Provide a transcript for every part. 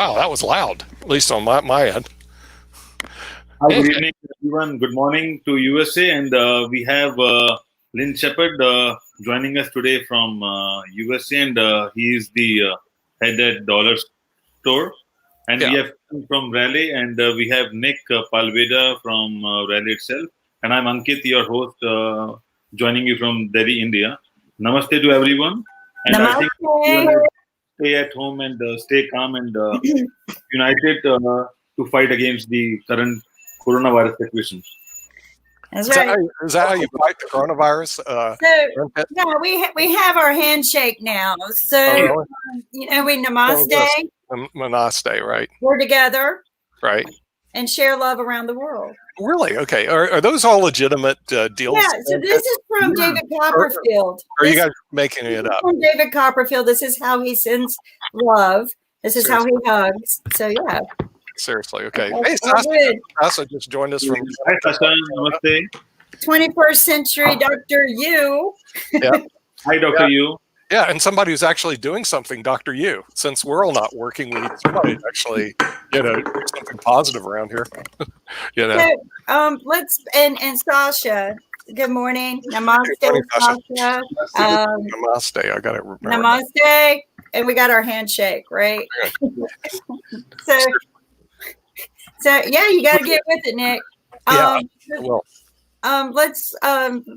Wow, that was loud, at least on my end. Hi, good evening, everyone. Good morning to USA, and we have Lynn Shepard joining us today from USA, and he is the head at Dollar Store. And we have from Raleigh, and we have Nick Paleveda from Raleigh itself. And I'm Ankit, your host, joining you from Delhi, India. Namaste to everyone. And Namaste. I think everyone stay at home and stay calm and united to fight against the current coronavirus situation. That's right. Is that how you fight the coronavirus? We have our handshake now. So, we namaste. Namaste, right. We're together. Right. And share love around the world. Really? Okay. Are those all legitimate deals? Yeah. So this is from David Copperfield. Or are you guys making it up? From David Copperfield. This is how he sends love. This is how he hugs. So, yeah. Seriously. Okay. That's hey, Sasa just joined us from... Hi, Sasa. Namaste. 21st century Dr. Yoo. Yeah. Hi, Dr. Yoo. Yeah, and somebody who's actually doing something, Dr. Yoo. Since we're all not working, we need somebody to actually, do something positive around here. So, and Sasha. Good morning. Namaste, Sasha. Namaste. I got to remember. Namaste. And we good handshake, right? So yeah, you got to get with it, Nick. Well.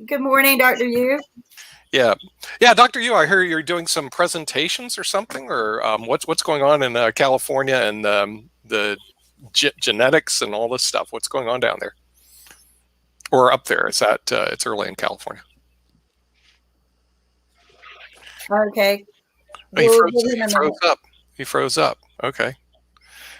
Good morning, Dr. Yoo. Yeah, Dr. Yoo, I hear you're doing some presentations or something, or what's going on in California and the genetics and all this stuff. What's going on down there, or up there? It's early in California. Okay. He froze up. He froze up. Okay.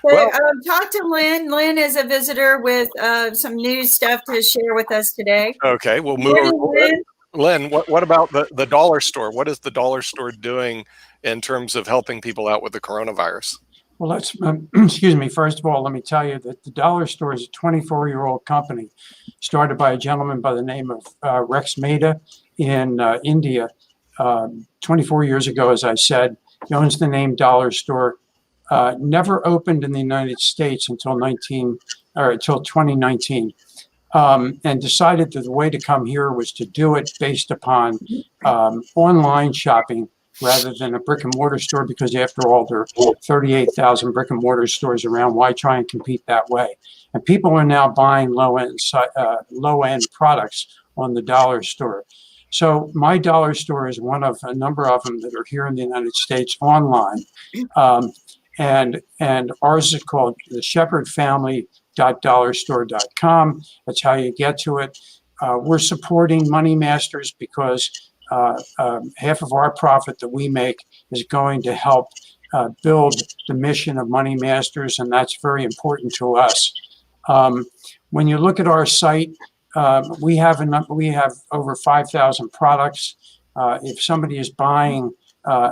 So, talk to Lynn. Lynn is a visitor with some news stuff to share with us today. Okay, we'll move on. Lynn, what about the dollar store? What is the dollar store doing in terms of helping people out with the coronavirus? Well, let's, excuse me. First of all, let me tell you that the dollar store is a 24-year-old company started by a gentleman by the name of Rex Mehta in India 24 years ago, as I said. He owns the name Dollar Store. Never opened in the United States until 2019, and decided that the way to come here was to do it based upon online shopping rather than a brick and mortar store, because after all, there are 38,000 brick and mortar stores around. Why try and compete that way? And people are now buying low-end products on the dollar store. So my dollar store is one of a number of them that are here in the United States online. And ours is called the shepherdfamily.dollarstore.com. That's how you get to it. We're supporting Money Masters because half of our profit that we make is going to help build the mission of Money Masters, and that's very important to us. When you look at our site, we have over 5,000 products. If somebody is buying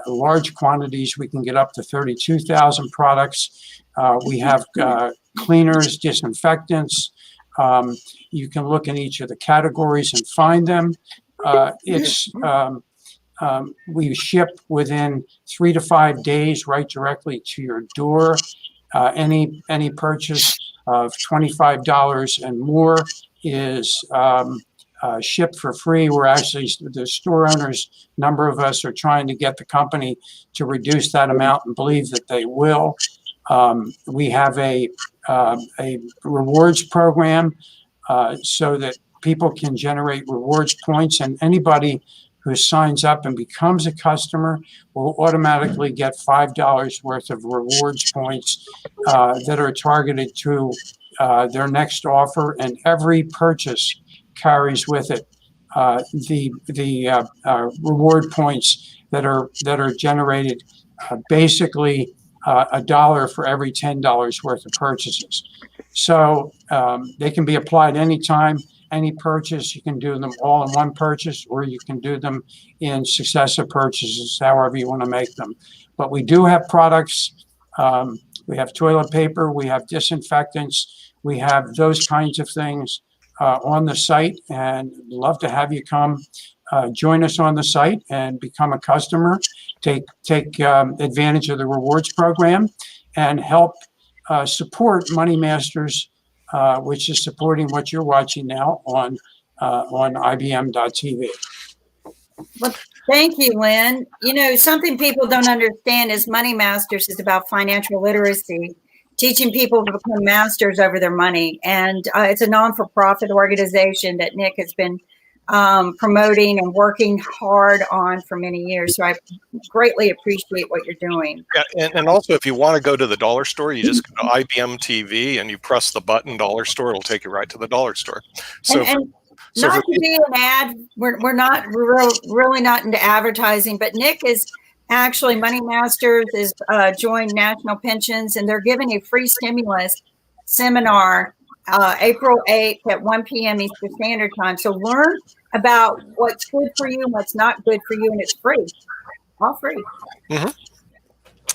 large quantities, we can get up to 32,000 products. We have cleaners, disinfectants. You can look in each of the categories and find them. We ship within 3 to 5 days right directly to your door. Any purchase of $25 and more is shipped for free. We're actually, the store owners, number of us are trying to get the company to reduce that amount and believe that they will. We have a rewards program so that people can generate rewards points, and anybody who signs up and becomes a customer will automatically get $5 worth of rewards points that are targeted to their next offer, and every purchase carries with it the reward points that are generated, basically $1 for every $10 worth of purchases. So they can be applied anytime, any purchase. You can do them all in one purchase, or you can do them in successive purchases, however you want to make them. But we do have products. We have toilet paper, we have disinfectants, we have those kinds of things on the site, and love to have you come join us on the site and become a customer. Take advantage of the rewards program, and help support Money Masters, which is supporting what you're watching now on IBM.TV. Well, thank you, Lynn. You know, something people don't understand is Money Masters is about financial literacy, teaching people to become masters over their money. And it's a non-for-profit organization that Nick has been promoting and working hard on for many years. So I greatly appreciate what you're doing. Yeah, and also if you want to go to the dollar store, you just go to IBM TV and you press the button dollar store. It'll take you right to the dollar store. So not to be an ad, we're not really not into advertising, but Nick is actually Money Masters is joined National Pensions, and they're giving a free stimulus seminar April 8th at 1 p.m. Eastern Standard Time. So learn about what's good for you and what's not good for you, and it's free, all free. Mm-hmm.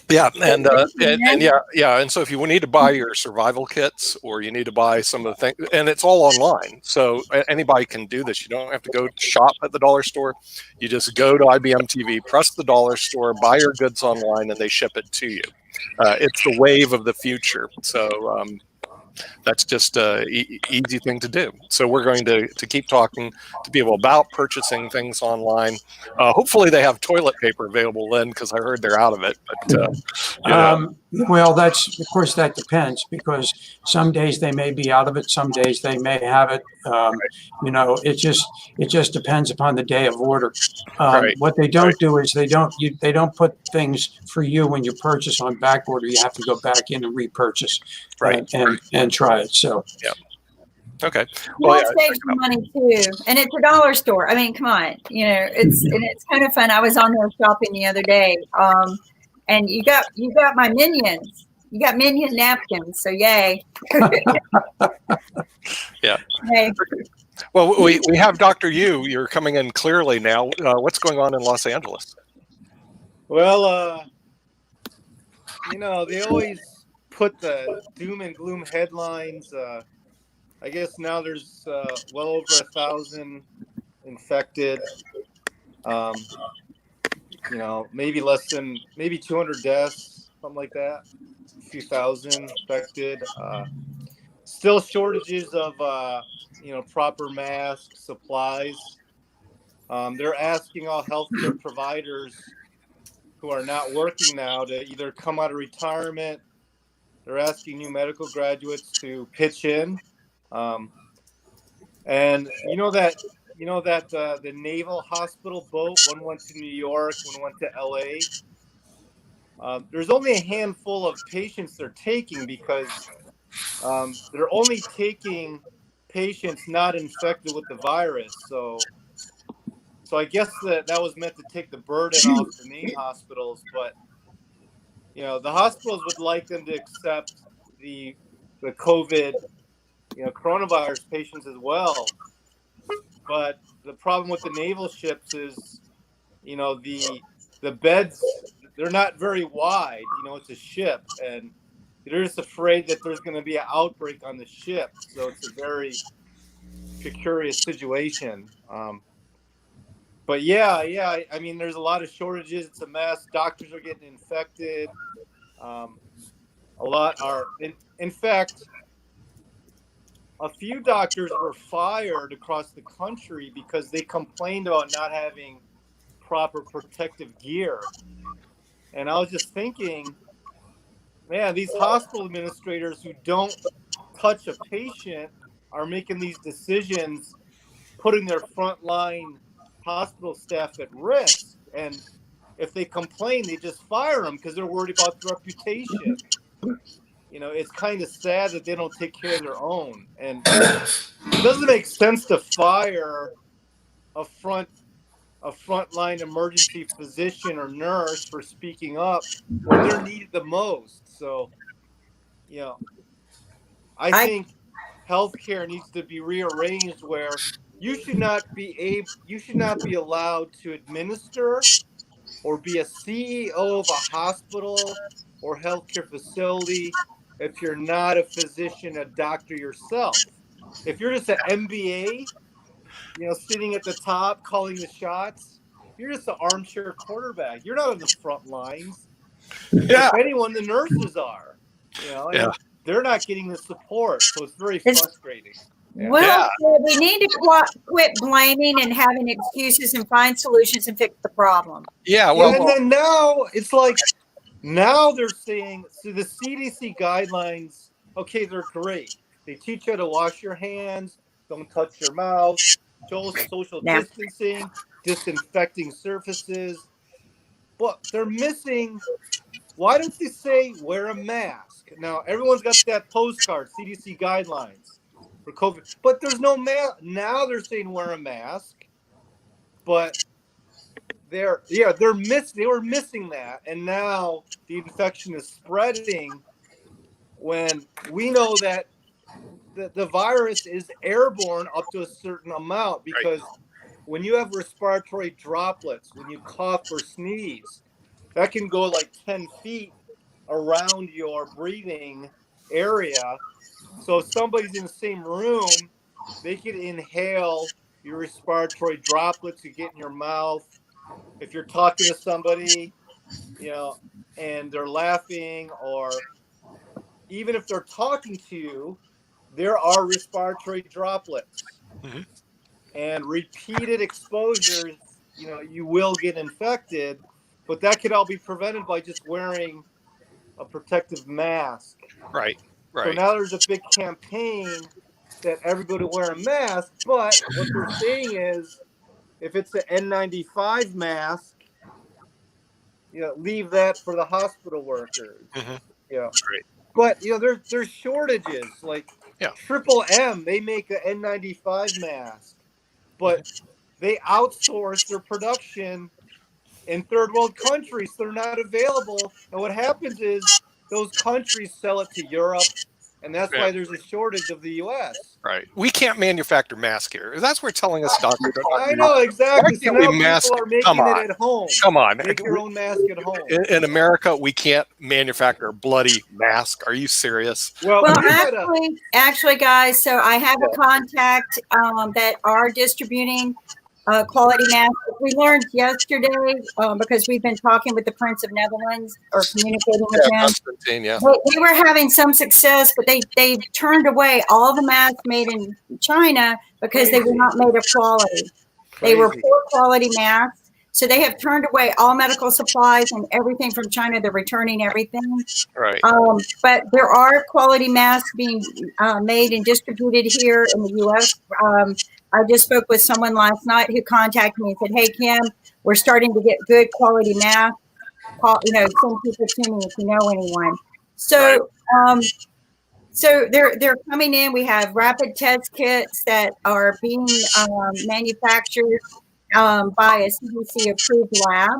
Yeah, and so if you need to buy your survival kits or you need to buy some of the things, and it's all online, so anybody can do this. You don't have to go shop at the dollar store. You just go to IBM TV, press the dollar store, buy your goods online, and they ship it to you. It's the wave of the future. So that's just an easy thing to do. So we're going to keep talking to people about purchasing things online. Hopefully they have toilet paper available, Lynn, because I heard they're out of it. But well, that's, of course, that depends, because some days they may be out of it, some days they may have it. You know, it just depends upon the day of order. What they don't do is they don't put things for you when you purchase on back order. You have to go back in and repurchase, and try it. So yeah. Okay. Well, that saves you money too, and it's a dollar store. I mean, come on, you know, it's kind of fun. I was on there shopping the other day, and you got my Minions. You got Minion napkins, so yay! Yeah. Yay. Well, we have Dr. Yoo. You're coming in clearly now. What's going on in Los Angeles? Well, you know, they always put the doom and gloom headlines. I guess now there's well over 1,000 infected. You know, maybe 200 deaths, something like that. A few thousand infected. Still shortages of you know, proper masks, supplies. They're asking all healthcare providers who are not working now to either come out of retirement. They're asking new medical graduates to pitch in. And you know that the naval hospital boat, one went to New York, one went to LA. There's only a handful of patients they're taking because they're only taking patients not infected with the virus. So I guess that was meant to take the burden off the main hospitals, but you know, the hospitals would like them to accept the COVID, you know, coronavirus patients as well. But the problem with the naval ships is, you know, the beds, they're not very wide. You know, it's a ship, and they're just afraid that there's going to be an outbreak on the ship. So it's a very precarious situation. But yeah, I mean, there's a lot of shortages. It's a mess. Doctors are getting infected. A lot are, in fact, a few doctors were fired across the country because they complained about not having proper protective gear. And I was just thinking, man, these hospital administrators who don't touch a patient are making these decisions, putting their frontline hospital staff at risk. And if they complain, they just fire them because they're worried about their reputation. You know, it's kind of sad that they don't take care of their own. And it doesn't make sense to fire a frontline emergency physician or nurse for speaking up when they're needed the most. So, you know, I think healthcare needs to be rearranged where you should not be allowed to administer or be a CEO of a hospital or healthcare facility if you're not a physician, a doctor yourself. If you're just an MBA, you know, sitting at the top calling the shots, you're just an armchair quarterback. You're not on the front lines. Yeah. If anyone, the nurses are. You know, and they're not getting the support, so it's very frustrating. Well, we need to quit blaming and having excuses and find solutions and fix the problem. Yeah, well, and then now it's like, now they're saying, so the CDC guidelines, okay, they're great. They teach you how to wash your hands, don't touch your mouth, social distancing, disinfecting surfaces. But they're missing, why don't they say wear a mask? Now, everyone's got that postcard, CDC guidelines for COVID, but there's no mask. Now they're saying wear a mask, but they were missing that, and now the infection is spreading when we know that the virus is airborne up to a certain amount, because when you have respiratory droplets, when you cough or sneeze, that can go like 10 feet around your breathing area. So if somebody's in the same room, they can inhale your respiratory droplets you get in your mouth. If you're talking to somebody, you know, and they're laughing, or even if they're talking to you, there are respiratory droplets. Mm-hmm. And repeated exposures, you know, you will get infected, but that could all be prevented by just wearing a protective mask. Right. So now there's a big campaign that everybody wear a mask, but what they're saying is, if it's an N95 mask, you know, leave that for the hospital workers. Mm-hmm. You know, but you know, there's shortages. Like Triple M, they make an N95 mask, but they outsource their production in third world countries. They're not available, and what happens is those countries sell it to Europe, and that's why there's a shortage of the U.S. Right. We can't manufacture masks here. That's what they're telling us, doctor. I know, exactly. Why can't we mask? People are making it at home. Come on. Make your own mask at home. In America, we can't manufacture a bloody mask. Are you serious? Well, actually, guys, so I have a contact that are distributing quality masks. We learned yesterday, because we've been talking with the Prince of Netherlands, or communicating with him. They were having some success, but they turned away all the masks made in China because they were not made of quality. They were poor quality masks. So they have turned away all medical supplies and everything from China. They're returning everything. Right. But there are quality masks being made and distributed here in the U.S. I just spoke with someone last night who contacted me and said, "Hey, Kim, we're starting to get good quality masks. You know, send people to me if you know anyone." So, so they're coming in. We have rapid test kits that are being manufactured by a CDC approved lab.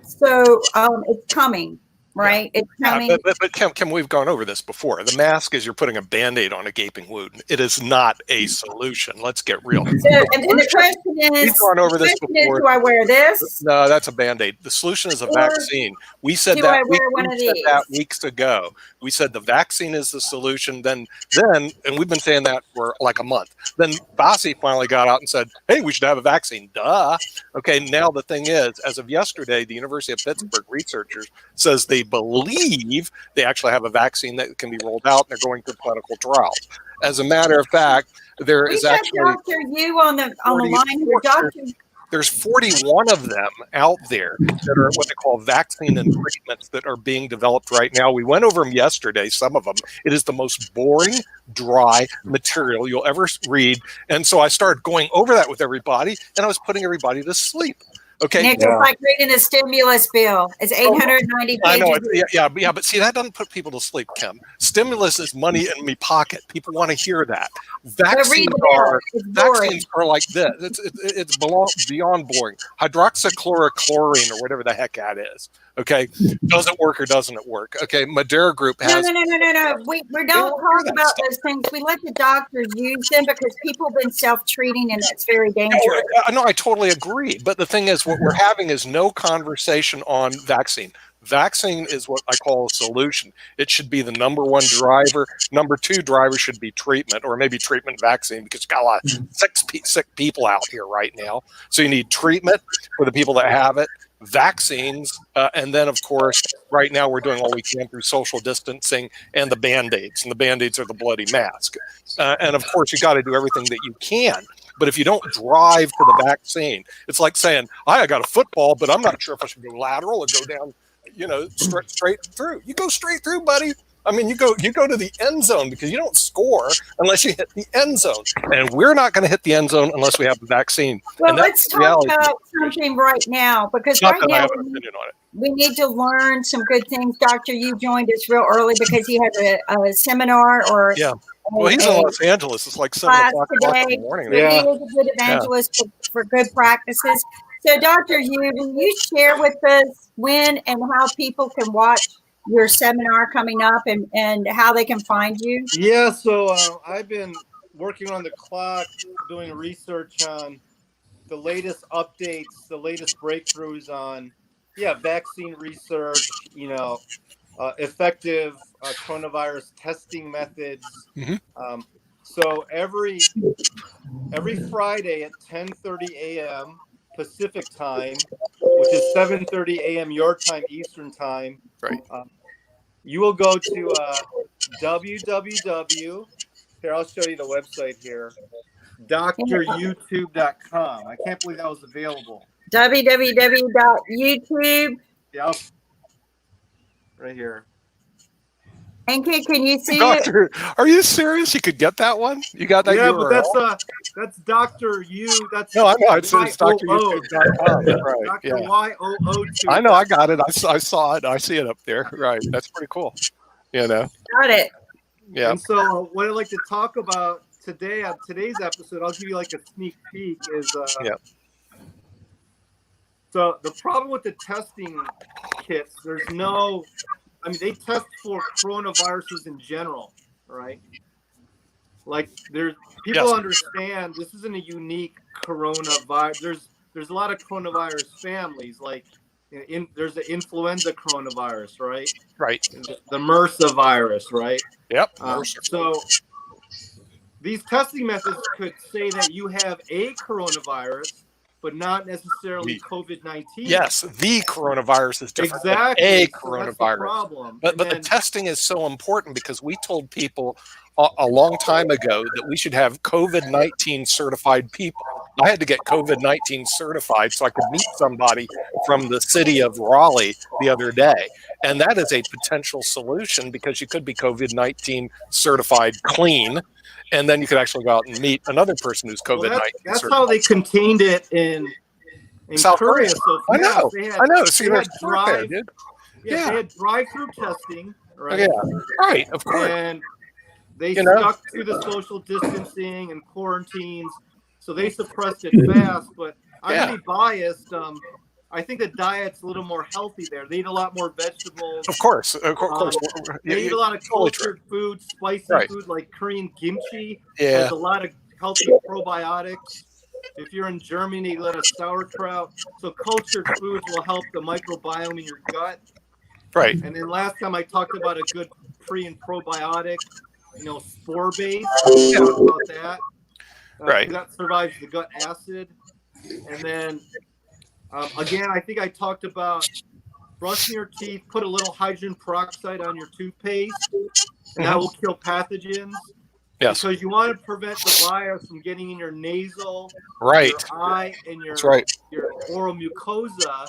So it's coming. Right, it's coming. But Kim, we've gone over this before. The mask is you're putting a Band-Aid on a gaping wound. It is not a solution. Let's get real. So, and the question is, we've gone over this before. Do I wear this? No, that's a Band-Aid. The solution is a vaccine. We said that weeks ago. We said the vaccine is the solution. Then, and we've been saying that for like a month. Then Bassi finally got out and said, "Hey, we should have a vaccine." Duh. Okay. Now the thing is, as of yesterday, the University of Pittsburgh researchers says they believe they actually have a vaccine that can be rolled out, and they're going through clinical trials. As a matter of fact, there is actually Dr. Yoo on the line here. Doctor, there's 41 of them out there that are what they call vaccine and treatments that are being developed right now. We went over them yesterday, some of them. It is the most boring, dry material you'll ever read. And so I started going over that with everybody, and I was putting everybody to sleep. Okay. Nick, it's like reading a stimulus bill. It's 890 pages. I know. Yeah, but see, that doesn't put people to sleep, Kim. Stimulus is money in me pocket. People want to hear that. Vaccines are like this. It's beyond boring. Hydroxychloroquine or whatever the heck that is. Okay, does it work or doesn't it work? Okay, Madera Group has. No. We don't talk about those things. We let the doctors use them because people have been self-treating, and that's very dangerous. No, I totally agree. But the thing is, what we're having is no conversation on vaccine. Vaccine is what I call a solution. It should be the number one driver. Number two driver should be treatment, or maybe treatment vaccine, because you've got a lot of sick people out here right now. So you need treatment for the people that have it. vaccines, and then, of course, right now we're doing all we can through social distancing and the Band-Aids. And the Band-Aids are the bloody mask. And, of course, you got to do everything that you can. But if you don't drive to the vaccine, it's like saying, I got a football, but I'm not sure if I should go lateral or go down, straight through. You go straight through, buddy. I mean, you go to the end zone, because you don't score unless you hit the end zone. And we're not going to hit the end zone unless we have the vaccine. Well, and let's talk about something right now, because right now we need to learn some good things. Dr. Yoo joined us real early because he had a seminar or well, he's in Los Angeles. It's like 7 o'clock in the morning. So he is a good evangelist for good practices. So, Dr. Yoo, will you share with us when and how people can watch your seminar coming up and how they can find you? Yeah, so I've been working on the clock, doing research on the latest updates, the latest breakthroughs on, vaccine research, effective coronavirus testing methods. Mm-hmm. So every Friday at 10:30 a.m. Pacific time, which is 7:30 a.m. your time, Eastern time. Right. You will go to www. Here, I'll show you the website here. dryoutube.com. I can't believe that was available. www.youtube. Yep. Right here. And can you see Doctor, are you serious? You could get that one? You got that? Yeah, URL? but that's Dr. Yoo. That's no, I know. It's dryoutube.com. Right. Dr. YOO2. I know. I got it. I saw it. I see it up there. Right. That's pretty cool. Got it. Yeah. And so what I'd like to talk about today on today's episode, I'll give you like a sneak peek, is so the problem with the testing kits, they test for coronaviruses in general, right? Like people understand this isn't a unique coronavirus. There's a lot of coronavirus families. Like there's the influenza coronavirus, right? Right. The MRSA virus, right? Yep. So these testing methods could say that you have a coronavirus, but not necessarily COVID-19. Yes, the coronavirus is different than a coronavirus. That's the problem. But the testing is so important, because we told people a long time ago that we should have COVID-19 certified people. I had to get COVID-19 certified so I could meet somebody from the city of Raleigh the other day. And that is a potential solution, because you could be COVID-19 certified clean, and then you could actually go out and meet another person who's COVID-19 that's certified. how they contained it in South Korea. So I know. See, they had drive-through testing, right? Yeah, right, of course. And they stuck to the social distancing and quarantines, so they suppressed it fast. But I'm really biased. I think the diet's a little more healthy there. They eat a lot more vegetables. Of course. They eat a lot of cultured food, spicy food like Korean kimchi. Yeah. Has a lot of healthy probiotics. If you're in Germany, you let a sauerkraut. So cultured foods will help the microbiome in your gut. Right. And then last time I talked about a good pre and probiotic, spore-based. Talk about that. Right. That survives the gut acid. And then again, I think I talked about brushing your teeth, put a little hydrogen peroxide on your toothpaste, and that will kill pathogens. Yes. Because you want to prevent the virus from getting in your nasal, your eye, and your oral mucosa.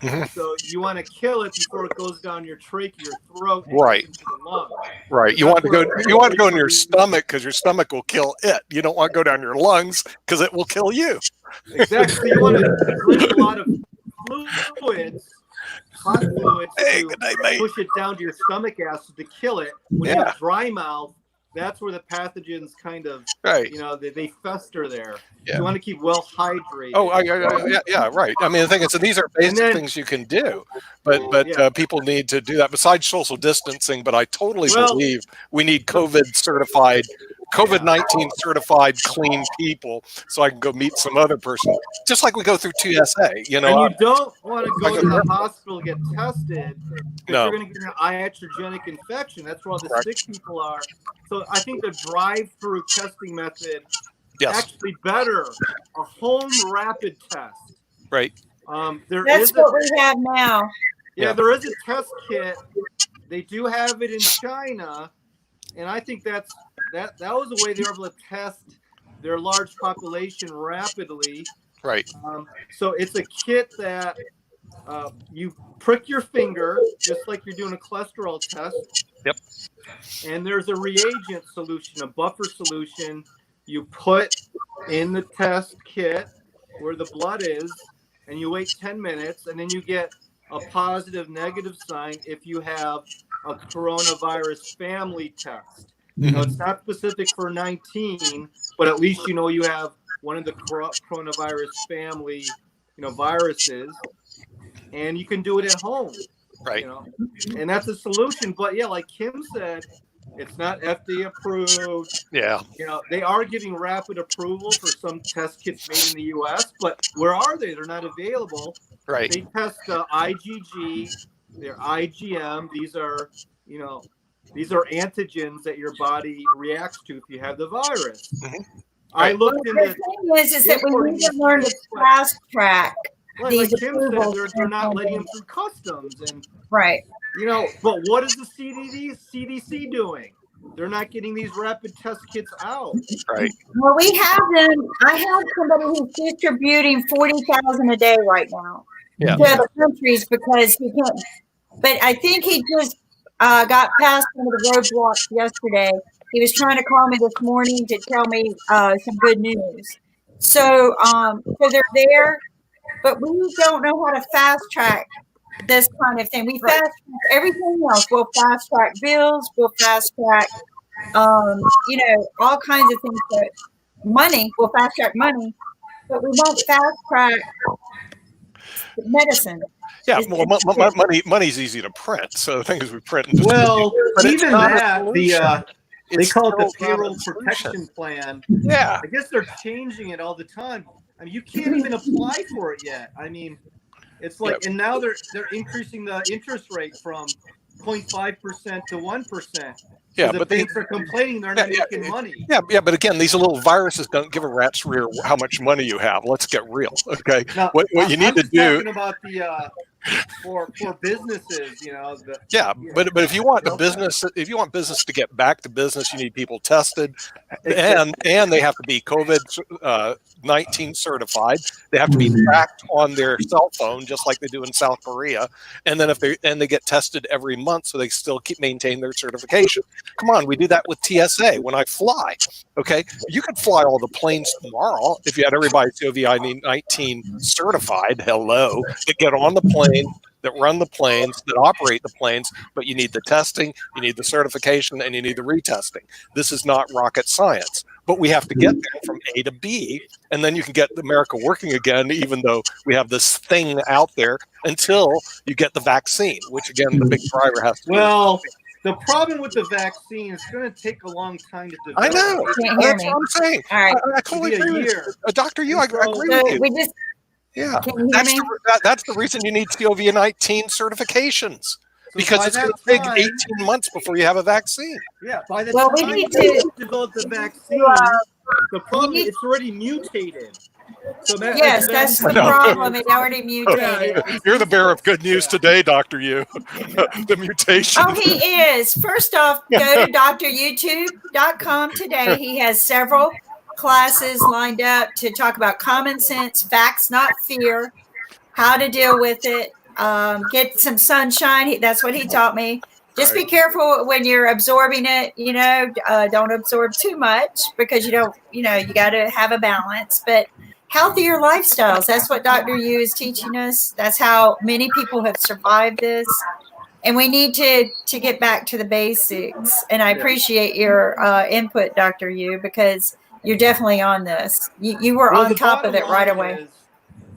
Mm-hmm. So you want to kill it before it goes down your trachea, your throat, and right, into the lungs. Right. You want to go in your stomach, because your stomach will kill it. You don't want to go down your lungs, because it will kill you. Exactly. You want to drink a lot of fluids, hot fluids, to push it down to your stomach acid to kill it. When you have dry mouth, that's where the pathogens kind of, they fester there. Yeah. You want to keep well hydrated. Oh, right. I mean, the thing is, these are basic things you can do, but people need to do that besides social distancing. But I totally believe we need COVID-19 certified clean people, so I can go meet some other person, just like we go through TSA. And you don't want to go to the hospital and get tested, because you're going to get an iatrogenic infection. That's where all the sick people are. So I think the drive-through testing method actually better, a home rapid test. Right. There That's is what we have now. there is a test kit. They do have it in China, and I think that was the way they were able to test their large population rapidly. Right. So it's a kit that you prick your finger just like you're doing a cholesterol test. Yep. And there's a reagent solution, a buffer solution you put in the test kit where the blood is, and you wait 10 minutes, and then you get a positive, negative sign if you have a coronavirus family test. Now, it's not specific for 19, but at least you know you have one of the coronavirus family, viruses, and you can do it at home. Right. And that's a solution. But yeah, like Kim said, it's not FDA approved. Yeah. They are giving rapid approval for some test kits made in the U.S., but where are they? They're not available. Right. They test IgG, they're IgM. These are antigens that your body reacts to if you have the virus. I looked into. The thing is that we need to learn to fast track these like Kim approvals. said, they're not letting them through customs, and right. But what is the CDC doing? They're not getting these rapid test kits out. Right. Well, we have them. I have somebody who's distributing 40,000 a day right now to other countries because he can't. But I think he just got past one of the roadblocks yesterday. He was trying to call me this morning to tell me some good news. So they're there, but we don't know how to fast track this kind of thing. We fast track everything else. We'll fast track bills. We'll fast track, all kinds of things. But money, we'll fast track money, but we won't fast track medicine. Yeah, well, money's easy to print. So the thing is, we print. Well, even that, they call it the still payroll not a solution. protection plan. Yeah. I guess they're changing it all the time. I mean, you can't even apply for it yet. I mean, it's like, and now they're increasing the interest rate from 0.5% to 1%. Yeah, the but banks are complaining they're not making money. Yeah, but again, these little viruses don't give a rat's rear how much money you have. Let's get real, okay? Now, what you need to do. Talking about the for businesses, but if you want business to get back to business, you need people tested, and they have to be COVID-19 certified. They have to be tracked on their cell phone, just like they do in South Korea. And then they get tested every month, so they still maintain their certification. Come on, we do that with TSA when I fly. Okay, you could fly all the planes tomorrow if you had everybody COVID-19 certified. Hello, to get on the plane, that run the planes, that operate the planes, but you need the testing, you need the certification, and you need the retesting. This is not rocket science, but we have to get there from A to B, and then you can get America working again, even though we have this thing out there until you get the vaccine, which again, the big driver has to the problem with the vaccine is going to take a long time to develop. I know. That's what I'm saying. All right. I totally agree with you. Dr. Yoo, I agree with you. Yeah, that's the reason you need COVID-19 certifications, because it's going to take 18 months before you have a vaccine. Yeah, by the time we need to develop the vaccine, the problem is it's already mutated. So that's the problem. It already mutated. You're the bearer of good news today, Dr. Yoo. The mutation. Oh, he is. First off, go to dryoutube.com today. He has several classes lined up to talk about common sense, facts, not fear, how to deal with it, get some sunshine. That's what he taught me. Just be careful when you're absorbing it, don't absorb too much because you got to have a balance, but healthier lifestyles. That's what Dr. Yoo is teaching us. That's how many people have survived this. And we need to get back to the basics. And I appreciate your input, Dr. Yoo, because you're definitely on this. You were on top of it right away.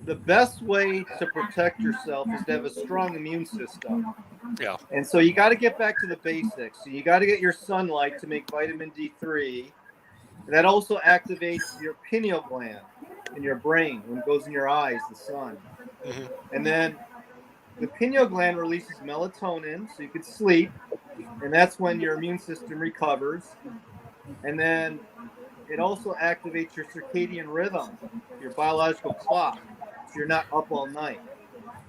The best way to protect yourself is to have a strong immune system. Yeah. And so you got to get back to the basics. So you got to get your sunlight to make vitamin D3. And that also activates your pineal gland in your brain when it goes in your eyes, the sun. Mm-hmm. And then the pineal gland releases melatonin so you can sleep. And that's when your immune system recovers. And then it also activates your circadian rhythm, your biological clock. so you're not up all night.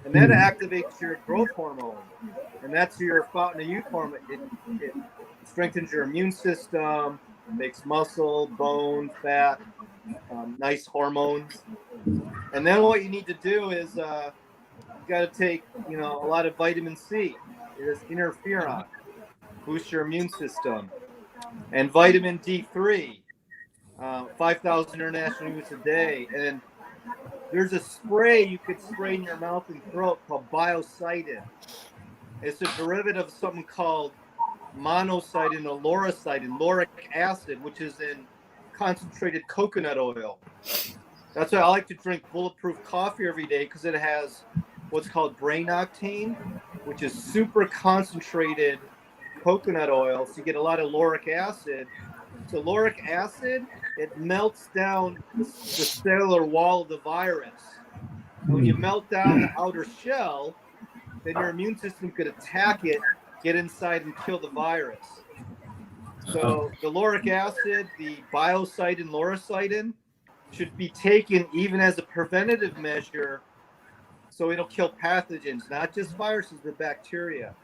And then it activates your growth hormone, and that's your fountain of youth hormone. It strengthens your immune system, makes muscle, bone, fat, nice hormones. And then what you need to do is you got to take, a lot of vitamin C. It is interferon, boost your immune system, and vitamin D3, 5,000 international units a day. And there's a spray you could spray in your mouth and throat called biocidin. It's a derivative of something called monocidin or lauric acid, which is in concentrated coconut oil. That's why I like to drink bulletproof coffee every day, because it has what's called brain octane, which is super concentrated coconut oil. So you get a lot of lauric acid. So lauric acid, it melts down the cellular wall of the virus. And when you melt down the outer shell, then your immune system could attack it, get inside and kill the virus. So the lauric acid, the biocidin, lauricidin, should be taken even as a preventative measure, so it'll kill pathogens, not just viruses, but bacteria.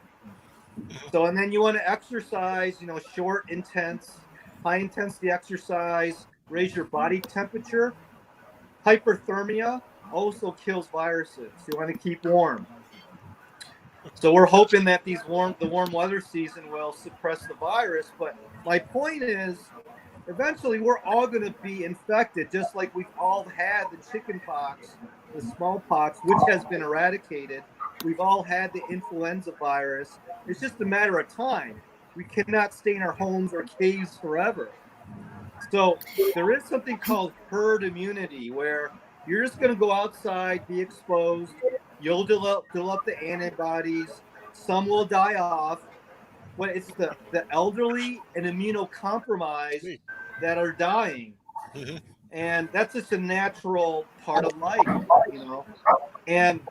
So, and then you want to exercise, short, intense, high intensity exercise, raise your body temperature. Hyperthermia also kills viruses. You want to keep warm. So we're hoping that the warm weather season will suppress the virus. But my point is, eventually we're all going to be infected, just like we've all had the chicken pox, the smallpox, which has been eradicated. We've all had the influenza virus. It's just a matter of time. We cannot stay in our homes or caves forever. So there is something called herd immunity, where you're just going to go outside, be exposed. You'll develop the antibodies. Some will die off. But it's the elderly and immunocompromised that are dying. And that's just a natural part of life, And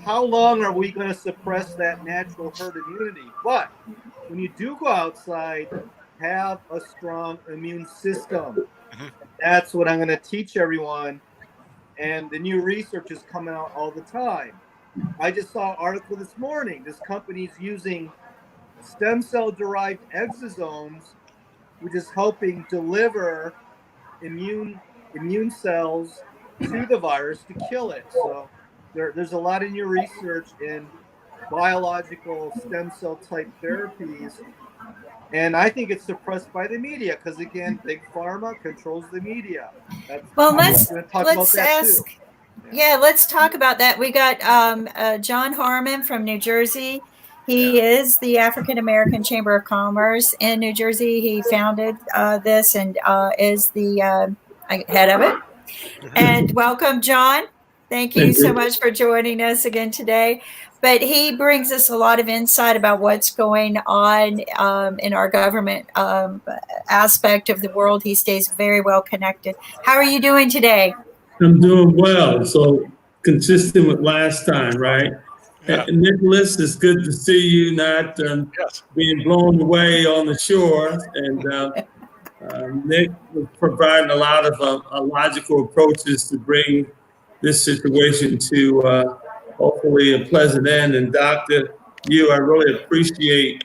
how long are we going to suppress that natural herd immunity? But when you do go outside, have a strong immune system. That's what I'm going to teach everyone. And the new research is coming out all the time. I just saw an article this morning. This company's using stem cell derived exosomes, which is helping deliver immune cells to the virus to kill it. So there's a lot of new research in biological stem cell type therapies. And I think it's suppressed by the media because, again, Big Pharma controls the media. Let's talk about that. We got John Harmon from New Jersey. He is the African American Chamber of Commerce in New Jersey. He founded this and is the head of it. And welcome, John. Thank you so much for joining us again today. But he brings us a lot of insight about what's going on in our government aspect of the world. He stays very well connected. How are you doing today? I'm doing well. So consistent with last time, right? Yeah. Nicholas, it's good to see you not being blown away on the shore. And Nick was providing a lot of logical approaches to bring this situation to hopefully a pleasant end. And Dr. Yoo, I really appreciate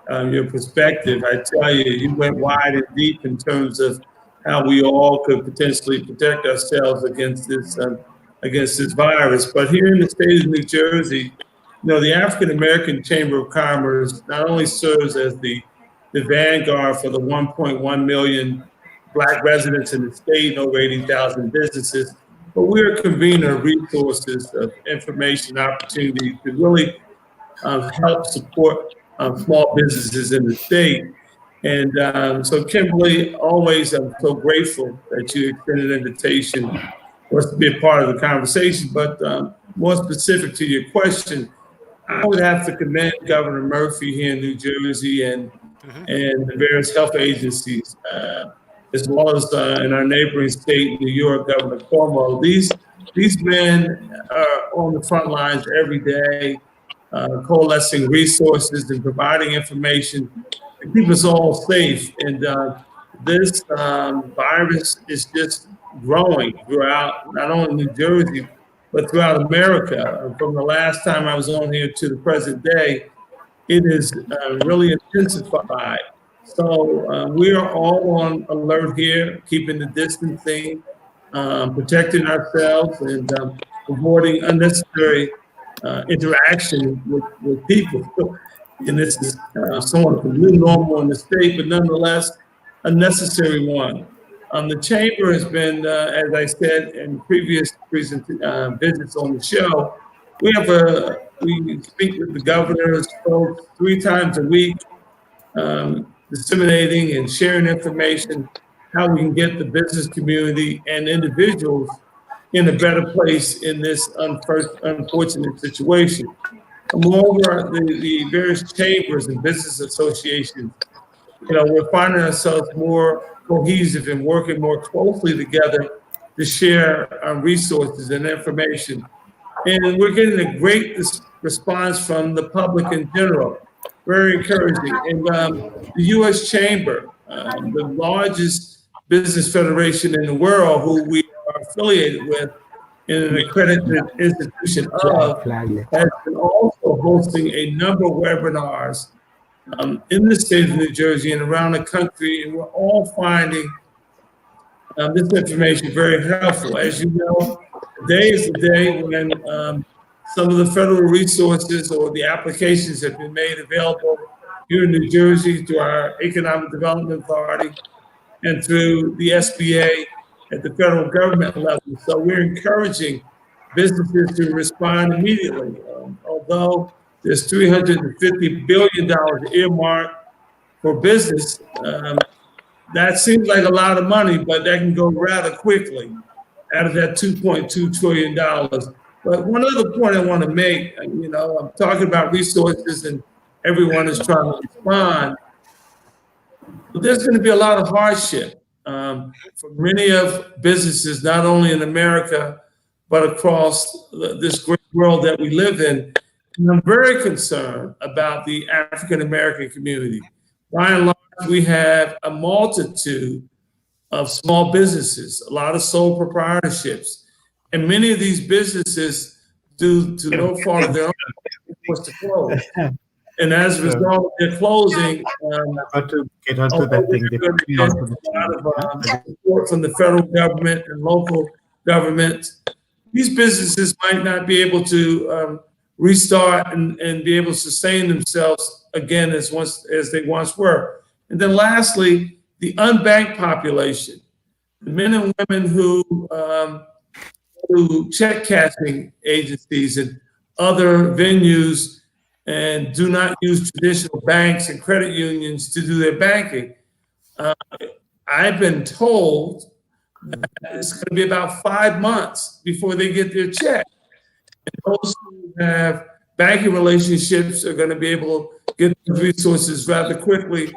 your perspective. I tell you, you went wide and deep in terms of how we all could potentially protect ourselves against this virus. But here in the state of New Jersey, the African American Chamber of Commerce not only serves as the vanguard for the 1.1 million Black residents in the state and over 80,000 businesses, but we're a convener of resources, of information, opportunities to really help support small businesses in the state. And so, Kimberly, always I'm so grateful that you extended an invitation for us to be a part of the conversation. But more specific to your question, I would have to commend Governor Murphy here in New Jersey and the various health agencies, as well as in our neighboring state, New York, Governor Cuomo. These men are on the front lines every day, coalescing resources and providing information to keep us all safe. And this virus is just growing throughout not only New Jersey, but throughout America. From the last time I was on here to the present day, it is really intensified. So we are all on alert here, keeping the distancing, protecting ourselves, and avoiding unnecessary interaction with people. And this is somewhat of a new normal in the state, but nonetheless, a necessary one. The chamber has been, as I said in previous visits on the show, we speak with the governors folks 3 times a week, disseminating and sharing information, how we can get the business community and individuals in a better place in this unfortunate situation. Moreover, the various chambers and business associations, we're finding ourselves more cohesive and working more closely together to share our resources and information. And we're getting a great response from the public in general, very encouraging. And the U.S. Chamber, the largest business federation in the world, who we are affiliated with in an accredited institution of, has been also hosting a number of webinars in the state of New Jersey and around the country, and we're all finding this information very helpful. As you know, today is the day when some of the federal resources or the applications have been made available here in New Jersey through our Economic Development Authority and through the SBA at the federal government level. So we're encouraging businesses to respond immediately. Although there's $350 billion earmarked for business, that seems like a lot of money, but that can go rather quickly out of that $2.2 trillion. But one other point I want to make, I'm talking about resources and everyone is trying to respond, but there's going to be a lot of hardship for many of businesses, not only in America, but across this great world that we live in. And I'm very concerned about the African-American community. By and large, we have a multitude of small businesses, a lot of sole proprietorships. And many of these businesses, due to no fault of their own, are forced to close. And as a result of their closing, a lot of support from the federal government and local governments, these businesses might not be able to restart and be able to sustain themselves again as they once were. And then lastly, the unbanked population, the men and women who check cashing agencies and other venues and do not use traditional banks and credit unions to do their banking. I've been told that it's going to be about 5 months before they get their check. And those who have banking relationships are going to be able to get those resources rather quickly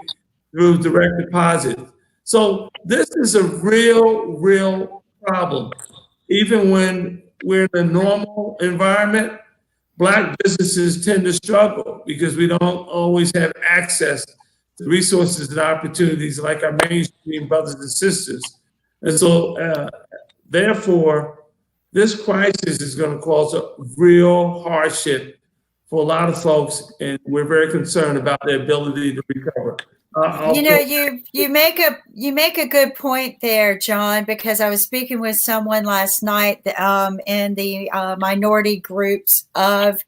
through direct deposit. So this is a real problem. Even when we're in a normal environment, Black businesses tend to struggle because we don't always have access to resources and opportunities like our mainstream brothers and sisters. And so, therefore, this crisis is going to cause a real hardship for a lot of folks, and we're very concerned about their ability to recover. You make a good point there, John, because I was speaking with someone last night in the minority groups of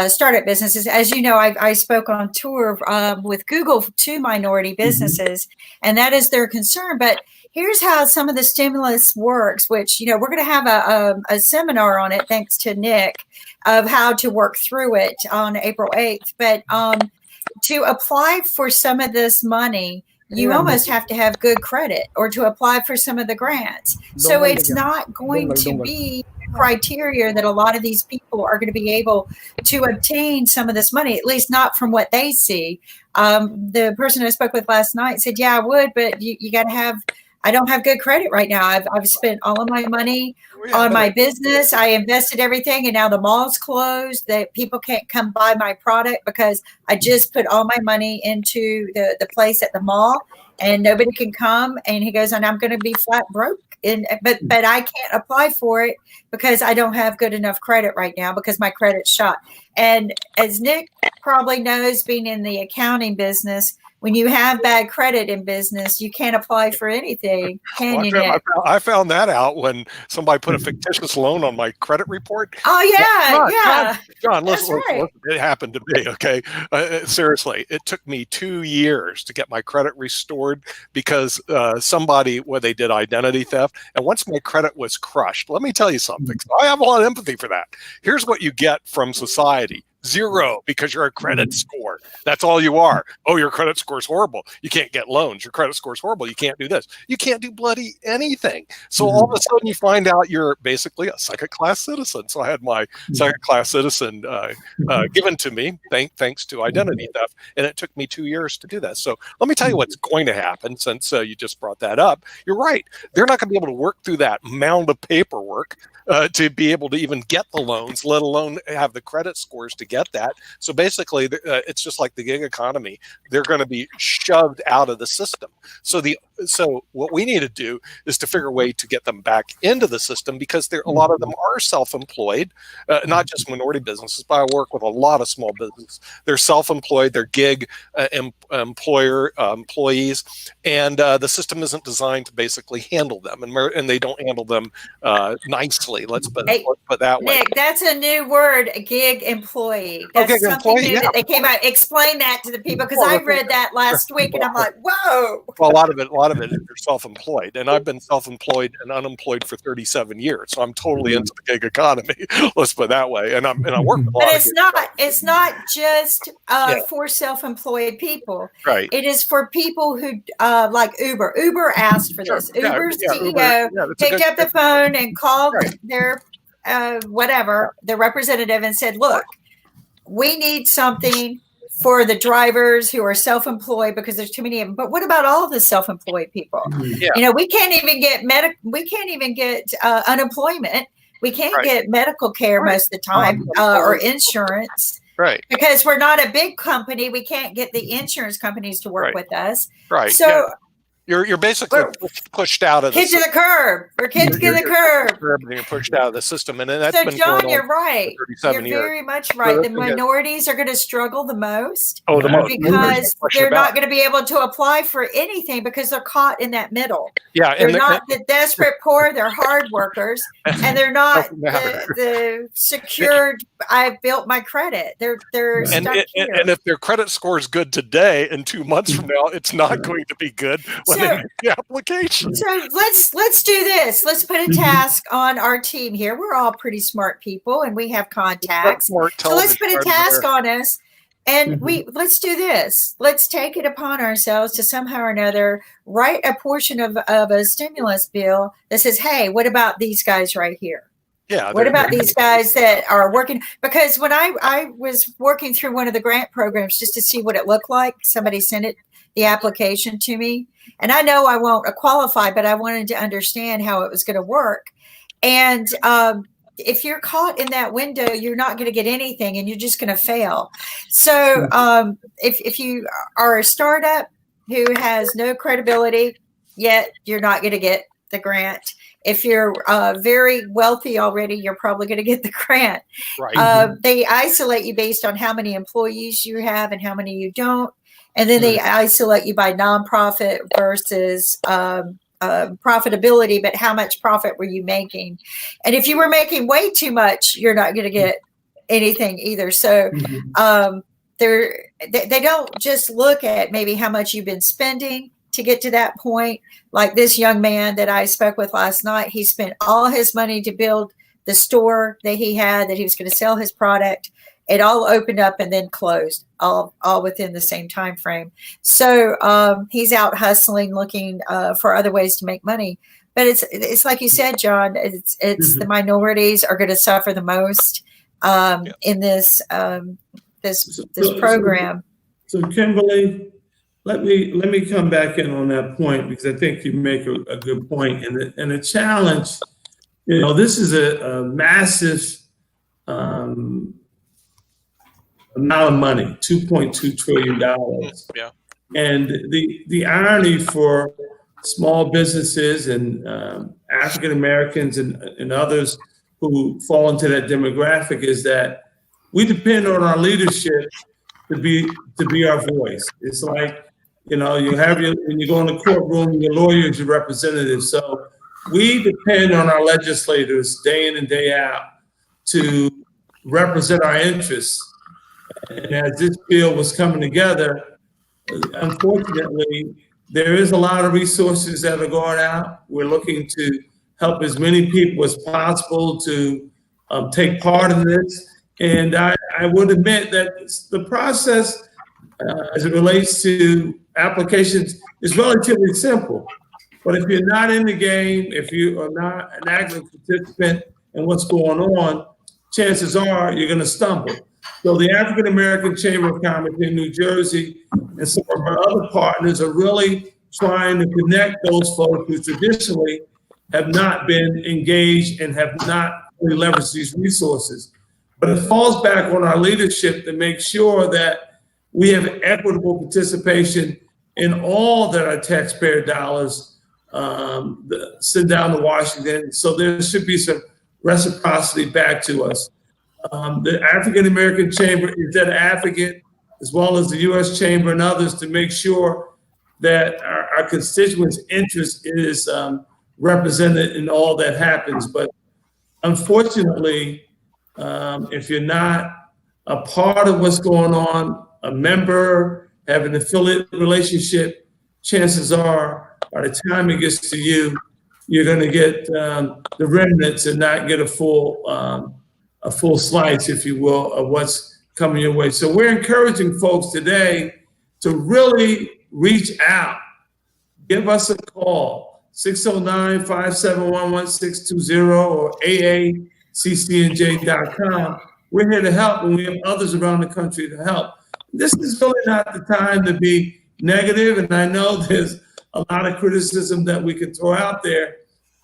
startup businesses. As you know, I spoke on tour with Google to minority businesses, and that is their concern. But here's how some of the stimulus works, which, we're going to have a seminar on it, thanks to Nick, of how to work through it on April 8th. But to apply for some of this money, you almost have to have good credit or to apply for some of the grants. So it's not going to be criteria that a lot of these people are going to be able to obtain some of this money, at least not from what they see. The person I spoke with last night said, yeah, I would, but you got to have, I don't have good credit right now. I've spent all of my money on my business. I invested everything, and now the mall's closed. That people can't come buy my product because I just put all my money into the place at the mall. and nobody can come. And he goes, and I'm going to be flat broke. But I can't apply for it because I don't have good enough credit right now because my credit's shot. And as Nick probably knows, being in the accounting business, when you have bad credit in business, you can't apply for anything, can you, Nick? I found that out when somebody put a fictitious loan on my credit report. Oh, yeah, John, listen, it happened to me, okay? Seriously, it took me 2 years to get my credit restored because somebody, they did identity theft. And once my credit was crushed, let me tell you something. So I have a lot of empathy for that. Here's what you get from society. 0, because you're a credit score. That's all you are. Oh, your credit score is horrible. You can't get loans. Your credit score is horrible. You can't do this. You can't do bloody anything. So all of a sudden you find out you're basically a second-class citizen. So I had my second-class citizen given to me thanks to identity theft, and it took me 2 years to do that. So let me tell you what's going to happen since you just brought that up. You're right. They're not going to be able to work through that mound of paperwork to be able to even get the loans, let alone have the credit scores to get that. So basically, it's just like the gig economy. They're going to be shoved out of the system. So what we need to do is to figure a way to get them back into the system because a lot of them are self-employed, not just minority businesses, but I work with a lot of small businesses. They're self-employed, they're gig employees, and the system isn't designed to basically handle them, and they don't handle them nicely. Let's put that way. Nick, that's a new word, a gig employee. That's something new that they came out. Explain that to the people because I read that last week and I'm like, whoa. Well, a lot of it is you're self-employed, and I've been self-employed and unemployed for 37 years, so I'm totally into the gig economy. Let's put it that way. And I work with a lot. But it's not just for self-employed people. Right. It is for people who like Uber. Uber asked for this. Uber's CEO picked up the phone and called their their representative and said, look, we need something for the drivers who are self-employed because there's too many of them. But what about all the self-employed people? Yeah. You know, we can't even get unemployment. We can't get medical care most of the time or insurance. Right. Because we're not a big company. We can't get the insurance companies to work with us. Right. So you're basically pushed out of the system. To the curb. We're kids to the curb. And you're pushed out of the system. And that's been John, going on you're right. You're very much right. The minorities are going to struggle the most. Because they're not going to be able to apply for anything because they're caught in that middle. Yeah. They're not the desperate poor. They're hard workers. And they're not the secured, I've built my credit. They're stuck here. And if their credit score is good today, in 2 months from now, it's not going to be good when they make the application. So let's do this. Let's put a task on our team here. We're all pretty smart people and we have contacts. So let's put a task on us and let's do this. Let's take it upon ourselves to somehow or another write a portion of a stimulus bill that says, hey, what about these guys right here? Yeah. What about these guys that are working? Because when I was working through one of the grant programs just to see what it looked like, somebody sent the application to me. And I know I won't qualify, but I wanted to understand how it was going to work. And if you're caught in that window, you're not going to get anything and you're just going to fail. So if you are a startup who has no credibility, yet you're not going to get the grant. If you're very wealthy already, you're probably going to get the grant. Right. They isolate you based on how many employees you have and how many you don't. And then they isolate you by nonprofit versus profitability, but how much profit were you making? And if you were making way too much, you're not going to get anything either. So they don't just look at maybe how much you've been spending to get to that point. Like this young man that I spoke with last night, he spent all his money to build the store that he had, that he was going to sell his product. It all opened up and then closed, all within the same time frame. So he's out hustling, looking for other ways to make money. But it's like you said, John. It's the minorities are going to suffer the most in this program. So Kimberly, let me come back in on that point because I think you make a good point. And the challenge, this is a massive amount of money, $2.2 trillion. Yeah. And the irony for small businesses and African Americans and others who fall into that demographic is that we depend on our leadership to be our voice. It's like, you have when you go in the courtroom, your lawyer is your representative. So we depend on our legislators day in and day out to represent our interests. And as this bill was coming together, unfortunately, there is a lot of resources that are going out. We're looking to help as many people as possible to take part in this. And I would admit that the process, as it relates to applications, is relatively simple. But if you're not in the game, if you are not an active participant in what's going on, chances are you're going to stumble. So the African American Chamber of Commerce in New Jersey and some of our other partners are really trying to connect those folks who traditionally have not been engaged and have not really leveraged these resources. But it falls back on our leadership to make sure that we have equitable participation in all that our taxpayer dollars send down to Washington. So there should be some reciprocity back to us. The African American Chamber is that advocate, as well as the U.S. Chamber and others, to make sure that our constituents' interest is represented in all that happens. But unfortunately, if you're not a part of what's going on, a member, have an affiliate relationship, chances are, by the time it gets to you, you're going to get the remnants and not get a full slice, if you will, of what's coming your way. So we're encouraging folks today to really reach out. Give us a call, 609-571-1620 or aaccnj.com. We're here to help, and we have others around the country to help. This is really not the time to be negative, and I know there's a lot of criticism that we can throw out there,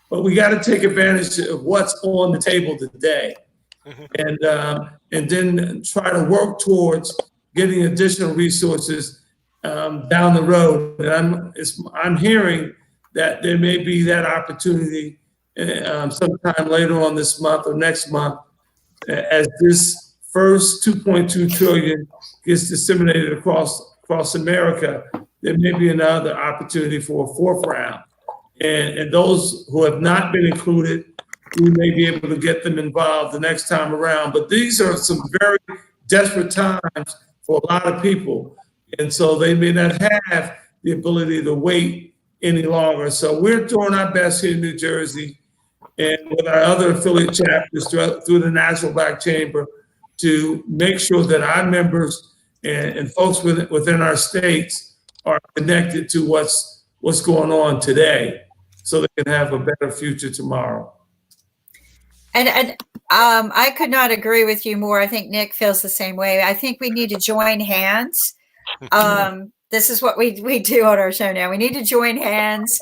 but we got to take advantage of what's on the table today. And then try to work towards getting additional resources down the road. And I'm hearing that there may be that opportunity sometime later on this month or next month, as this first 2.2 trillion gets disseminated across America. There may be another opportunity for a fourth round, and those who have not been included, we may be able to get them involved the next time around. But these are some very desperate times for a lot of people. And so they may not have the ability to wait any longer. So we're doing our best here in New Jersey and with our other affiliate chapters through the National Black Chamber to make sure that our members and folks within our states are connected to what's going on today so they can have a better future tomorrow. And I could not agree with you more. I think Nick feels the same way. I think we need to join hands. This is what we do on our show now. We need to join hands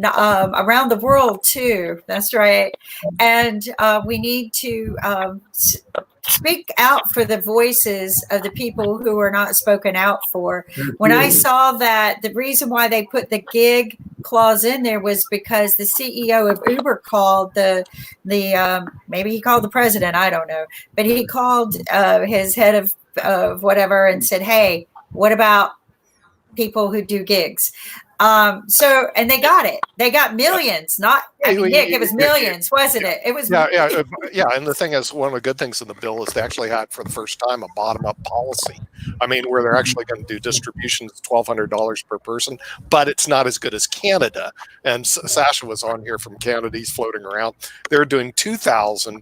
around the world too. That's right. And we need to speak out for the voices of the people who are not spoken out for. When I saw that, the reason why they put the gig clause in there was because the CEO of Uber called the maybe he called the president, I don't know, but he called his head of whatever and said, hey, what about people who do gigs? And they got it. They got millions, not Nick. It was millions, wasn't it? It was. Yeah. And the thing is, one of the good things in the bill is they actually had, for the first time, a bottom-up policy. I mean, where they're actually going to do distributions $1,200 per person, but it's not as good as Canada. And Sasha was on here from Canada. He's floating around. They're doing $2,000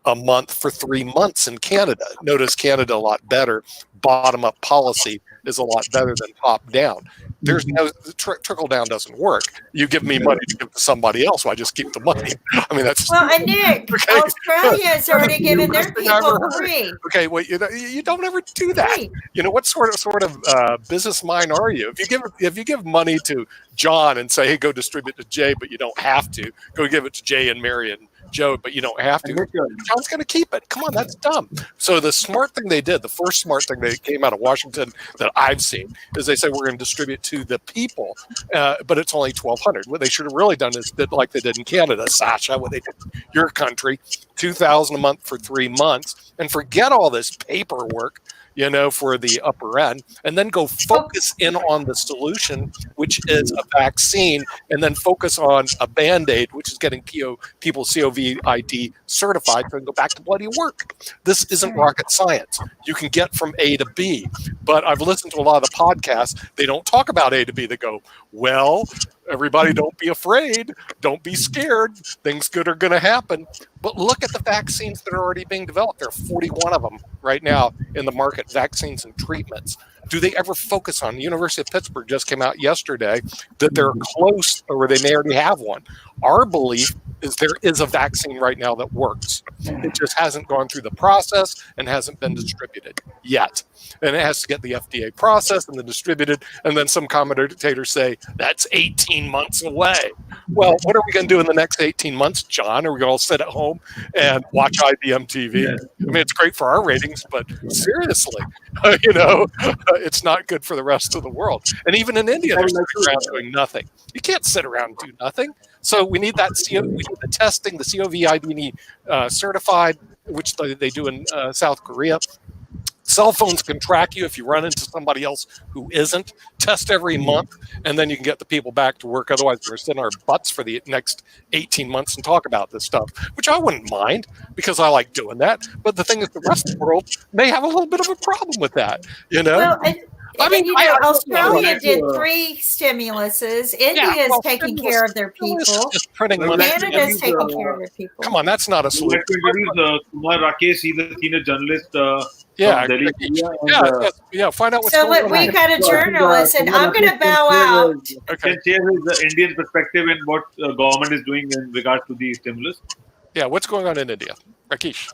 a month for 3 months in Canada. Notice Canada a lot better. Bottom-up policy is a lot better than top-down. There's no trickle down doesn't work. You give me money to give to somebody else, so I just keep the money. I mean, that's and Nick, okay. Australia has already given their people free. Okay, well, you don't ever do that. Free. You know, what sort of business mind are you? If you give money to John and say, hey, go distribute to Jay, but you don't have to, go give it to Jay and Mary and Joe, but you don't have to. John's going to keep it. Come on, that's dumb. So the smart thing they did, the first smart thing that came out of Washington that I've seen, is they said we're going to distribute to the people, but it's only 1,200. What they should have really done is did like they did in Canada, Sasha, what they did in your country, 2,000 a month for 3 months, and forget all this paperwork, you know, for the upper end, and then go focus in on the solution, which is a vaccine, and then focus on a Band-Aid, which is getting people COVID certified so they can go back to bloody work. This isn't rocket science. You can get from A to B, but I've listened to a lot of the podcasts. They don't talk about A to B. They go, well, everybody don't be afraid. Don't be scared. Things good are going to happen. But look at the vaccines that are already being developed. There are 41 of them right now in the market, vaccines and treatments. Do they ever focus on? The University of Pittsburgh just came out yesterday that they're close or they may already have one. Our belief is there is a vaccine right now that works. It just hasn't gone through the process and hasn't been distributed yet. And it has to get the FDA processed and then distributed. And then some commentators say that's 18 months away. Well, what are we going to do in the next 18 months, John? Are we going to sit at home and watch IBM TV? I mean, it's great for our ratings, but seriously, you know, it's not good for the rest of the world. And even in India, they're sitting around doing nothing. You can't sit around and do nothing. So we need that we need the testing, the COVID-19 certified, which they do in South Korea. Cell phones can track you if you run into somebody else who isn't. Test every month, and then you can get the people back to work. Otherwise, we're sitting on our butts for the next 18 months and talk about this stuff, which I wouldn't mind because I like doing that. But the thing is, the rest of the world may have a little bit of a problem with that, you know? Well, I mean, you know, Australia did 3 stimuluses. India is taking care of their people. Canada is taking care of their people. Come on, that's not a solution. Kumar Rakesh, he's a senior journalist. Yeah, find out what's going on. So we got a journalist, and I'm going to bow out. Can share his Indian perspective and what government is doing in regards to the stimulus. Yeah, what's going on in India, Rakesh?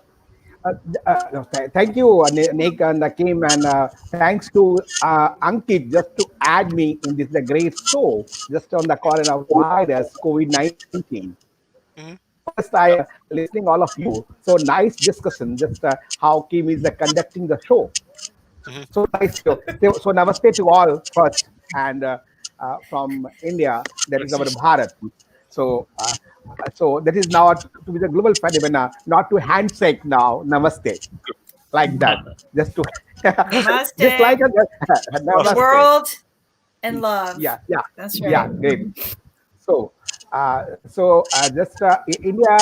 Thank you, Nick and Kim, and thanks to Ankit just to add me in this great show just on the coronavirus COVID-19. First, I am listening all of you. So nice discussion. Just how Kim is conducting the show. So nice. So namaste to all first, and from India, that is our Bharat. So that is now to be the global phenomena, not to handshake now. Namaste, like that. Just to namaste. Just like namaste. World and love. Yeah. That's right. Yeah, great. So just India,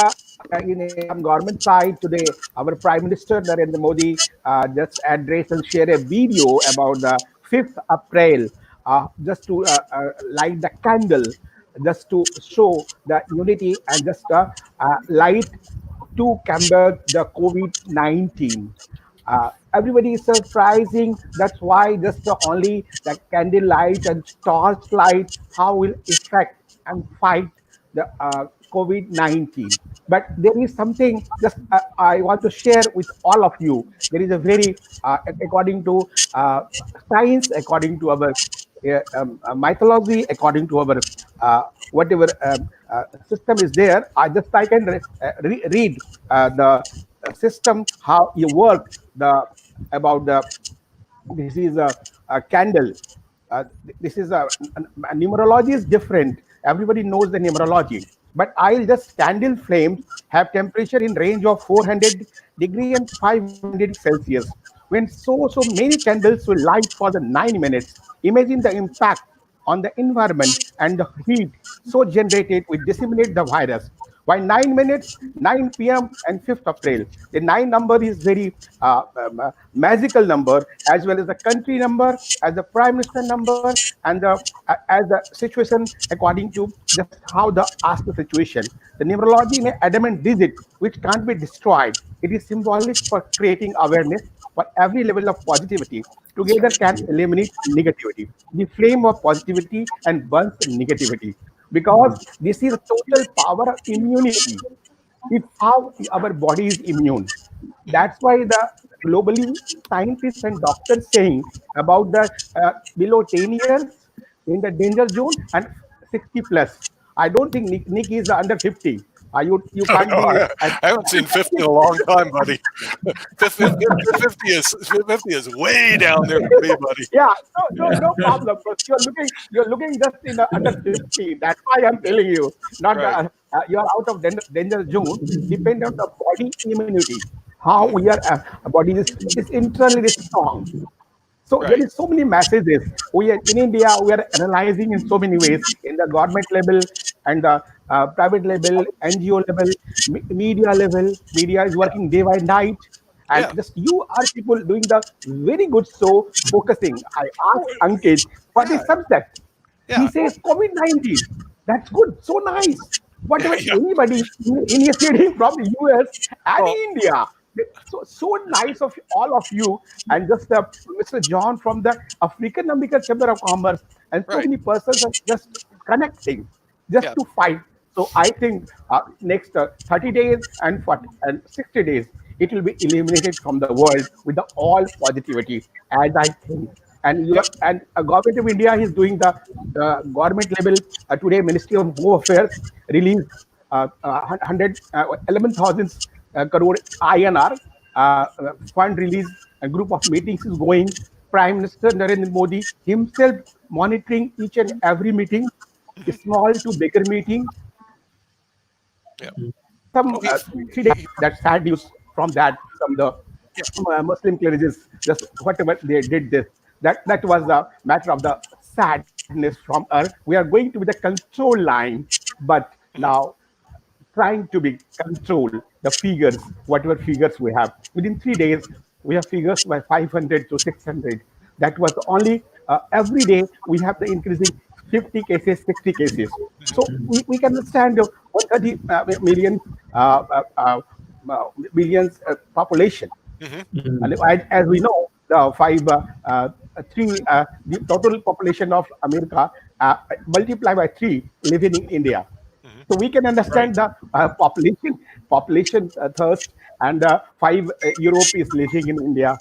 in government side today, our Prime Minister Narendra Modi just addressed and shared a video about the 5th April, just to light the candle, just to show the unity and just light to combat the COVID-19. Everybody is surprising. That's why just only the candle light and torch light, how will affect and fight the COVID-19. But there is something just I want to share with all of you. There is a very, according to science, according to our mythology, according to our whatever system is there, I can read the system, how you work, this is a candle. This is a numerology is different. Everybody knows the numerology, but I'll just candle flames have temperature in range of 400 degree and 500 Celsius. When so many candles will light for the 9 minutes, imagine the impact on the environment and the heat so generated will disseminate the virus. Why 9 minutes, 9 p.m. and 5th April. The 9 number is very magical number, as well as the country number, as the Prime Minister number, and as the situation according to just how the ask the situation. The numerology in an adamant digit, which can't be destroyed. It is symbolic for creating awareness for every level of positivity. Together can eliminate negativity. The flame of positivity and burns negativity. Because this is a total power of immunity. It's how our body is immune. That's why the globally scientists and doctors saying about the below 10 years in the danger zone and 60 plus. I don't think Nick is under 50. You can't be. I haven't seen 50 in a long time, buddy. 50 is way down there for me, buddy. Yeah, no problem. But you're looking just in under 50. That's why I'm telling you. Not Right. You are out of danger zone. Depend on the body immunity. How we are body is internally strong. So there Right. is so many messages. We are in India. We are analyzing in so many ways in the government level and the private level, NGO level, media level. Media is working day by night, and Yeah. just you are people doing the very good show focusing. I asked Ankit what Yeah. is subject. He Yeah. says COVID-19. That's good. So nice. Yeah. Whatever Yeah. anybody initiating from the US and Well, India. So nice of all of you, and just Mr. John from the African American Chamber of Commerce, and so right. many persons are just connecting, just Yeah. to fight. So I think next 30 days and 40 and 60 days, it will be eliminated from the world with the all positivity, as I think. And you Yep. and government of India is doing the government level today. Ministry of Home Affairs released 11,000 crore INR fund release. A group of meetings is going. Prime Minister Narendra Modi himself monitoring each and every meeting, small to bigger meeting. Yeah. Some Oh, 3 days that sad news from the Muslim clergies, just whatever they did this. That was the matter of the sadness from us. We are going to be the control line, but now trying to be control the figures, whatever figures we have. Within 3 days, we have figures by 500 to 600. That was only every day we have the increasing 50 cases, 60 cases. So we can understand 130 million millions population. And as we know, the the total population of America multiply by 3 living in India. So we can understand the population thirst, and 5 Europe is living in India.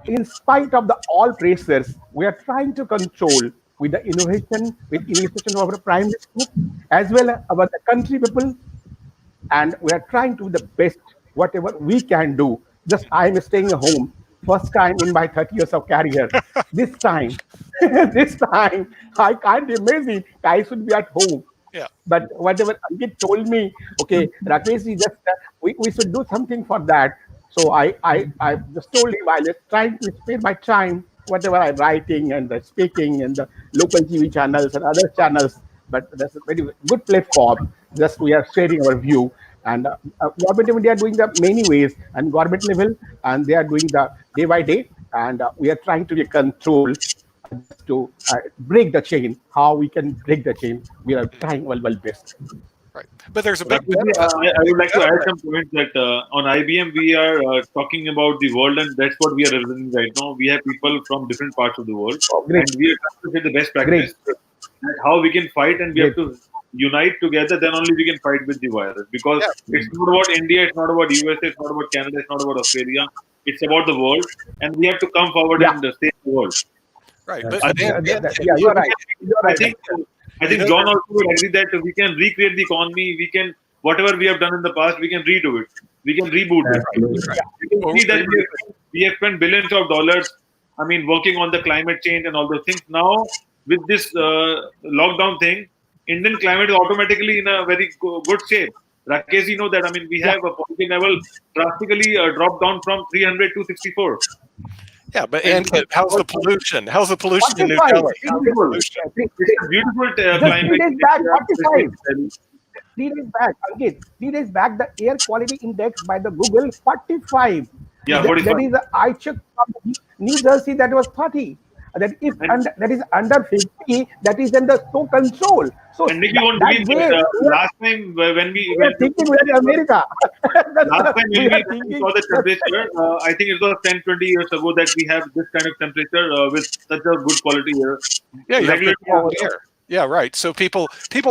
In spite of the all pressures, we are trying to control with the innovation, with initiation of our prime minister, as well as our country people, and we are trying to do the best whatever we can do. Just I am staying at home first time in my 30 years of career. This time, this time I can't imagine I should be at home. Yeah. But whatever Ankit told me, okay, Rakesh, just we should do something for that. So I just told him I was trying to spend my time, whatever I'm writing and the speaking and the local TV channels and other channels. But that's a very good platform. Just we are sharing our view. And government of India are doing the many ways and government level, and they are doing the day by day. And we are trying to be control just to break the chain. How we can break the chain? We are trying well best. Right. But there's a big I would like to add some points that on IBM we are talking about the world, and that's what we are representing right now. We have people from different parts of the world, Great. and we are trying to get the best practice and how we can fight, and we have to unite together. Then only we can fight with the virus, because it's not about India, it's not about USA, it's not about Canada, it's not about Australia. It's about the world, and we have to come forward and save the world. Right. Yeah, But you're right. You're right. I think John also would agree that we can recreate the economy. We can, whatever we have done in the past, we can redo it. We can reboot it. You can see that we have spent billions of dollars, I mean, working on the climate change and all those things. Now, with this lockdown thing, Indian climate is automatically in a very good shape. Rakesh, you know that, I mean, we have a poverty level drastically dropped down from 300 to 64. yeah, but and how's the pollution? How's the pollution in New 45. Delhi? How's the pollution? It's a beautiful Just climate. 3 days back, 45. 3 days back, again, 3 days back, the air quality index by the Google 45. Yeah, That 45. is, I checked from New Jersey, that was 30. That is under 50, that is under so control. So And Nick, you won't believe that last time when we are thinking we are in America. last time We are when we thinking- saw the temperature, I think it was 10, 20 years ago that we have this kind of temperature with such a good quality air. Yeah, you have Regular good air. Yeah, right. So people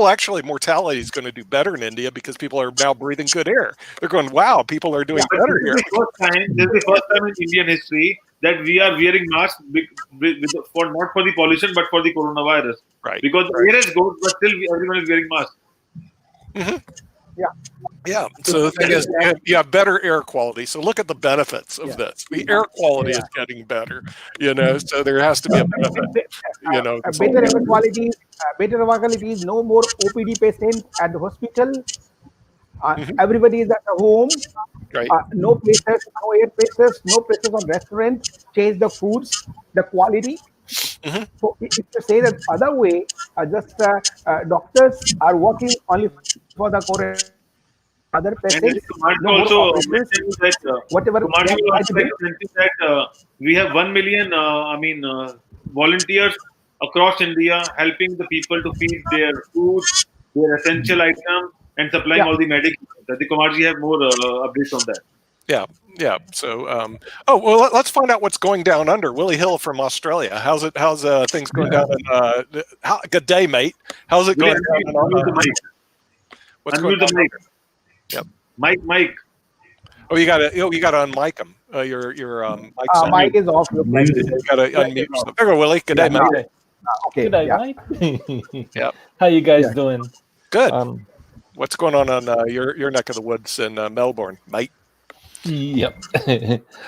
actually, mortality is going to do better in India because people are now breathing good air. They're going, wow, people are doing better here. This is the first time in Indian history that we are wearing masks for not for the pollution but for the coronavirus. Right. Because the air is good, but still everyone is wearing masks. Yeah. So the thing is, you have better air quality. So look at the benefits of this. The air quality is getting better. So there has to be a benefit. Better air quality is no more OPD patients at the hospital. Mhm. Everybody is at the home. Right. No pressures, no air pressures, no pressures on restaurant. Change the foods, the quality. Mhm. So if you say that other way, doctors are working only for the other And patients. Kumar No more also operations. mentioned that Whatever Kumar they are trying also to do. mentioned that we have 1 million volunteers across India helping the people to feed their food, their essential items, and supplying Yeah. all the medications. I think Kumarji have more updates on that. Yeah. So, let's find out what's going down under. Willie Hill from Australia. How's things going down in? Good day, mate. How's it Willie, going down unmute the mic. What's going Unmute the on? mic. Yep. Mike. Oh, you got to unmic him. Your mic's on. Mic is off. You got to unmute yourself. There you go, Willie. Good day, mate. Okay. Good day, Yeah. mate. Yep. How you guys doing? Good. What's going on your neck of the woods in Melbourne, mate? Yep.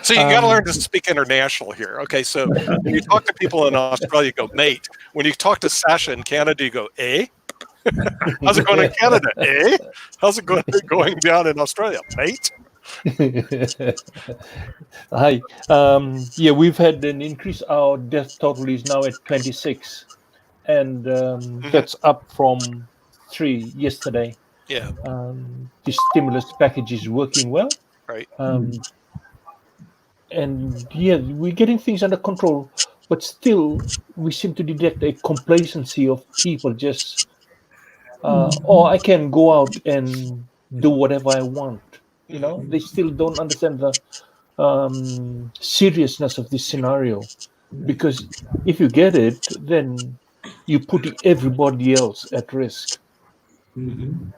So you got to learn to speak international here. Okay, so when you talk to people in Australia, you go, mate. When you talk to Sasha in Canada, you go, eh? How's it going in Canada, eh? How's it going down in Australia, mate? Hi. Yeah, we've had an increase. Our death total is now at 26, and that's up from 3 yesterday. Yeah. The stimulus package is working well. Right. And yeah, we're getting things under control, but still we seem to detect a complacency of people just I can go out and do whatever I want. They still don't understand the seriousness of this scenario, because if you get it, then you put everybody else at risk. And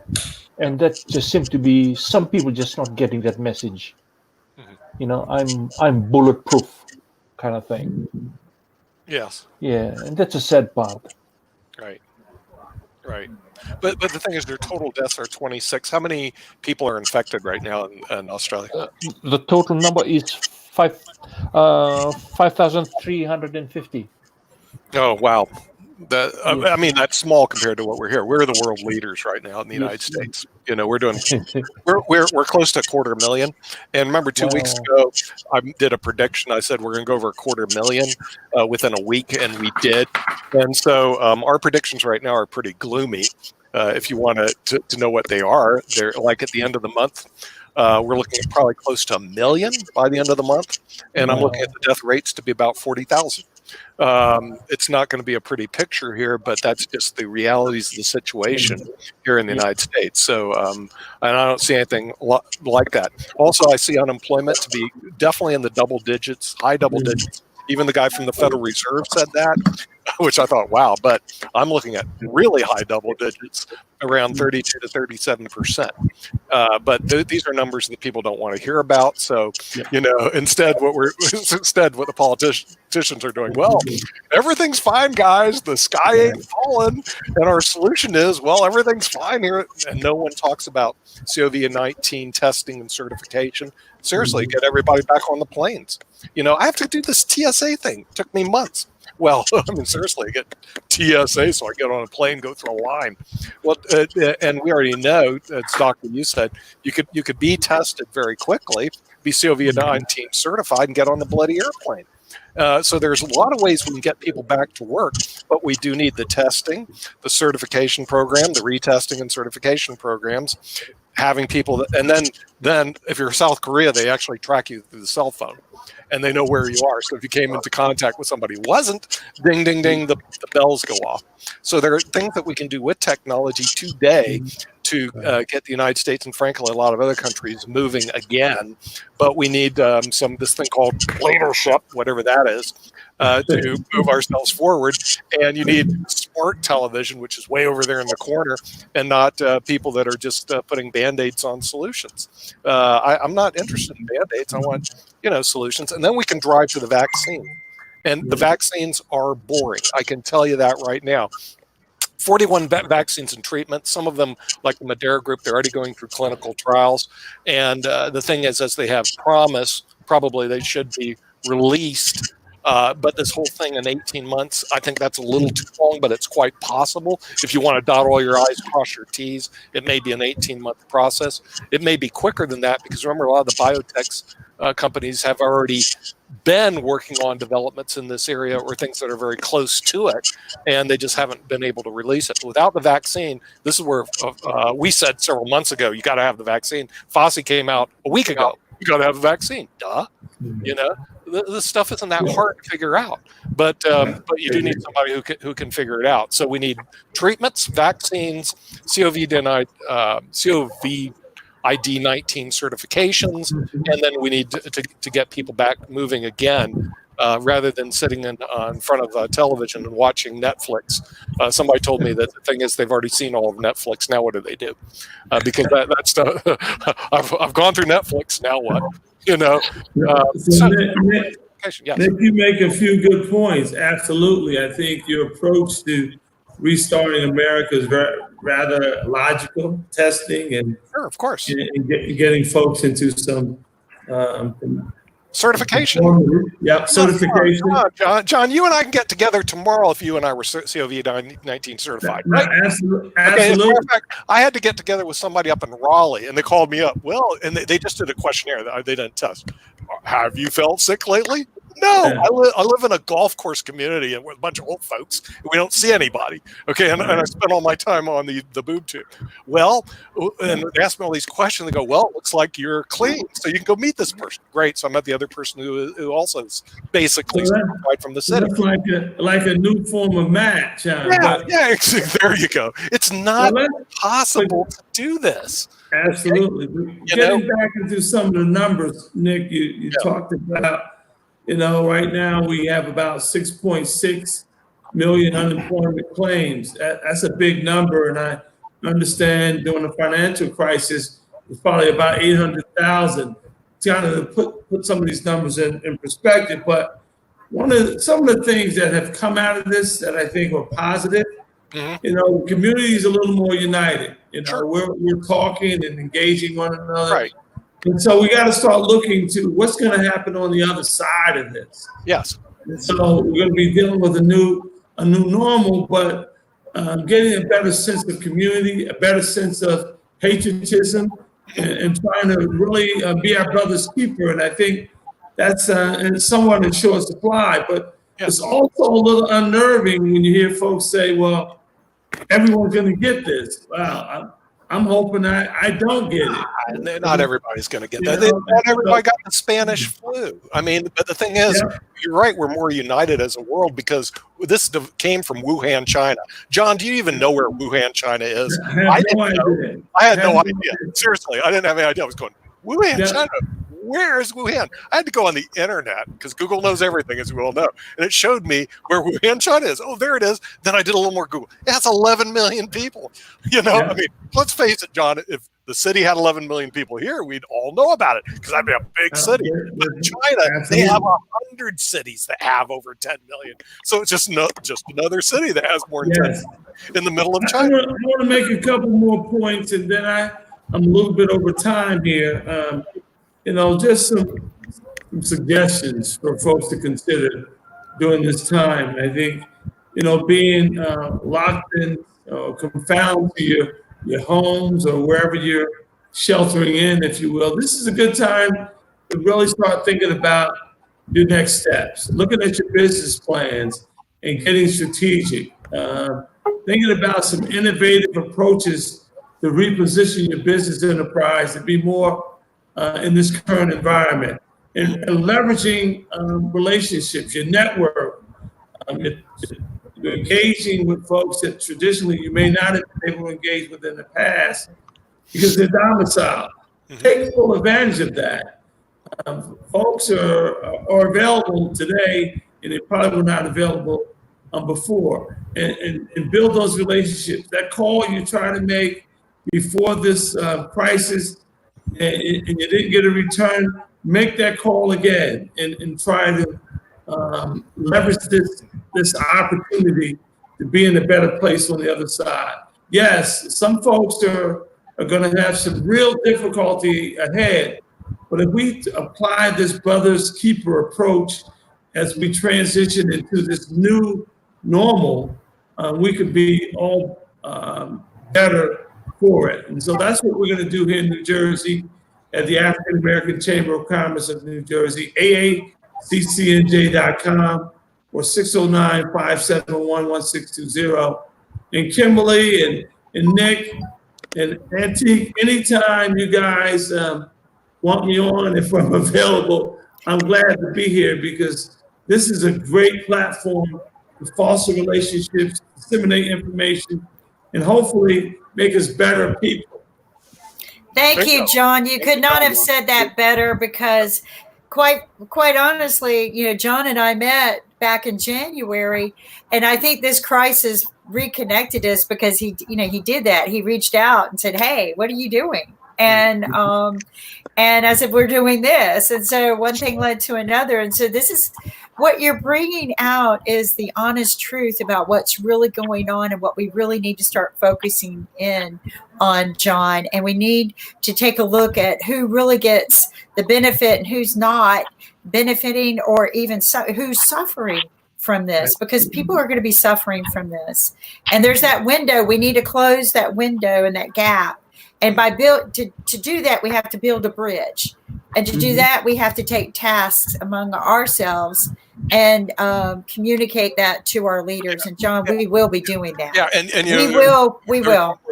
that just seems to be some people just not getting that message. I'm bulletproof kind of thing. Yes. Yeah, and that's a sad part. Right. But the thing is, their total deaths are 26. How many people are infected right now in Australia? The total number is 5,350. Oh, wow. I mean, that's small compared to what we're here. We're the world leaders right now in the United States. We're doing we're close to 250,000. And remember, 2 weeks ago, I did a prediction. I said we're going to go over 250,000 within a week, and we did. And so our predictions right now are pretty gloomy. If you want to know what they are, they're like at the end of the month. We're looking at probably close to 1 million by the end of the month, and I'm looking at the death rates to be about 40,000. It's not going to be a pretty picture here, but that's just the realities of the situation here in the United States. So, and I don't see anything like that. Also, I see unemployment to be definitely in the double digits, high double digits. Even the guy from the Federal Reserve said that, which I thought, wow, but I'm looking at really high double digits, around 32 to 37%. But these are numbers that people don't want to hear about. So, instead what the politicians are doing, well, everything's fine, guys. The sky ain't falling. And our solution is, well, everything's fine here. And no one talks about CoVid19 testing and certification. Seriously, get everybody back on the planes. I have to do this TSA thing. It took me months. Well, I mean, seriously, get TSA so I get on a plane, go through a line. Well, and we already know, as Dr. Yoo said, you could be tested very quickly, be CoVid19 certified, and get on the bloody airplane. So there's a lot of ways we can get people back to work, but we do need the testing, the certification program, the retesting and certification programs, having people, and then if you're South Korea, they actually track you through the cell phone. And they know where you are. So if you came into contact with somebody who wasn't, ding, ding, ding, the bells go off. So there are things that we can do with technology today to get the United States and frankly a lot of other countries moving again. But we need this thing called leadership, whatever that is, to move ourselves forward. And you need smart television, which is way over there in the corner, and not people that are just putting Band-Aids on solutions. I'm not interested in Band-Aids. I want solutions, and then we can drive to the vaccine. And the vaccines are boring. I can tell you that right now. 41 vaccines and treatments. Some of them, like the Madera group, they're already going through clinical trials. And the thing is, as they have promise, probably they should be released. But this whole thing in 18 months, I think that's a little too long, but it's quite possible. If you want to dot all your I's, cross your T's, it may be an 18-month process. It may be quicker than that because remember, a lot of the biotech companies have already been working on developments in this area or things that are very close to it, and they just haven't been able to release it. Without the vaccine, this is where we said several months ago, you got to have the vaccine. Fauci came out a week ago. You got to have the vaccine. Duh. You know, this stuff isn't that hard to figure out, but you do need somebody who can figure it out. So we need treatments, vaccines, COVID-19 certifications, and then we need to get people back moving again, rather than sitting in front of television and watching Netflix. Somebody told me that the thing is they've already seen all of Netflix. Now what do they do? Because that's I've gone through Netflix. Now what? You know. Nick, you make a few good points. Absolutely, I think your approach to restarting America is rather logical. Testing and sure, of course, and getting folks into some certification. Yep, certification. John, you and I can get together tomorrow if you and I were COVID-19 certified, right? Absolutely. Okay, as a matter of fact, I had to get together with somebody up in Raleigh, and they called me up. Well, and they just did a questionnaire. They didn't test. Have you felt sick lately? No, I live in a golf course community and with a bunch of old folks. We don't see anybody. Okay, and I spend all my time on the boob tube. Well, and they ask me all these questions. They go, well, it looks like you're clean, so you can go meet this person. Great. So I met the other person who also is basically certified from the city. That's like a new form of match. Yeah, there you go. It's not possible to do this. Absolutely. Getting back into some of the numbers, Nick, you talked about. You know, right now we have about 6.6 million unemployment claims. That's a big number, and I understand during the financial crisis, it's probably about 800,000. It's kind of put some of these numbers in perspective. But some of the things that have come out of this that I think were positive, you know, the community is a little more united. You know, we're talking and engaging one another. Right. And so we got to start looking to what's going to happen on the other side of this. Yes. And so we're going to be dealing with a new normal, but getting a better sense of community, a better sense of patriotism, and trying to really be our brother's keeper. And I think that's somewhat in short supply. But it's also a little unnerving when you hear folks say, "Well, everyone's going to get this." Wow. I'm hoping I don't get it. Not everybody's going to get that. Not everybody got the Spanish flu. I mean, but the thing is, you're right. We're more united as a world because this came from Wuhan, China. John, do you even know where Wuhan, China is? I had no idea. Seriously, I didn't have any idea. I was going, Wuhan, China. Where is Wuhan? I had to go on the internet because Google knows everything, as we all know. And it showed me where Wuhan, China is. Oh, there it is. Then I did a little more Google. It has 11 million people. You know, I mean, let's face it, John, if the city had 11 million people here, we'd all know about it because that'd be a big city. But China, they have 100 cities that have over 10 million. So it's just another city that has more than 10 in the middle of China. I want to make a couple more points, and then I'm a little bit over time here. You know, just some suggestions for folks to consider during this time. I think, you know, being locked in, confined to your homes or wherever you're sheltering in, if you will, this is a good time to really start thinking about your next steps, looking at your business plans and getting strategic, thinking about some innovative approaches to reposition your business enterprise to be more in this current environment, and leveraging relationships, your network, you're engaging with folks that traditionally you may not have been able to engage with in the past because they're domiciled. Take full advantage of that. Folks are available today, and they probably were not available before, and build those relationships. That call you try to make before this crisis, and you didn't get a return, make that call again and try to leverage this opportunity to be in a better place on the other side. Yes, some folks are going to have some real difficulty ahead, but if we apply this brother's keeper approach as we transition into this new normal, we could be all better for it. And so that's what we're going to do here in New Jersey at the African American Chamber of Commerce of New Jersey, aaccnj.com or 609-571-1620. And Kimberly and Nick and Antique, anytime you guys want me on, if I'm available, I'm glad to be here because this is a great platform to foster relationships, disseminate information, and hopefully make us better people. Thank you, John. You could not have said that better because quite honestly, you know, John and I met back in January, and I think this crisis reconnected us because he did that. He reached out and said, "Hey, what are you doing?" And I said, "We're doing this." And so one thing led to another. And so this is what you're bringing out is the honest truth about what's really going on and what we really need to start focusing in on, John. And we need to take a look at who really gets the benefit and who's not benefiting, or even who's suffering from this, because people are going to be suffering from this. And there's that window. We need to close that window and that gap. And to do that, we have to build a bridge. And to do that, we have to take tasks among ourselves and communicate that to our leaders. And John, we will be doing that. Yeah, and we will.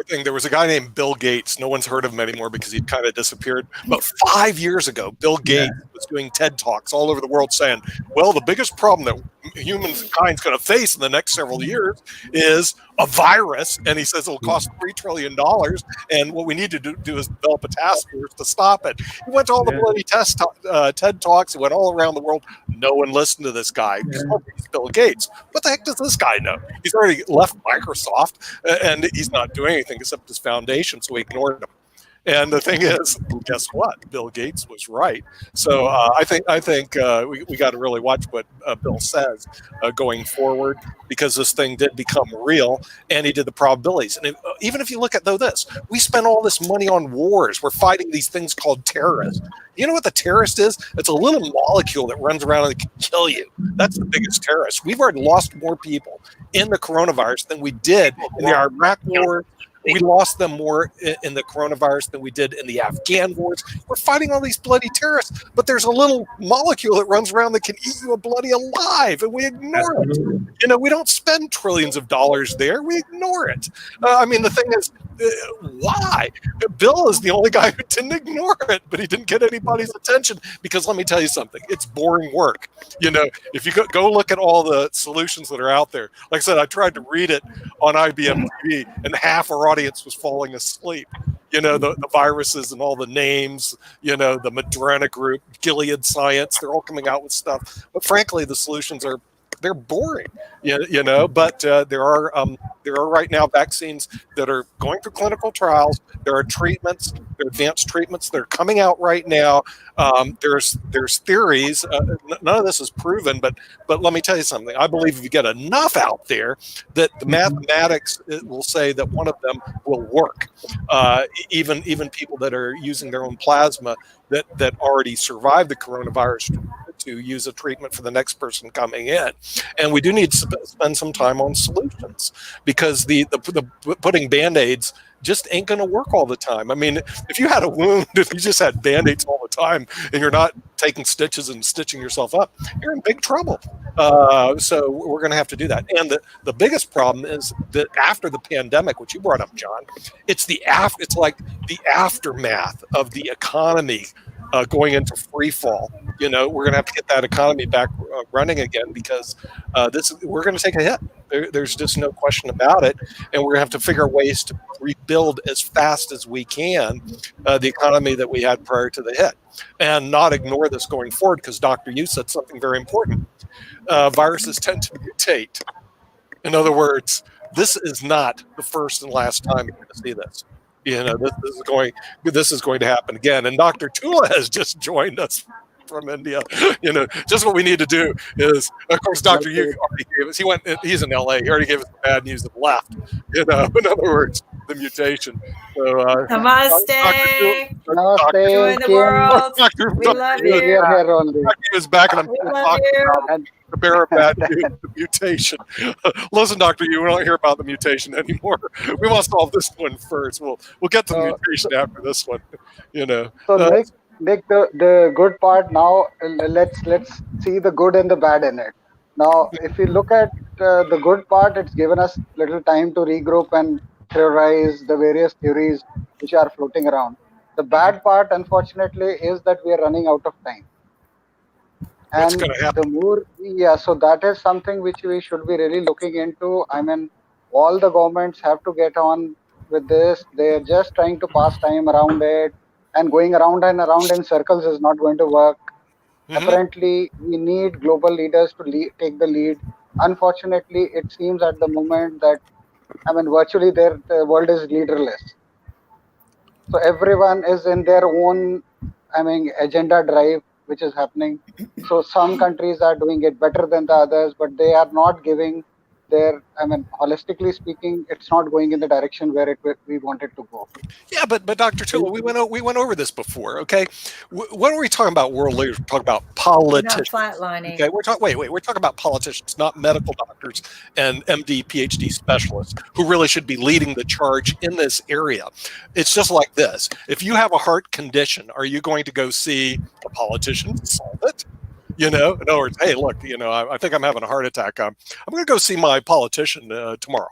There was a guy named Bill Gates. No one's heard of him anymore because he kind of disappeared. But 5 years ago, Bill Gates was doing TED Talks all over the world saying, well, the biggest problem that humankind's going to face in the next several years is a virus. And he says it'll cost $3 trillion. And what we need to do is develop a task force to stop it. He went to all the bloody TED Talks. He went all around the world. No one listened to this guy. He's Bill Gates. What the heck does this guy know? He's already left Microsoft, and he's not doing anything except his foundation, so we ignored him. And the thing is, guess what? Bill Gates was right. So I think we got to really watch what Bill says going forward, because this thing did become real, and he did the probabilities. And even if you look at this, we spend all this money on wars. We're fighting these things called terrorists. You know what the terrorist is? It's a little molecule that runs around and can kill you. That's the biggest terrorist. We've already lost more people in the coronavirus than we did in the Iraq War. We lost them more in the coronavirus than we did in the Afghan wars. We're fighting all these bloody terrorists, but there's a little molecule that runs around that can eat you bloody alive, and we ignore it. You know, we don't spend trillions of dollars there. We ignore it. I mean, the thing is, why? Bill is the only guy who didn't ignore it, but he didn't get anybody's attention because let me tell you something. It's boring work. You know, if you go look at all the solutions that are out there, like I said, I tried to read it on IBM TV, and half our audience was falling asleep. You know, the viruses and all the names, you know, the Moderna group, Gilead Science, they're all coming out with stuff. But frankly, the solutions they're boring, you know, but there are right now vaccines that are going through clinical trials. There are treatments, there are advanced treatments that are coming out right now. There's theories. None of this is proven, but let me tell you something. I believe if you get enough out there, that the mathematics will say that one of them will work. Even people that are using their own plasma that already survived the coronavirus to use a treatment for the next person coming in. And we do need to spend some time on solutions, because the putting Band-Aids just ain't going to work all the time. I mean, if you had a wound, if you just had Band-Aids all the time and you're not taking stitches and stitching yourself up, you're in big trouble. So we're going to have to do that. And the biggest problem is that after the pandemic, which you brought up, John, it's like the aftermath of the economy going into free fall. You know, we're going to have to get that economy back running again, because we're going to take a hit. There's just no question about it. And we're going to have to figure out ways to rebuild as fast as we can the economy that we had prior to the hit, and not ignore this going forward, because Dr. Yoo said something very important. Viruses tend to mutate. In other words, this is not the first and last time you're going to see this. You know, this is going to happen again. And Dr. Tula has just joined us from India. Just what we need to do is, of course, Dr. Yoo already gave us, he's in LA, he already gave us the bad news of left, in other words, the mutation. So, Namaste. Namaste, Enjoy the Kim. world. We love you. We are here only. He was back, and I'm We talking love you. about the bearer of bad news, the mutation. Listen, Dr. Yoo, we don't hear about the mutation anymore. We want to solve this one first. We'll get to the mutation after this one. So Nick, the good part now. Let's see the good and the bad in it. Now, if you look at the good part, it's given us little time to regroup and theorize the various theories which are floating around. The bad part, unfortunately, is that we are running out of time. What's going to happen? So that is something which we should be really looking into. I mean, all the governments have to get on with this. They're just trying to pass time around it, and going around and around in circles is not going to work. Apparently, we need global leaders to take the lead. Unfortunately, it seems at the moment that, virtually the world is leaderless. So everyone is in their own, agenda drive, which is happening. So some countries are doing it better than the others, but they are not giving their, holistically speaking, it's not going in the direction where we want it to go. Yeah, but Dr. Tula, we went over this before, okay? When are we talking about world leaders? We're talking about politicians. Not flatlining. Okay, we're talking about politicians, not medical doctors and MD, PhD specialists who really should be leading the charge in this area. It's just like this. If you have a heart condition, are you going to go see a politician to solve it? In other words, hey, look, I think I'm having a heart attack. I'm going to go see my politician tomorrow.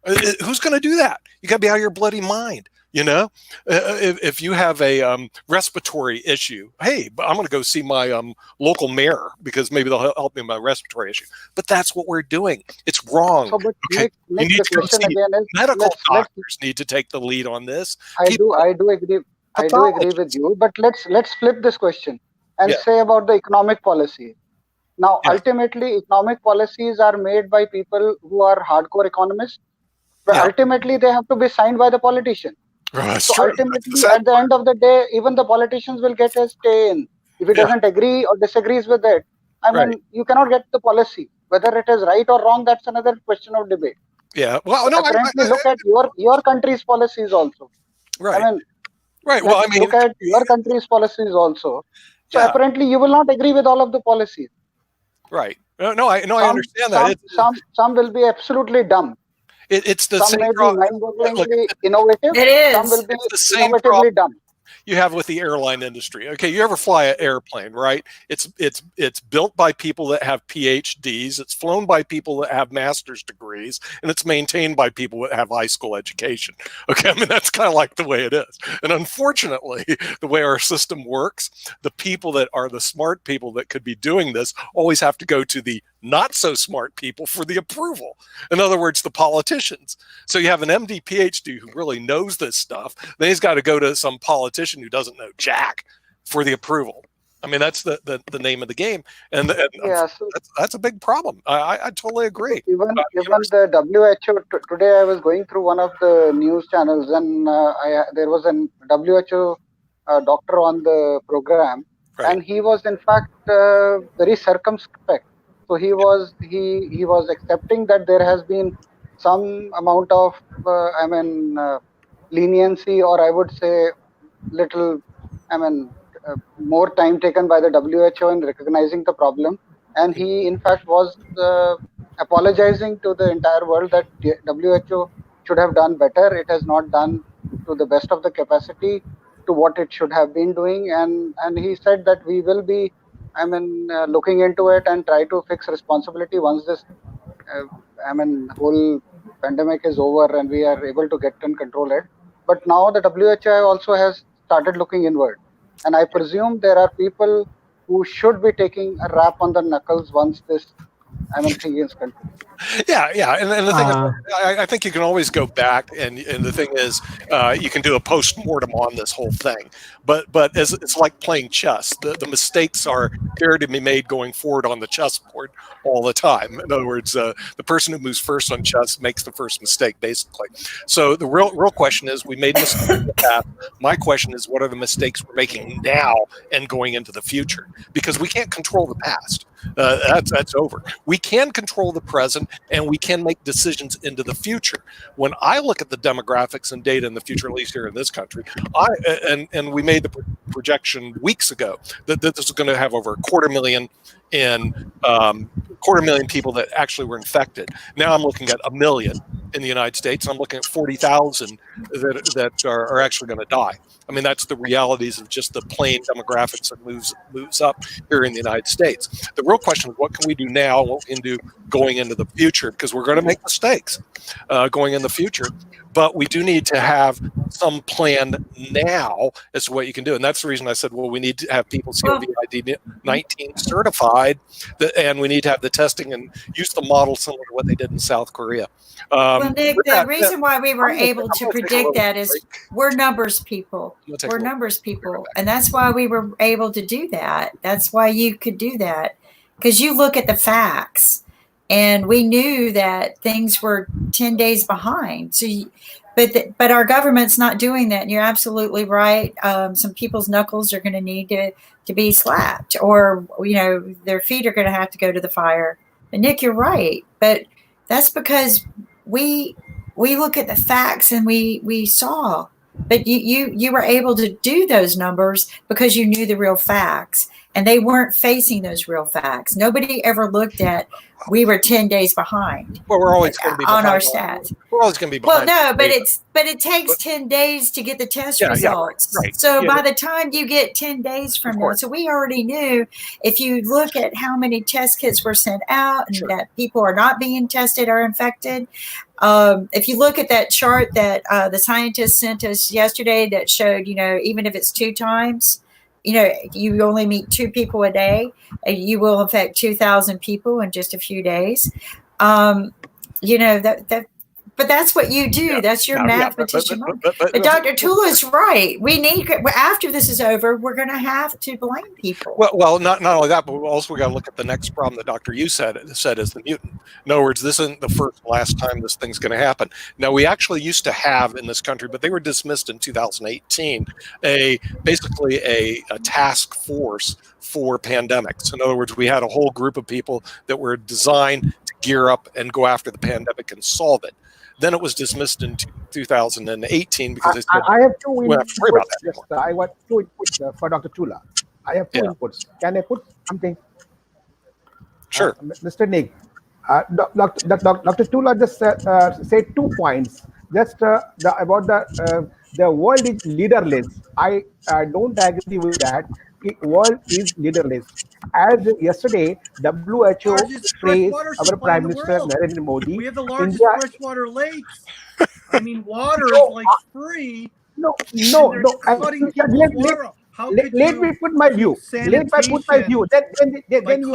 Who's going to do that? You got to be out of your bloody mind. If you have a respiratory issue, hey, I'm going to go see my local mayor because maybe they'll help me with my respiratory issue. But that's what we're doing. It's wrong. So, but okay, Nick, the question again is, medical doctors need to take the lead on this. I do agree. I do agree with you. But let's flip this question and say about the economic policy. Now, ultimately, economic policies are made by people who are hardcore economists, but ultimately they have to be signed by the politician. Ultimately, at the end of the day, even the politicians will get a stay in. If he doesn't agree or disagrees with it, you cannot get the policy. Whether it is right or wrong, that's another question of debate. Yeah. Well, no, apparently, look at your country's policies also. Right. Look at your country's policies also. So apparently, you will not agree with all of the policies. Right. No, I understand that. Some will be absolutely dumb. It's the some same may problem. be mind-bogglingly innovative. It is. Some will be the same innovatively problem dumb. You have with the airline industry. Okay, you ever fly an airplane, right? It's built by people that have PhDs, it's flown by people that have master's degrees, and it's maintained by people that have high school education. Okay, that's kind of like the way it is. And unfortunately, the way our system works, the people that are the smart people that could be doing this always have to go to the not so smart people for the approval. In other words, the politicians. So you have an MD, PhD who really knows this stuff. Then he's got to go to some politician who doesn't know jack for the approval. That's the name of the game, and that's a big problem. I totally agree. Even the WHO today, I was going through one of the news channels, and there was an WHO doctor on the program, and he was in fact very circumspect. So he was accepting that there has been some amount of leniency, or I would say little more time taken by the WHO in recognizing the problem, and he in fact was apologizing to the entire world that WHO should have done better. It has not done to the best of the capacity to what it should have been doing, and he said that we will be looking into it and try to fix responsibility once this whole pandemic is over and we are able to get and control it. But now the WHO also has started looking inward, and I presume there are people who should be taking a rap on the knuckles once this things continue. Yeah, and the thing is, I think you can always go back, and the thing is, you can do a post-mortem on this whole thing. But as it's like playing chess. The mistakes are there to be made going forward on the chessboard all the time. In other words, the person who moves first on chess makes the first mistake, basically. So the real question is, we made mistakes in the past. My question is, what are the mistakes we're making now and going into the future? Because we can't control the past. That's over. We can control the present, and we can make decisions into the future. When I look at the demographics and data in the future, at least here in this country, and we made the projection weeks ago that this is going to have over 250,000 people that actually were infected. Now I'm looking at 1 million in the United States. I'm looking at 40,000 that are actually going to die. I mean, that's the realities of just the plain demographics that moves up here in the United States. The real question is, what can we do now? What we can do going into the future? Because we're going to make mistakes going in the future. But we do need to have some plan now as to what you can do. And that's the reason I said, well, we need to have people CoVid19 certified, and we need to have the testing and use the model similar to what they did in South Korea. Well, Nick, the reason why we were able to predict that is we're numbers people. We're numbers people. And that's why we were able to do that. That's why you could do that. Because you look at the facts. And we knew that things were 10 days behind. So, but our government's not doing that. And you're absolutely right. Some people's knuckles are going to need to be slapped, or their feet are going to have to go to the fire. And Nick, you're right. But that's because we look at the facts and we saw. But you were able to do those numbers because you knew the real facts. And they weren't facing those real facts. Nobody ever looked at, we were 10 days behind. Well, we're always going to be on our stats. We're always going to be behind. Well, no, but it takes 10 days to get the test results. Yeah, right. So by the time you get 10 days from now, so we already knew, if you look at how many test kits were sent out and that people are not being tested or infected. If you look at that chart that the scientists sent us yesterday that showed, even if it's 2 times, you only meet 2 people a day, and you will infect 2,000 people in just a few days. But that's what you do. Yeah, that's your mathematician. But Dr. Tula is right. We need, after this is over, we're going to have to blame people. Well, not only that, but we got to look at the next problem that Dr. Yoo said is the mutant. In other words, this isn't the first and last time this thing's going to happen. Now, we actually used to have in this country, but they were dismissed in 2018, basically a task force for pandemics. In other words, we had a whole group of people that were designed to gear up and go after the pandemic and solve it. Then it was dismissed in 2018 because they said, I have 2 inputs. I want 2 inputs for Dr. Tula. I have 2 inputs. Can I put something? Sure. Mr. Nick, Dr. Tula just said 2 points. Just about the world is leaderless. I don't agree with that. The world is leaderless. As yesterday, WHO praised our Prime Minister Narendra Modi. We have the largest freshwater lakes. I mean, water is like free. No. Let me put my view. Then you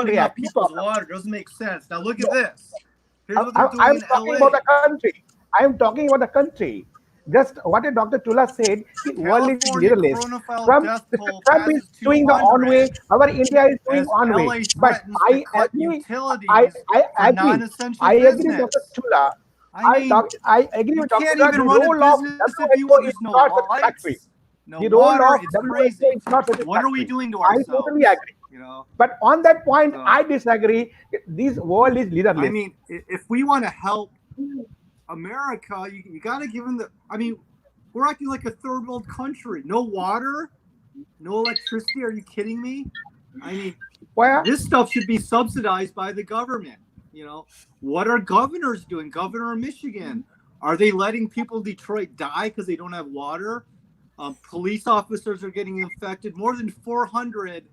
react. People's water doesn't make sense. Now look at this. Here's what they're doing I'm talking about the country. I am talking about the country. Just what Dr. Tula said, the world is leaderless. Trump is doing the on way. Our India is doing on way. But I agree. I agree with Dr. Tula. I agree with Dr. Tula. The role of WHO is not satisfactory. The role of WHO is not satisfactory. What are we doing to ourselves? I totally agree. But on that point, I disagree. This world is leaderless. I mean, if we want to help America, you got to give them we're acting like a third world country. No water, no electricity. Are you kidding me? I mean, this stuff should be subsidized by the government. What are governors doing? Governor of Michigan, are they letting people in Detroit die because they don't have water? Police officers are getting infected. More than 400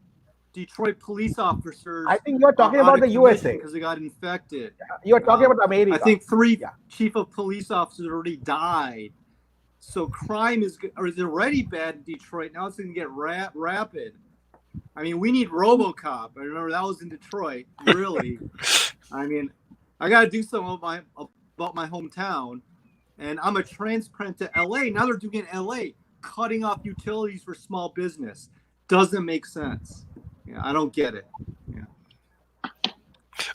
Detroit police officers. I think you're talking about the USA because they got infected. You're talking about America. I think 3 chief of police officers already died. So crime is already bad in Detroit. Now it's going to get rapid. I mean, we need RoboCop. I remember that was in Detroit. Really, I mean, I got to do something about my hometown, and I'm a transplant to LA. Now they're doing it in LA, cutting off utilities for small business. Doesn't make sense. Yeah, I don't get it. Yeah.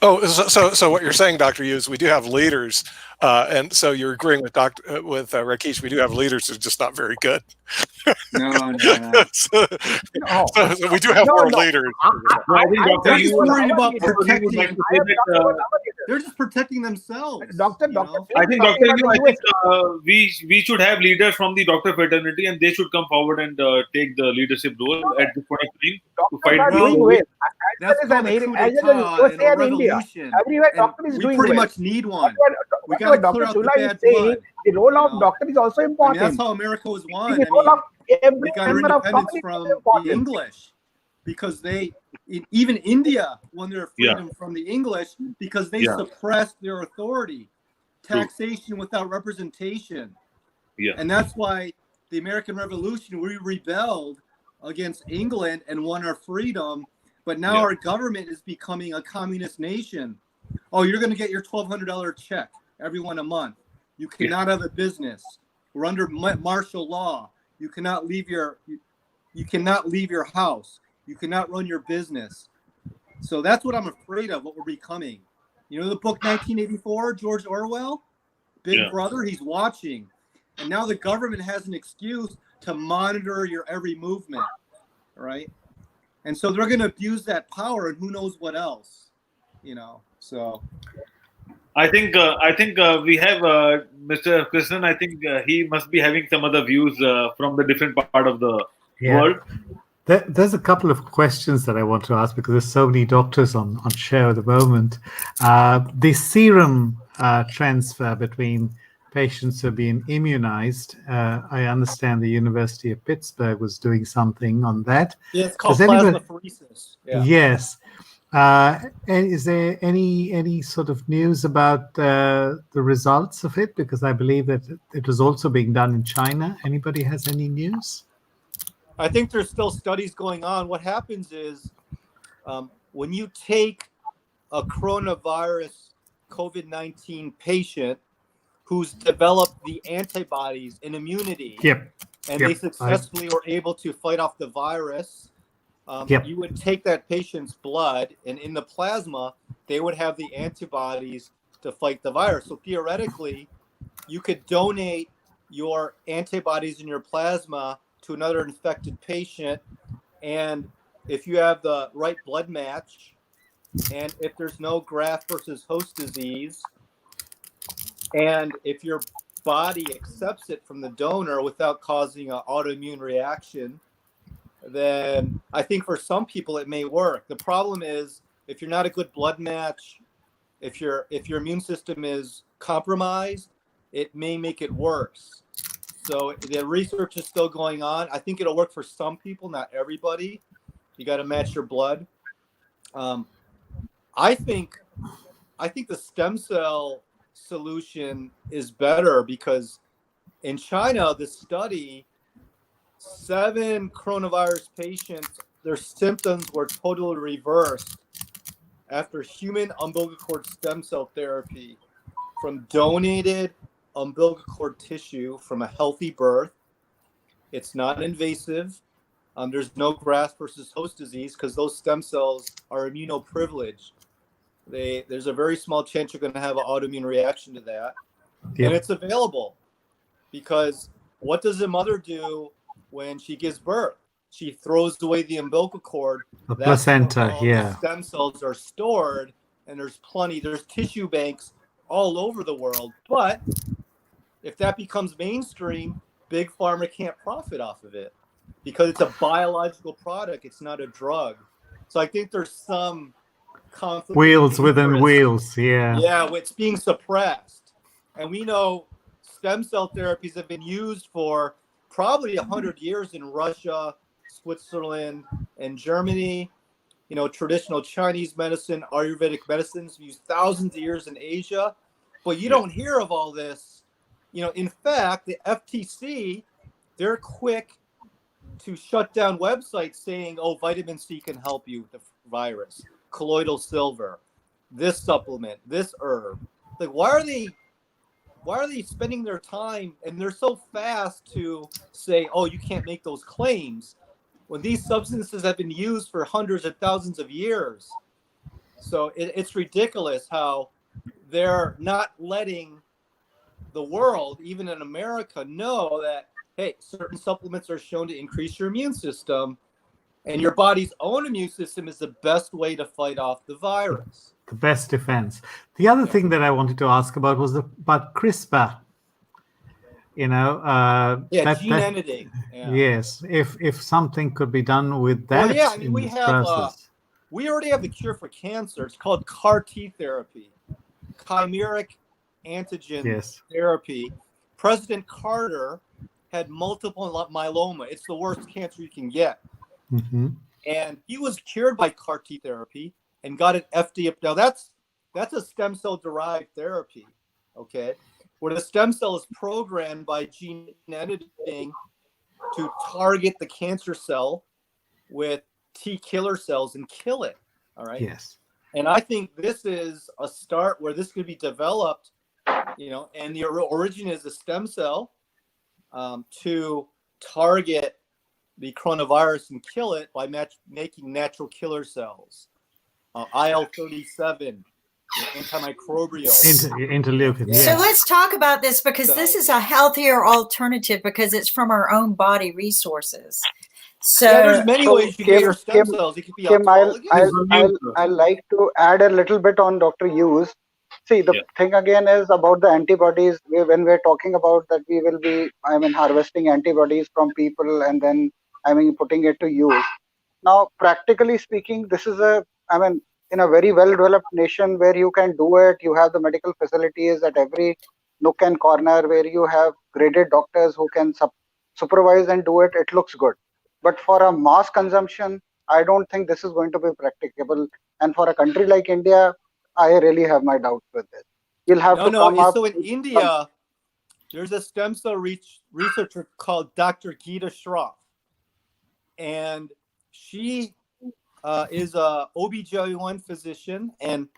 Oh, so what you're saying, Dr. Yoo, is we do have leaders, and so you're agreeing with Rakesh. We do have leaders who are just not very good. No. so we do have more leaders. They're just worried about protecting. They're just protecting themselves. Doctor, I think, Dr. Yoo, I think we should have leaders from the doctor fraternity, and they should come forward and take the leadership role at this point of time to fight. Doing well. That's called a coup d'etat and a revolution. Everywhere doctor is we doing pretty well. much need one. We got to clear out the bad blood. The role of doctor is also important. I mean, that's how America was won. The role of every we got our member of independence community from the English, because even India won their freedom from the English because they suppressed their authority, taxation without representation. Yeah. And that's why the American Revolution, we rebelled against England and won our freedom. But now our government is becoming a communist nation. Oh, you're going to get your $1,200 check everyone a month. You cannot have a business. We're under martial law. You cannot leave your house. You cannot run your business. So that's what I'm afraid of, what we're becoming. You know the book 1984, George Orwell? Big Brother, he's watching. And now the government has an excuse to monitor your every movement, right? And so they're going to abuse that power, and who knows what else, so. I think we have Mr. Krishnan. I think he must be having some other views from the different part of the world. There's a couple of questions that I want to ask because there's so many doctors on show at the moment. The serum transfer between patients who are being immunized. I understand the University of Pittsburgh was doing something on that. Yeah, it's called plasmapheresis. Yeah. Yes. And is there any sort of news about the results of it? Because I believe that it was also being done in China. Anybody has any news? I think there's still studies going on. What happens is when you take a coronavirus COVID-19 patient who's developed the antibodies and immunity, and they successfully were able to fight off the virus, you would take that patient's blood, and in the plasma, they would have the antibodies to fight the virus. So theoretically, you could donate your antibodies in your plasma to another infected patient, and if you have the right blood match, and if there's no graft versus host disease, and if your body accepts it from the donor without causing an autoimmune reaction, then I think for some people it may work. The problem is if you're not a good blood match, if your immune system is compromised, it may make it worse. So the research is still going on. I think it'll work for some people, not everybody. You got to match your blood. I think the stem cell solution is better because in China, the study, 7 coronavirus patients, their symptoms were totally reversed after human umbilical cord stem cell therapy from donated umbilical cord tissue from a healthy birth. It's not invasive. There's no graft versus host disease because those stem cells are immunoprivileged. There's a very small chance you're going to have an autoimmune reaction to that. Yep. And it's available because what does a mother do when she gives birth? She throws away the umbilical cord. The placenta, the stem cells are stored, and there's tissue banks all over the world. But if that becomes mainstream, big pharma can't profit off of it because it's a biological product. It's not a drug. So I think there's some conflict. Wheels within wheels, Yeah, it's being suppressed. And we know stem cell therapies have been used for probably 100 years in Russia, Switzerland, and Germany. Traditional Chinese medicine, Ayurvedic medicines used thousands of years in Asia. But you don't hear of all this. In fact, the FTC, they're quick to shut down websites saying, vitamin C can help you with the virus, colloidal silver. this supplement, this herb. Like, why are they spending their time, and they're so fast to say, oh, you can't make those claims, when these substances have been used for hundreds of thousands of years. So it's ridiculous how they're not letting the world, even in America, know that, hey, certain supplements are shown to increase your immune system, and your body's own immune system is the best way to fight off the virus. The best defense. The other thing that I wanted to ask about was about CRISPR. Gene editing. Yeah. Yes, if something could be done with that. Well, yeah, I mean, we already have the cure for cancer. It's called CAR T therapy, chimeric antigen therapy. President Carter had multiple myeloma. It's the worst cancer you can get. Mm-hmm. And he was cured by CAR T therapy and got an FDA. Now that's a stem cell derived therapy, okay? Where the stem cell is programmed by gene editing to target the cancer cell with T killer cells and kill it. All right. Yes. And I think this is a start where this could be developed, and the origin is a stem cell to target the coronavirus and kill it by making natural killer cells, IL-37, antimicrobial. Interleukin. Yes. So let's talk about this, because this is a healthier alternative because it's from our own body resources. So there's many ways you get your stem cells. It could be I'd like to add a little bit on Dr. Yoo's. See, the thing again is about the antibodies. When we're talking about that, we will be, harvesting antibodies from people and then, putting it to use. Now, practically speaking, this is in a very well-developed nation where you can do it. You have the medical facilities at every nook and corner where you have graded doctors who can supervise and do it. It looks good. But for a mass consumption, I don't think this is going to be practicable. And for a country like India, I really have my doubts with this. You'll have to come up. So in India, there's a stem cell researcher called Dr. Geeta Shroff. And she is a OBGYN physician, and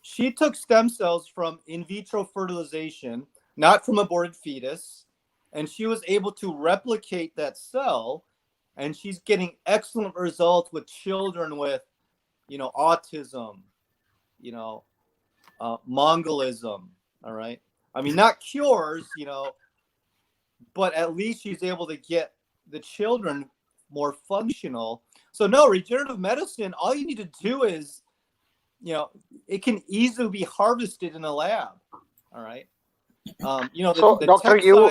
she took stem cells from in vitro fertilization, not from aborted fetus, and she was able to replicate that cell, and she's getting excellent results with children with, autism, Mongolism. All right. I mean, not cures, but at least she's able to get the children more functional. So no, regenerative medicine, all you need to do is, it can easily be harvested in a lab. All right. So Dr. Yoo,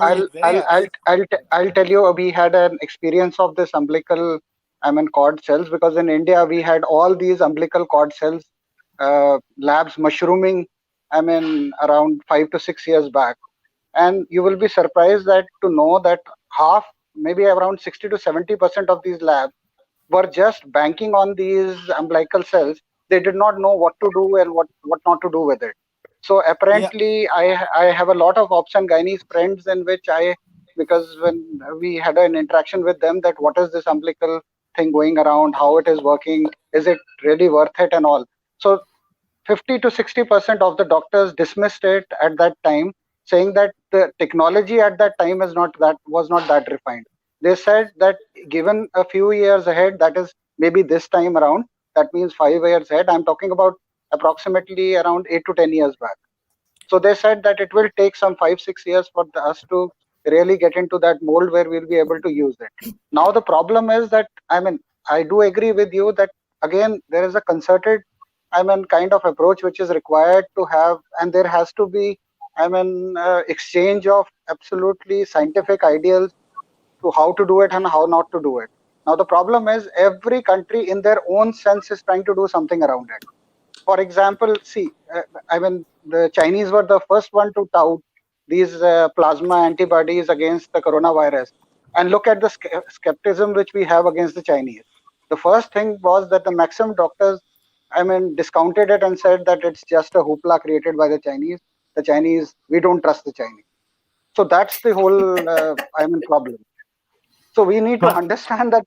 I'll tell you, we had an experience of this umbilical, cord cells, because in India we had all these umbilical cord cells labs mushrooming, around 5 to 6 years back. And you will be surprised to know that maybe around 60 to 70% of these labs were just banking on these umbilical cells. They did not know what to do and what not to do with it. So apparently, I have a lot of obs and gynae friends in which because when we had an interaction with them, that what is this umbilical thing going around, how it is working, is it really worth it and all. So 50 to 60% of the doctors dismissed it at that time, saying that the technology at that time was not that refined. They said that given a few years ahead, that is maybe this time around, that means 5 years ahead, I'm talking about approximately around 8 to 10 years back. So they said that it will take some 5-6 years for us to really get into that mold where we'll be able to use it. Now the problem is that, I do agree with you that again, there is a concerted, kind of approach which is required to have, and there has to be, exchange of absolutely scientific ideals to how to do it and how not to do it. Now the problem is every country in their own sense is trying to do something around it. For example, see, the Chinese were the first one to tout these plasma antibodies against the coronavirus. And look at the skepticism which we have against the Chinese. The first thing was that the maximum doctors, discounted it and said that it's just a hoopla created by the Chinese. The Chinese, we don't trust the Chinese. So that's the whole, problem. So we need to understand that,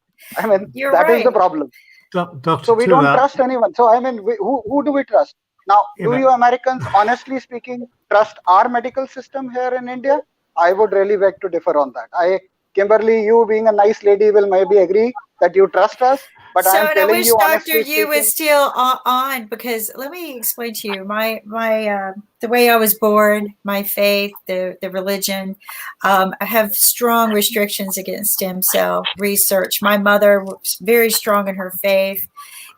You're that right. is the problem. Dr. So we don't Tula, trust anyone. So I mean, who do we trust? Now, do you Americans, honestly speaking, trust our medical system here in India? I would really beg to differ on that. Kimberly, you being a nice lady will maybe agree that you trust us, but So, I'm and I telling wish you Dr. honestly Yoo was speaking. still on, because let me explain to you the way I was born, my faith, the religion. I have strong restrictions against stem cell research. My mother was very strong in her faith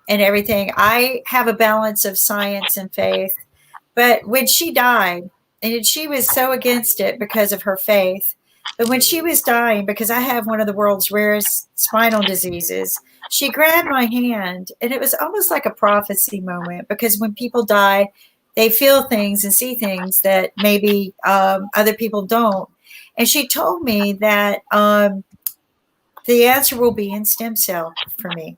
and everything. I have a balance of science and faith. But when she died, and she was so against it because of her faith, but when she was dying, because I have one of the world's rarest spinal diseases, she grabbed my hand, and it was almost like a prophecy moment, because when people die, they feel things and see things that maybe other people don't. And she told me that the answer will be in stem cell for me.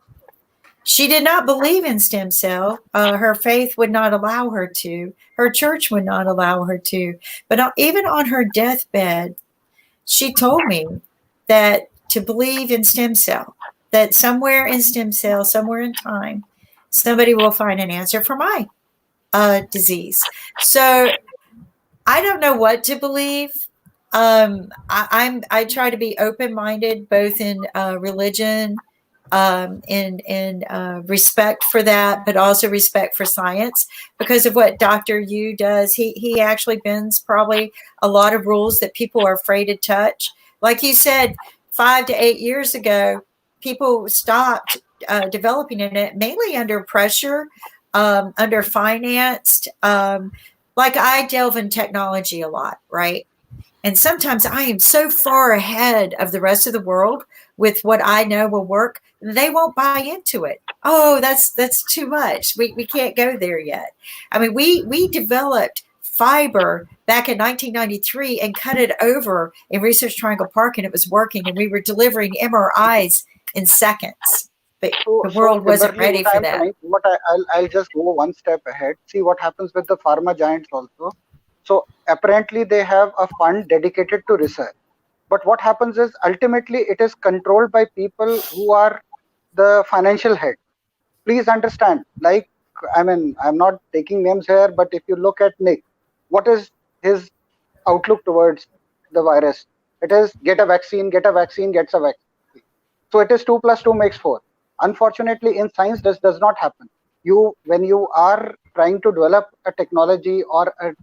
She did not believe in stem cell. Her faith would not allow her to. Her church would not allow her to. But even on her deathbed, she told me that to believe in stem cell, that somewhere in stem cell, somewhere in time, somebody will find an answer for my disease. So I don't know what to believe. I try to be open-minded, both in religion, in respect for that, but also respect for science, because of what Dr. Yoo does. He actually bends probably a lot of rules that people are afraid to touch. Like you said, 5 to 8 years ago, people stopped developing in it, mainly under pressure, under financed. Like I delve in technology a lot, right? And sometimes I am so far ahead of the rest of the world with what I know will work, they won't buy into it. Oh, that's too much. We can't go there yet. I mean, we developed fiber back in 1993 and cut it over in Research Triangle Park, and it was working, and we were delivering MRIs in seconds. But the world wasn't ready for that. I'll just go one step ahead. See what happens with the pharma giants also. So apparently they have a fund dedicated to research. But what happens is ultimately it is controlled by people who are the financial head. Please understand, like, I mean, I'm not taking names here, but if you look at Nick, what is his outlook towards the virus? It is get a vaccine, gets a vaccine. So it is 2 + 2 makes 4. Unfortunately, in science, this does not happen. When you are trying to develop a technology or a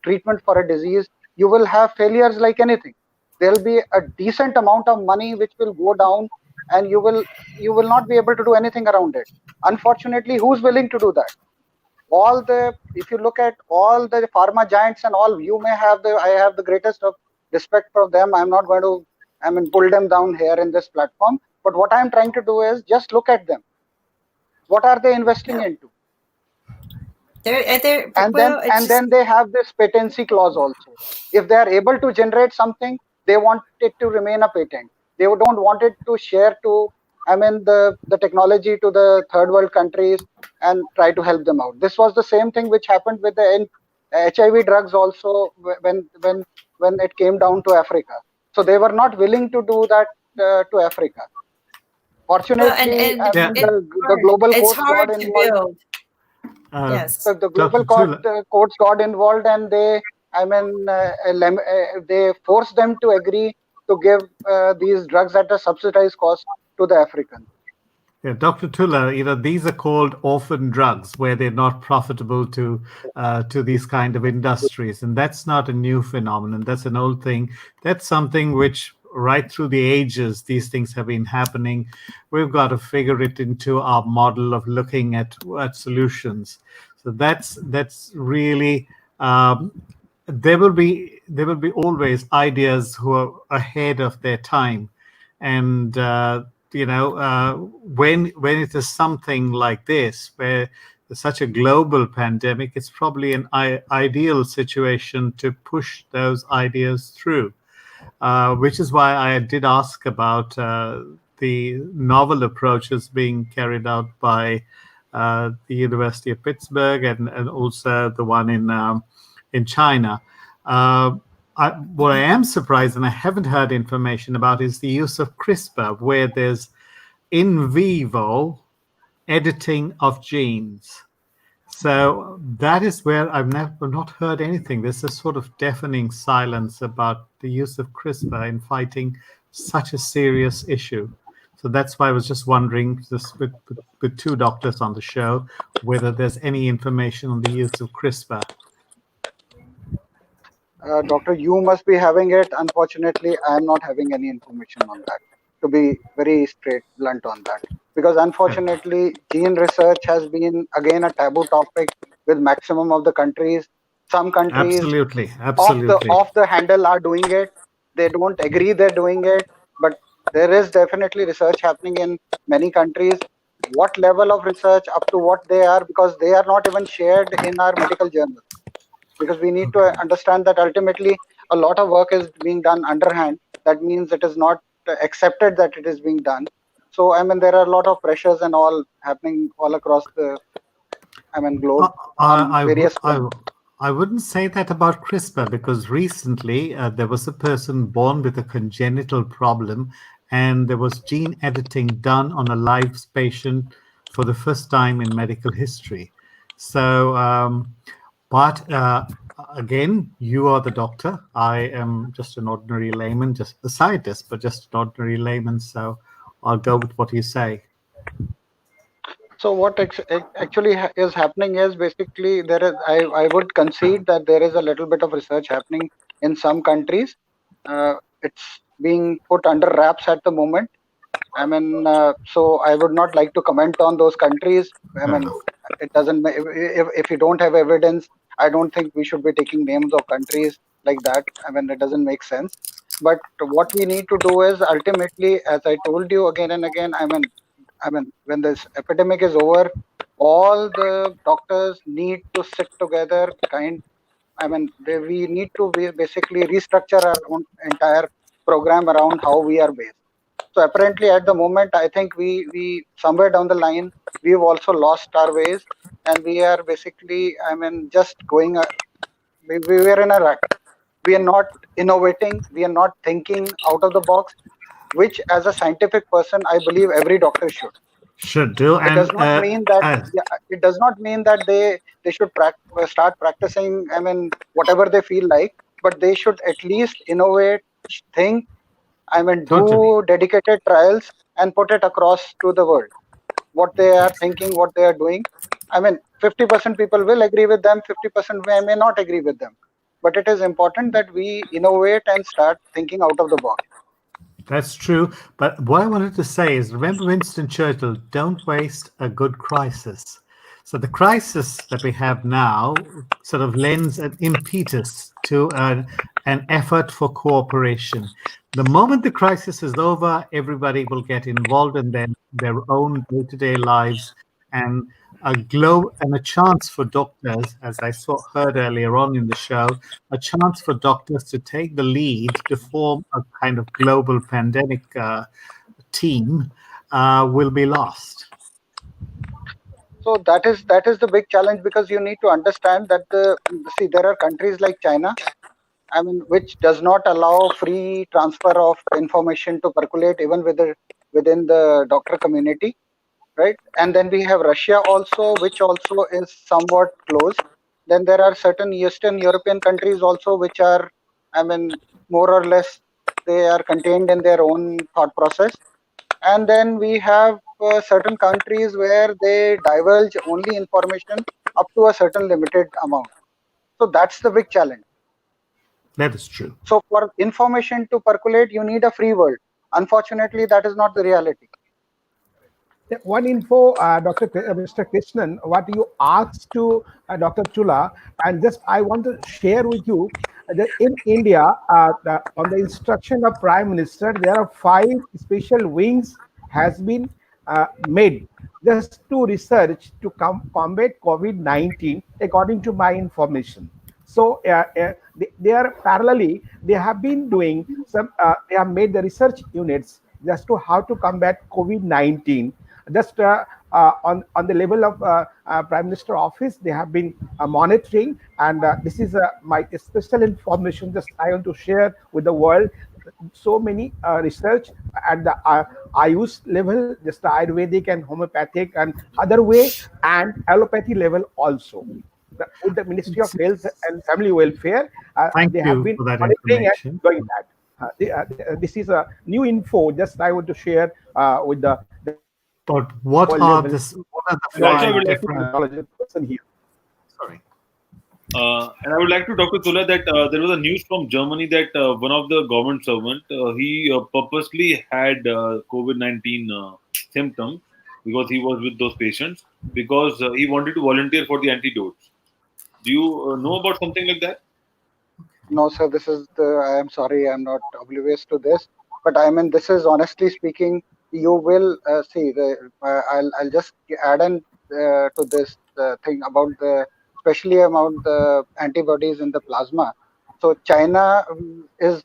treatment for a disease, you will have failures like anything. There will be a decent amount of money which will go down, and you will not be able to do anything around it. Unfortunately, who's willing to do that? If you look at all the pharma giants and all, I have the greatest of respect for them. I'm not going to, pull them down here in this platform. But what I'm trying to do is just look at them. What are they investing into? Then they have this patency clause also. If they are able to generate something, they want it to remain a patent. They don't want it to share the technology to the third world countries and try to help them out. This was the same thing which happened with the HIV drugs also when it came down to Africa. So they were not willing to do that to Africa. Fortunately, the global courts got involved. Yes. So the global courts got involved, and they forced them to agree to give these drugs at a subsidized cost to the Africans. Yeah, Dr. Tula, these are called orphan drugs, where they're not profitable to these kind of industries, and that's not a new phenomenon. That's an old thing. That's something which right through the ages, these things have been happening. We've got to figure it into our model of looking at solutions. So that's really there will be always ideas who are ahead of their time, and when it is something like this, where there's such a global pandemic, it's probably an ideal situation to push those ideas through. Which is why I did ask about the novel approaches being carried out by the University of Pittsburgh and also the one in China. What I am surprised, and I haven't heard information about, is the use of CRISPR, where there's in vivo editing of genes. So that is where I've not heard anything. There's a sort of deafening silence about the use of CRISPR in fighting such a serious issue. So that's why I was just wondering, just with two doctors on the show, whether there's any information on the use of CRISPR. Doctor, you must be having it. Unfortunately, I am not having any information on that, to be very straight, blunt on that. Because unfortunately, gene research has been, again, a taboo topic with maximum of the countries. Some countries Absolutely. off the handle are doing it. They don't agree they're doing it. But there is definitely research happening in many countries. What level of research, up to what they are, because they are not even shared in our medical journals. Because we need to understand that ultimately a lot of work is being done underhand. That means it is not accepted that it is being done. So I mean, there are a lot of pressures and all happening all across the globe on various. I wouldn't say that about CRISPR, because recently there was a person born with a congenital problem, and there was gene editing done on a live patient for the first time in medical history. So, but again, you are the doctor. I am just an ordinary layman, just a scientist, but just an ordinary layman. So I'll go with what you say. So what actually is happening is basically there is, I would concede that there is a little bit of research happening in some countries. It's being put under wraps at the moment. I mean, so I would not like to comment on those countries. I mean, it doesn't. If you don't have evidence, I don't think we should be taking names of countries like that. I mean, it doesn't make sense. But what we need to do is ultimately, as I told you again and again, I mean, when this epidemic is over, all the doctors need to sit together. We need to basically restructure our own entire program around how we are based. So apparently, at the moment, I think we somewhere down the line, we've also lost our ways, and we are basically, just going. We are in a rut. We are not innovating. We are not thinking out of the box, which, as a scientific person, I believe every doctor should do. It does not mean that it does not mean that they should start practicing. I mean, whatever they feel like, but they should at least innovate, think. Do dedicated trials and put it across to the world. What they are thinking, what they are doing. 50% people will agree with them. 50% may not agree with them. But it is important that we innovate and start thinking out of the box. That's true. But what I wanted to say is, remember Winston Churchill, don't waste a good crisis. So the crisis that we have now sort of lends an impetus to an effort for cooperation. The moment the crisis is over, everybody will get involved in their own day-to-day lives, and a chance for doctors, as I heard earlier on in the show, a chance for doctors to take the lead to form a kind of global pandemic team will be lost. So that is the big challenge, because you need to understand that there are countries like China, which does not allow free transfer of information to percolate even within the doctor community, right? And then we have Russia also, which also is somewhat closed. Then there are certain Eastern European countries also, which are, more or less, they are contained in their own thought process. And then we have certain countries where they divulge only information up to a certain limited amount. So that's the big challenge. That is true. So for information to percolate, you need a free world. Unfortunately, that is not the reality. One info, Mr. Krishnan, what you asked to Dr. Chula, and just I want to share with you that in India, on the instruction of Prime Minister, there are 5 special wings has been made just to research to combat COVID-19, according to my information. So they are parallelly, they have been doing some, they have made the research units just to how to combat COVID-19. Just on the level of Prime Minister office, they have been monitoring, and this is my special information just I want to share with the world. so many research at the Ayush level, just the Ayurvedic and homeopathic and other way, and allopathy level also. With the Ministry of Health and Family Welfare, Thank they have you been for that monitoring and information. doing that. This is a new info. Just I want to share with the But what world are level. what are the And also, I five would like to, different? Person here. Sorry. and I would like to talk to Tula that there was a news from Germany that one of the government servant he purposely had COVID-19 symptoms because he was with those patients because he wanted to volunteer for the antidotes. Do you know about something like that? No, sir, this is I am sorry, I'm not oblivious to this. But I mean, this is honestly speaking, you will see. I'll just add on to this thing about especially about the antibodies in the plasma. So China is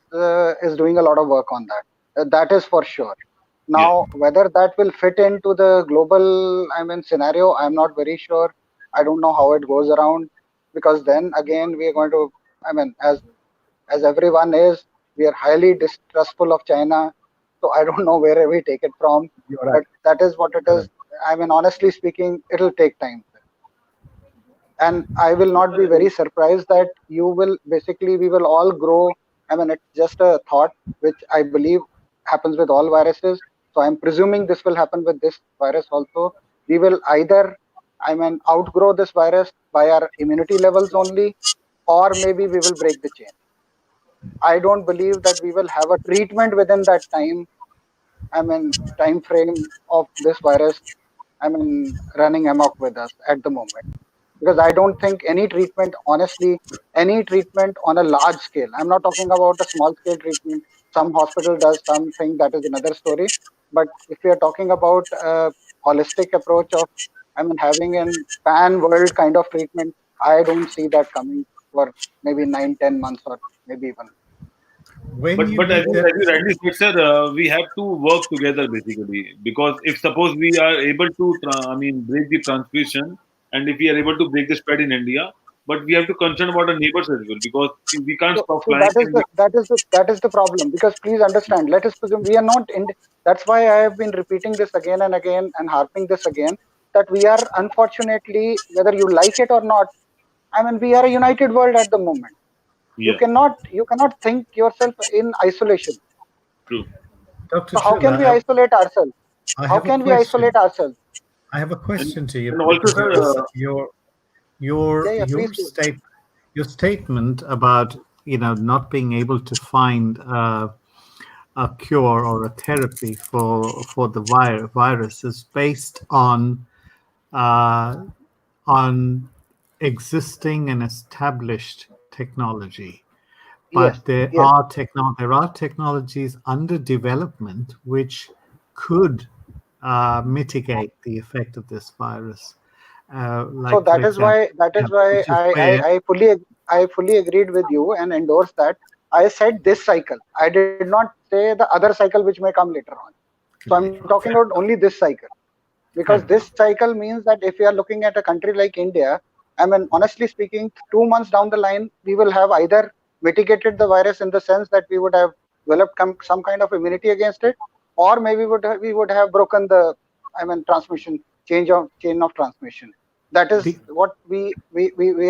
doing a lot of work on that. That is for sure. Yeah. Now, whether that will fit into the global, I mean, scenario, I'm not very sure. I don't know how it goes around, because then again we are going to, I mean, as everyone is, we are highly distrustful of China. So I don't know where we take it from, You're but right. that is what it is. I mean, honestly speaking, it'll take time. And I will not be very surprised that we will all grow. I mean, it's just a thought, which I believe happens with all viruses. So I'm presuming this will happen with this virus also. We will either, I mean, outgrow this virus by our immunity levels only, or maybe we will break the chain. I don't believe that we will have a treatment within that time. I mean, time frame of this virus, I mean, running amok with us at the moment. Because I don't think any treatment, honestly, any treatment on a large scale, I'm not talking about a small scale treatment. Some hospital does something, that is another story. But if we are talking about a holistic approach of, I mean, having a pan world kind of treatment, I don't see that coming for maybe 9-10 months or maybe even. When you But as did you, that, as you rightly said, sir, we have to work together basically, because if suppose we are able to, break the transmission, and if we are able to break the spread in India, but we have to concern about our neighbors as well, because we can't stop So flying. that is the problem, because please understand, let us presume we are not in. That's why I have been repeating this again and again and harping this again, that we are, unfortunately, whether you like it or not, I mean, we are a united world at the moment. Yeah, You cannot think yourself in isolation. true. Dr. So how can we Trilla, isolate ourselves? I How have a can we isolate question. ourselves? I have a And question to you and also, because sir, Yeah, yeah, please your do. your statement about not being able to find a cure or a therapy for the virus is based uh, on existing and established technology. Yes, But there yes. are technologies under development which could mitigate the effect of this virus. So Like, for example, that is why which is where I fully agreed with you and endorsed that. I said this cycle. I did not say the other cycle which may come later on. So I'm later on. talking about only this cycle, because Fair this enough. cycle means that if we are looking at a country like India, I mean, honestly speaking, 2 months down the line, we will have either mitigated the virus in the sense that we would have developed some kind of immunity against it, or maybe we would have broken the, I mean, transmission chain of transmission. That is The, what we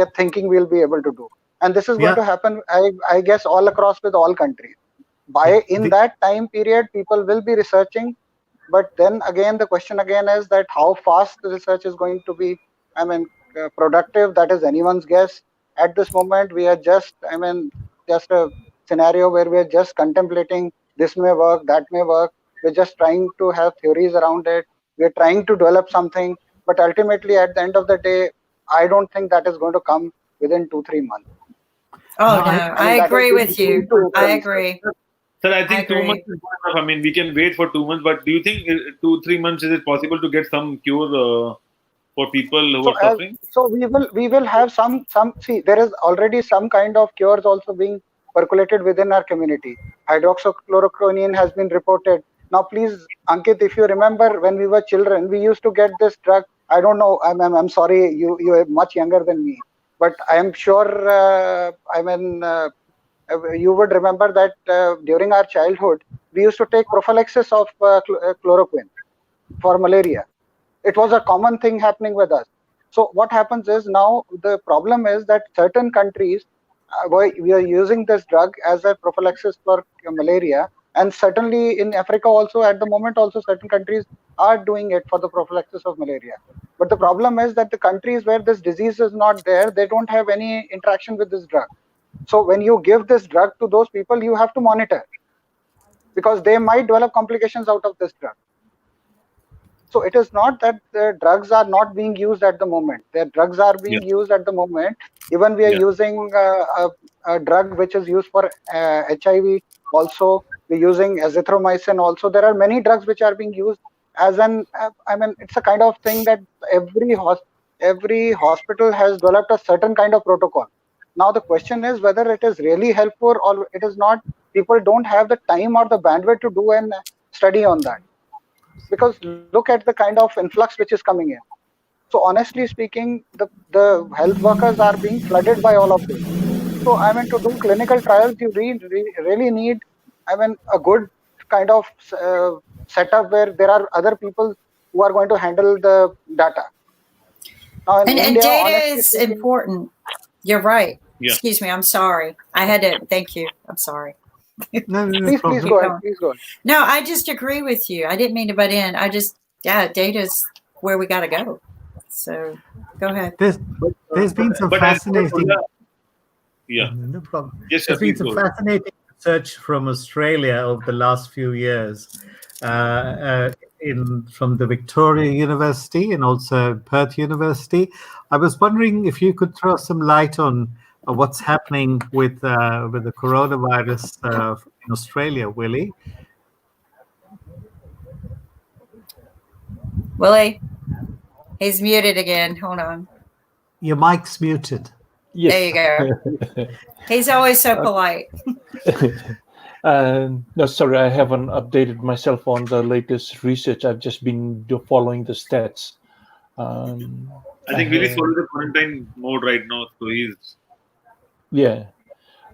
are thinking we'll be able to do, and this is going yeah, to happen, I guess, all across with all countries. yeah. By in that time period, people will be researching, but then again, the question again is that how fast the research is going to be, I mean, productive. That is anyone's guess. At this moment, we are just, I mean, just a scenario where we are just contemplating, this may work, that may work. We're just trying to have theories around it. We're trying to develop something, but ultimately, at the end of the day, I don't think that is going to come within 2-3 months. Oh, No, no, I I mean, that is agree being with you. too I frank. agree. Sir, I I think 2 months agree. is good enough. I mean, we can wait for 2 months, but do you think 2-3 months is it possible to get some cure for people who are suffering? So we will have some. See, there is already some kind of cures also being percolated within our community. Hydroxychloroquine has been reported. Now, please, Ankit, if you remember, when we were children, we used to get this drug. I don't know. I'm sorry. You are much younger than me, but I am sure. You would remember that during our childhood, we used to take prophylaxis of chloroquine for malaria. It was a common thing happening with us. So what happens is now the problem is that certain countries, we are using this drug as a prophylaxis for malaria, and certainly in Africa also at the moment also certain countries are doing it for the prophylaxis of malaria. But the problem is that the countries where this disease is not there, they don't have any interaction with this drug. So when you give this drug to those people, you have to monitor, because they might develop complications out of this drug. So it is not that the drugs are not being used at the moment. The drugs are being used at the moment. Even we are using a drug which is used for HIV also. We're using azithromycin also. There are many drugs which are being used as an, I mean, it's a kind of thing that every hospital has developed a certain kind of protocol. Now the question is whether it is really helpful or it is not. People don't have the time or the bandwidth to do a study on that. Because look at the kind of influx which is coming in. So honestly speaking, the health workers are being flooded by all of this. So I mean, to do clinical trials, you really need, I mean, a good kind of setup where there are other people who are going to handle the data. Now in India, data is important. You're right. Excuse me. I'm sorry. I had to. Thank you. I'm sorry. No, please go ahead. Please go ahead. No, I just agree with you. I didn't mean to butt in. Data is where we got to go. So go ahead. There's been some fascinating. No problem. Yes, there's been some fascinating research from Australia over the last few years, from the Victoria University and also Perth University. I was wondering if you could throw some light on what's happening with the coronavirus in Australia, Willie. Willie, he's muted again. Hold on. Your mic's muted. Yes. There you go. He's always so polite. No, sorry, I haven't updated myself on the latest research. I've just been following the stats. I think Willie's following the quarantine mode right now, so he's. Yeah.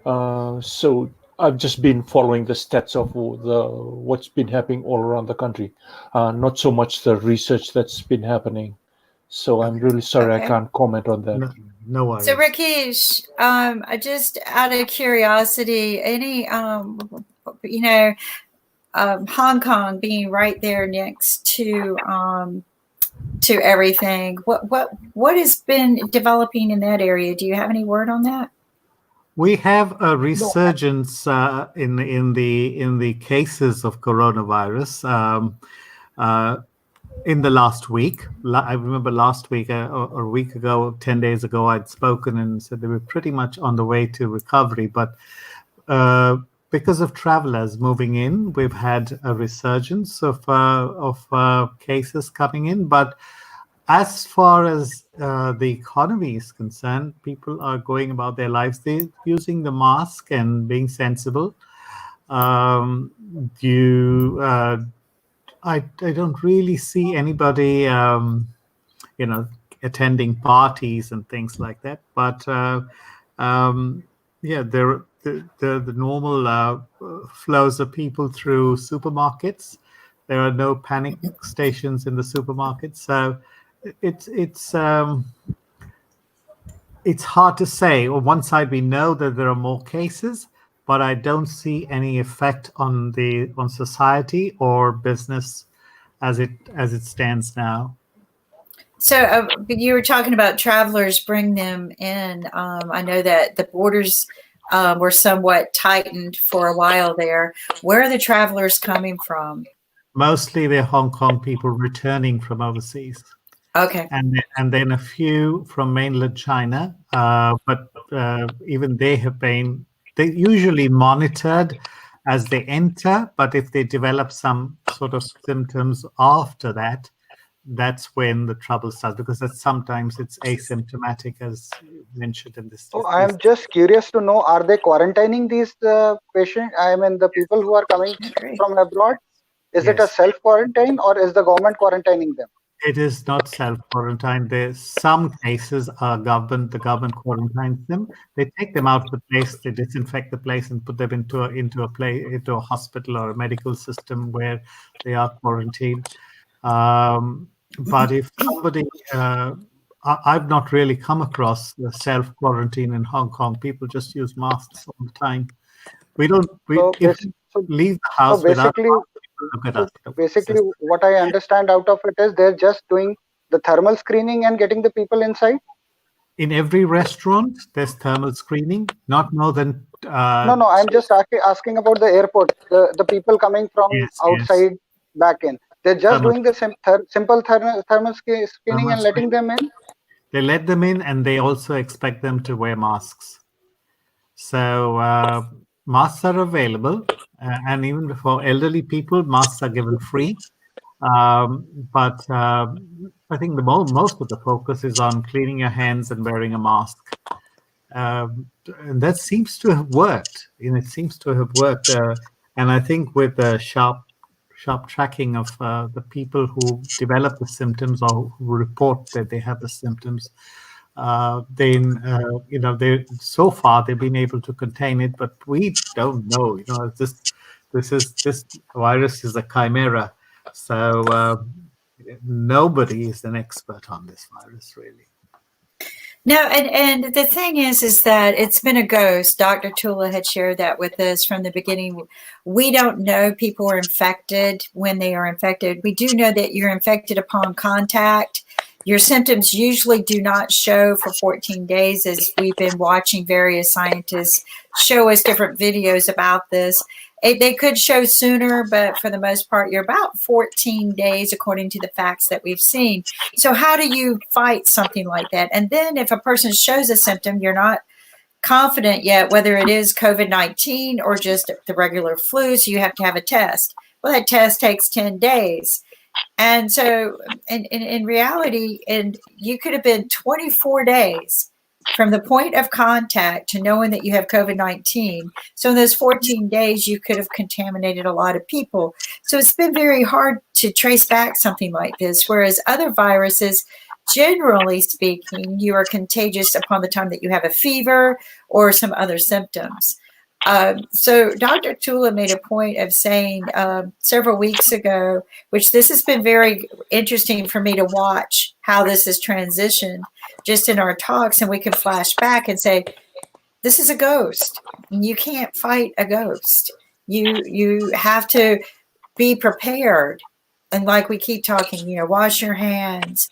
So I've just been following the stats of what's been happening all around the country. Not so much the research that's been happening. So I'm really sorry I can't comment on that. No worries. So Rakesh, just out of curiosity, any Hong Kong being right there next to everything, what has been developing in that area? Do you have any word on that? We have a resurgence in the cases of coronavirus in the last week. I remember last week or a week ago, 10 days ago, I'd spoken and said they were pretty much on the way to recovery. But because of travelers moving in, we've had a resurgence of cases coming in. But as far as the economy is concerned, people are going about their lives. They're using the mask and being sensible. I don't really see anybody, attending parties and things like that. But the normal flows of people through supermarkets. There are no panic stations in the supermarkets, so it's hard to say. On one side, we know that there are more cases, but I don't see any effect on society or business as it stands now. So you were talking about travelers, bring them in. I know that the borders were somewhat tightened for a while there. Where are the travelers coming from? Mostly they're Hong Kong people returning from overseas. Okay. And then a few from mainland China, but even they usually monitored as they enter, but if they develop some sort of symptoms after that, that's when the trouble starts, because sometimes it's asymptomatic, as mentioned in this. So I'm just curious to know, are they quarantining these patients? I mean, the people who are coming from abroad? Is it a self-quarantine or is the government quarantining them? It is not self-quarantine. There's some cases the government quarantines them. They take them out of the place, they disinfect the place and put them into a hospital or a medical system where they are quarantined. But if somebody, I've not really come across the self-quarantine in Hong Kong. People just use masks all the time. If we leave the house without a mask, look at us. Basically, what I understand out of it is they're just doing the thermal screening and getting the people inside. In every restaurant, there's thermal screening. Not more than. No. I'm just asking about the airport. The people coming from outside back in. They're just doing the simple thermal screening and letting them in. They let them in, and they also expect them to wear masks. So masks are available, and even for elderly people, masks are given free. But I think most of the focus is on cleaning your hands and wearing a mask. And that seems to have worked. And I think with the sharp tracking of the people who develop the symptoms or who report that they have the symptoms, so far they've been able to contain it, but we don't know. This virus is a chimera, so nobody is an expert on this virus, really. No, and the thing is that it's been a ghost. Dr. Tula had shared that with us from the beginning. We don't know people are infected when they are infected. We do know that you're infected upon contact. Your symptoms usually do not show for 14 days, as we've been watching various scientists show us different videos about this. They could show sooner, but for the most part, you're about 14 days, according to the facts that we've seen. So how do you fight something like that? And then if a person shows a symptom, you're not confident yet whether it is COVID-19 or just the regular flu, so you have to have a test. Well, that test takes 10 days. And so in reality, and you could have been 24 days from the point of contact to knowing that you have COVID-19. So in those 14 days, you could have contaminated a lot of people. So it's been very hard to trace back something like this, whereas other viruses, generally speaking, you are contagious upon the time that you have a fever or some other symptoms. So Dr. Tula made a point of saying several weeks ago, which this has been very interesting for me to watch how this has transitioned just in our talks, and we can flash back and say, this is a ghost. You can't fight a ghost. You have to be prepared. And like we keep talking, wash your hands,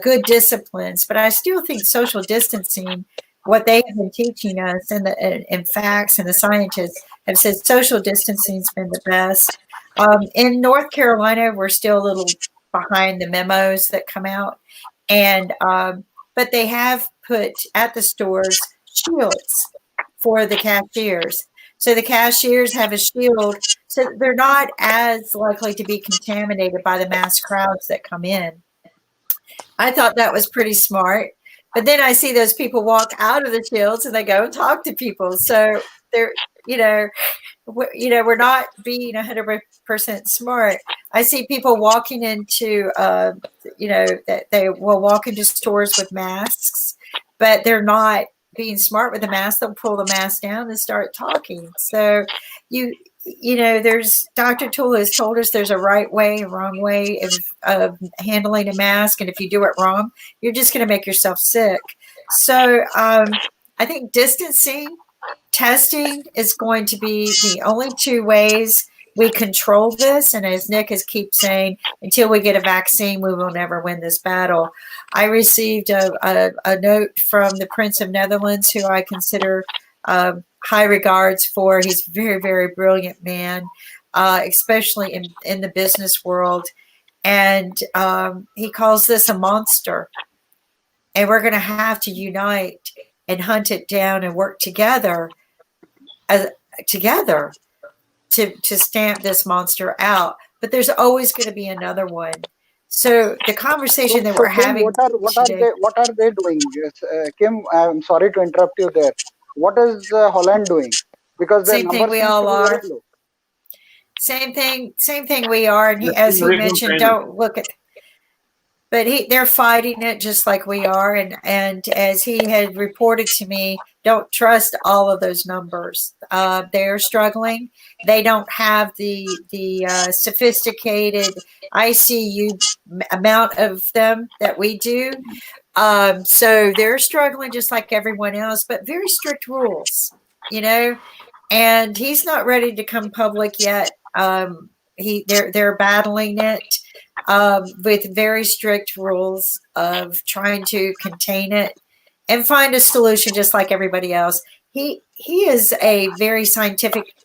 good disciplines. But I still think social distancing, what they have been teaching us and facts and the scientists have said social distancing has been the best. In North Carolina, we're still a little behind the memos that come out. And but they have put at the stores shields for the cashiers. So the cashiers have a shield, so they're not as likely to be contaminated by the mass crowds that come in. I thought that was pretty smart. But then I see those people walk out of the shields and they go and talk to people. So they're, we're not being 100% smart. I see people walking into, that they will walk into stores with masks, but they're not being smart with the mask. They'll pull the mask down and start talking. So there's Dr. Tula has told us there's a right way, a wrong way of handling a mask. And if you do it wrong, you're just going to make yourself sick. So I think distancing, testing is going to be the only two ways we control this. And as Nick has keep saying, until we get a vaccine, we will never win this battle. I received a note from the Prince of Netherlands, who I consider high regards for. He's a very, very brilliant man, especially in the business world. And he calls this a monster. And we're going to have to unite and hunt it down and work together to stamp this monster out. But there's always going to be another one. So the conversation that we're having what are they doing? Kim, I'm sorry to interrupt you there. What is Holland doing? Because the same thing we all are. Same thing we are. And as he mentioned, don't look at. but they're fighting it just like we are. And as he had reported to me, don't trust all of those numbers. They're struggling. They don't have the sophisticated ICU amount of them that we do. So they're struggling just like everyone else, but very strict rules, you know. And he's not ready to come public yet. They're battling it with very strict rules of trying to contain it and find a solution just like everybody else. He is a very scientific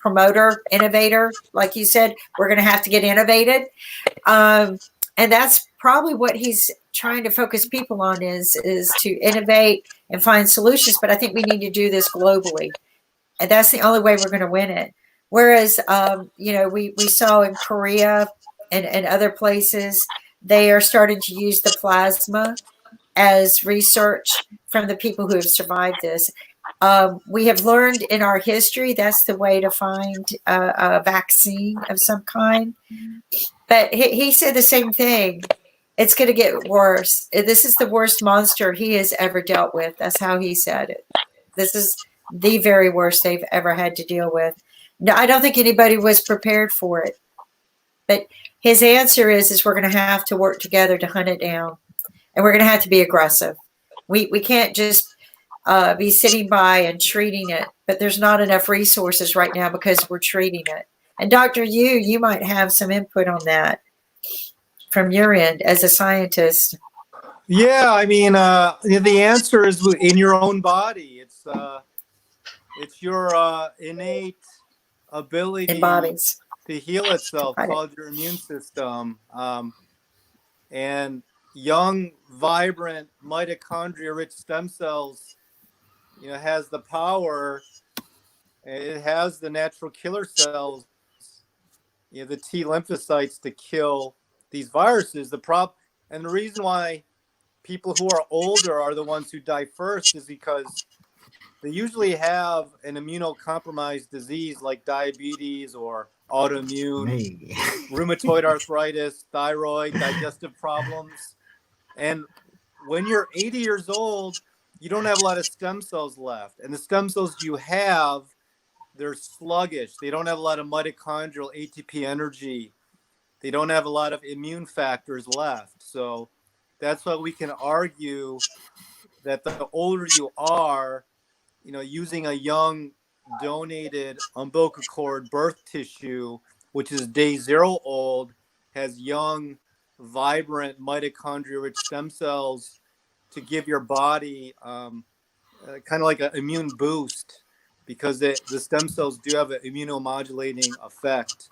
promoter, innovator. Like you said, we're going to have to get innovated. And that's probably what he's trying to focus people on is to innovate and find solutions. But I think we need to do this globally. And that's the only way we're going to win it. Whereas, we saw in Korea and other places, they are starting to use the plasma as research from the people who have survived this. We have learned in our history that's the way to find a vaccine of some kind. But he said the same thing. It's going to get worse. This is the worst monster he has ever dealt with. That's how he said it. This is the very worst they've ever had to deal with. No, I don't think anybody was prepared for it. But his answer is we're going to have to work together to hunt it down. And we're going to have to be aggressive. We can't just be sitting by and treating it. But there's not enough resources right now because we're treating it. And Dr. Yoo, you might have some input on that from your end as a scientist. Yeah, I mean, the answer is in your own body. It's your innate ability to heal itself, called your immune system. And young, vibrant mitochondria-rich stem cells, has the power. It has the natural killer cells, the T lymphocytes to kill these viruses. And the reason why people who are older are the ones who die first is because they usually have an immunocompromised disease like diabetes or autoimmune, rheumatoid arthritis, thyroid, digestive problems. And when you're 80 years old, you don't have a lot of stem cells left. And the stem cells you have, they're sluggish. They don't have a lot of mitochondrial ATP energy. They don't have a lot of immune factors left. So that's why we can argue that the older you are, using a young donated umbilical cord birth tissue, which is day 0 old, has young, vibrant mitochondria-rich stem cells to give your body kind of like an immune boost, because the stem cells do have an immunomodulating effect.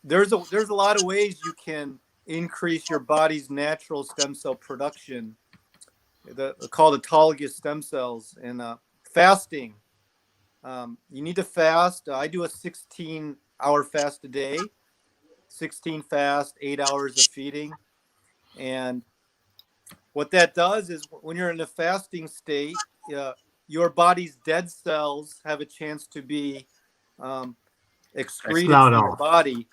There's a lot of ways you can increase your body's natural stem cell production, called autologous stem cells. And fasting, you need to fast. I do a 16-hour fast a day, 16 fast, 8 hours of feeding. And what that does is when you're in a fasting state, your body's dead cells have a chance to be excreted from your body.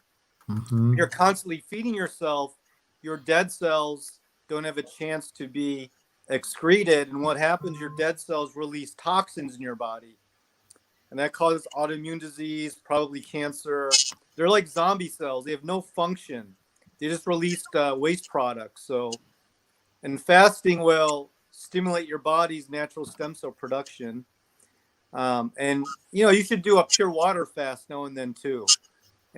Mm-hmm. You're constantly feeding yourself. Your dead cells don't have a chance to be excreted. And what happens, your dead cells release toxins in your body. And that causes autoimmune disease, probably cancer. They're like zombie cells. They have no function. They just release waste products. And fasting will stimulate your body's natural stem cell production. And, you should do a pure water fast now and then too.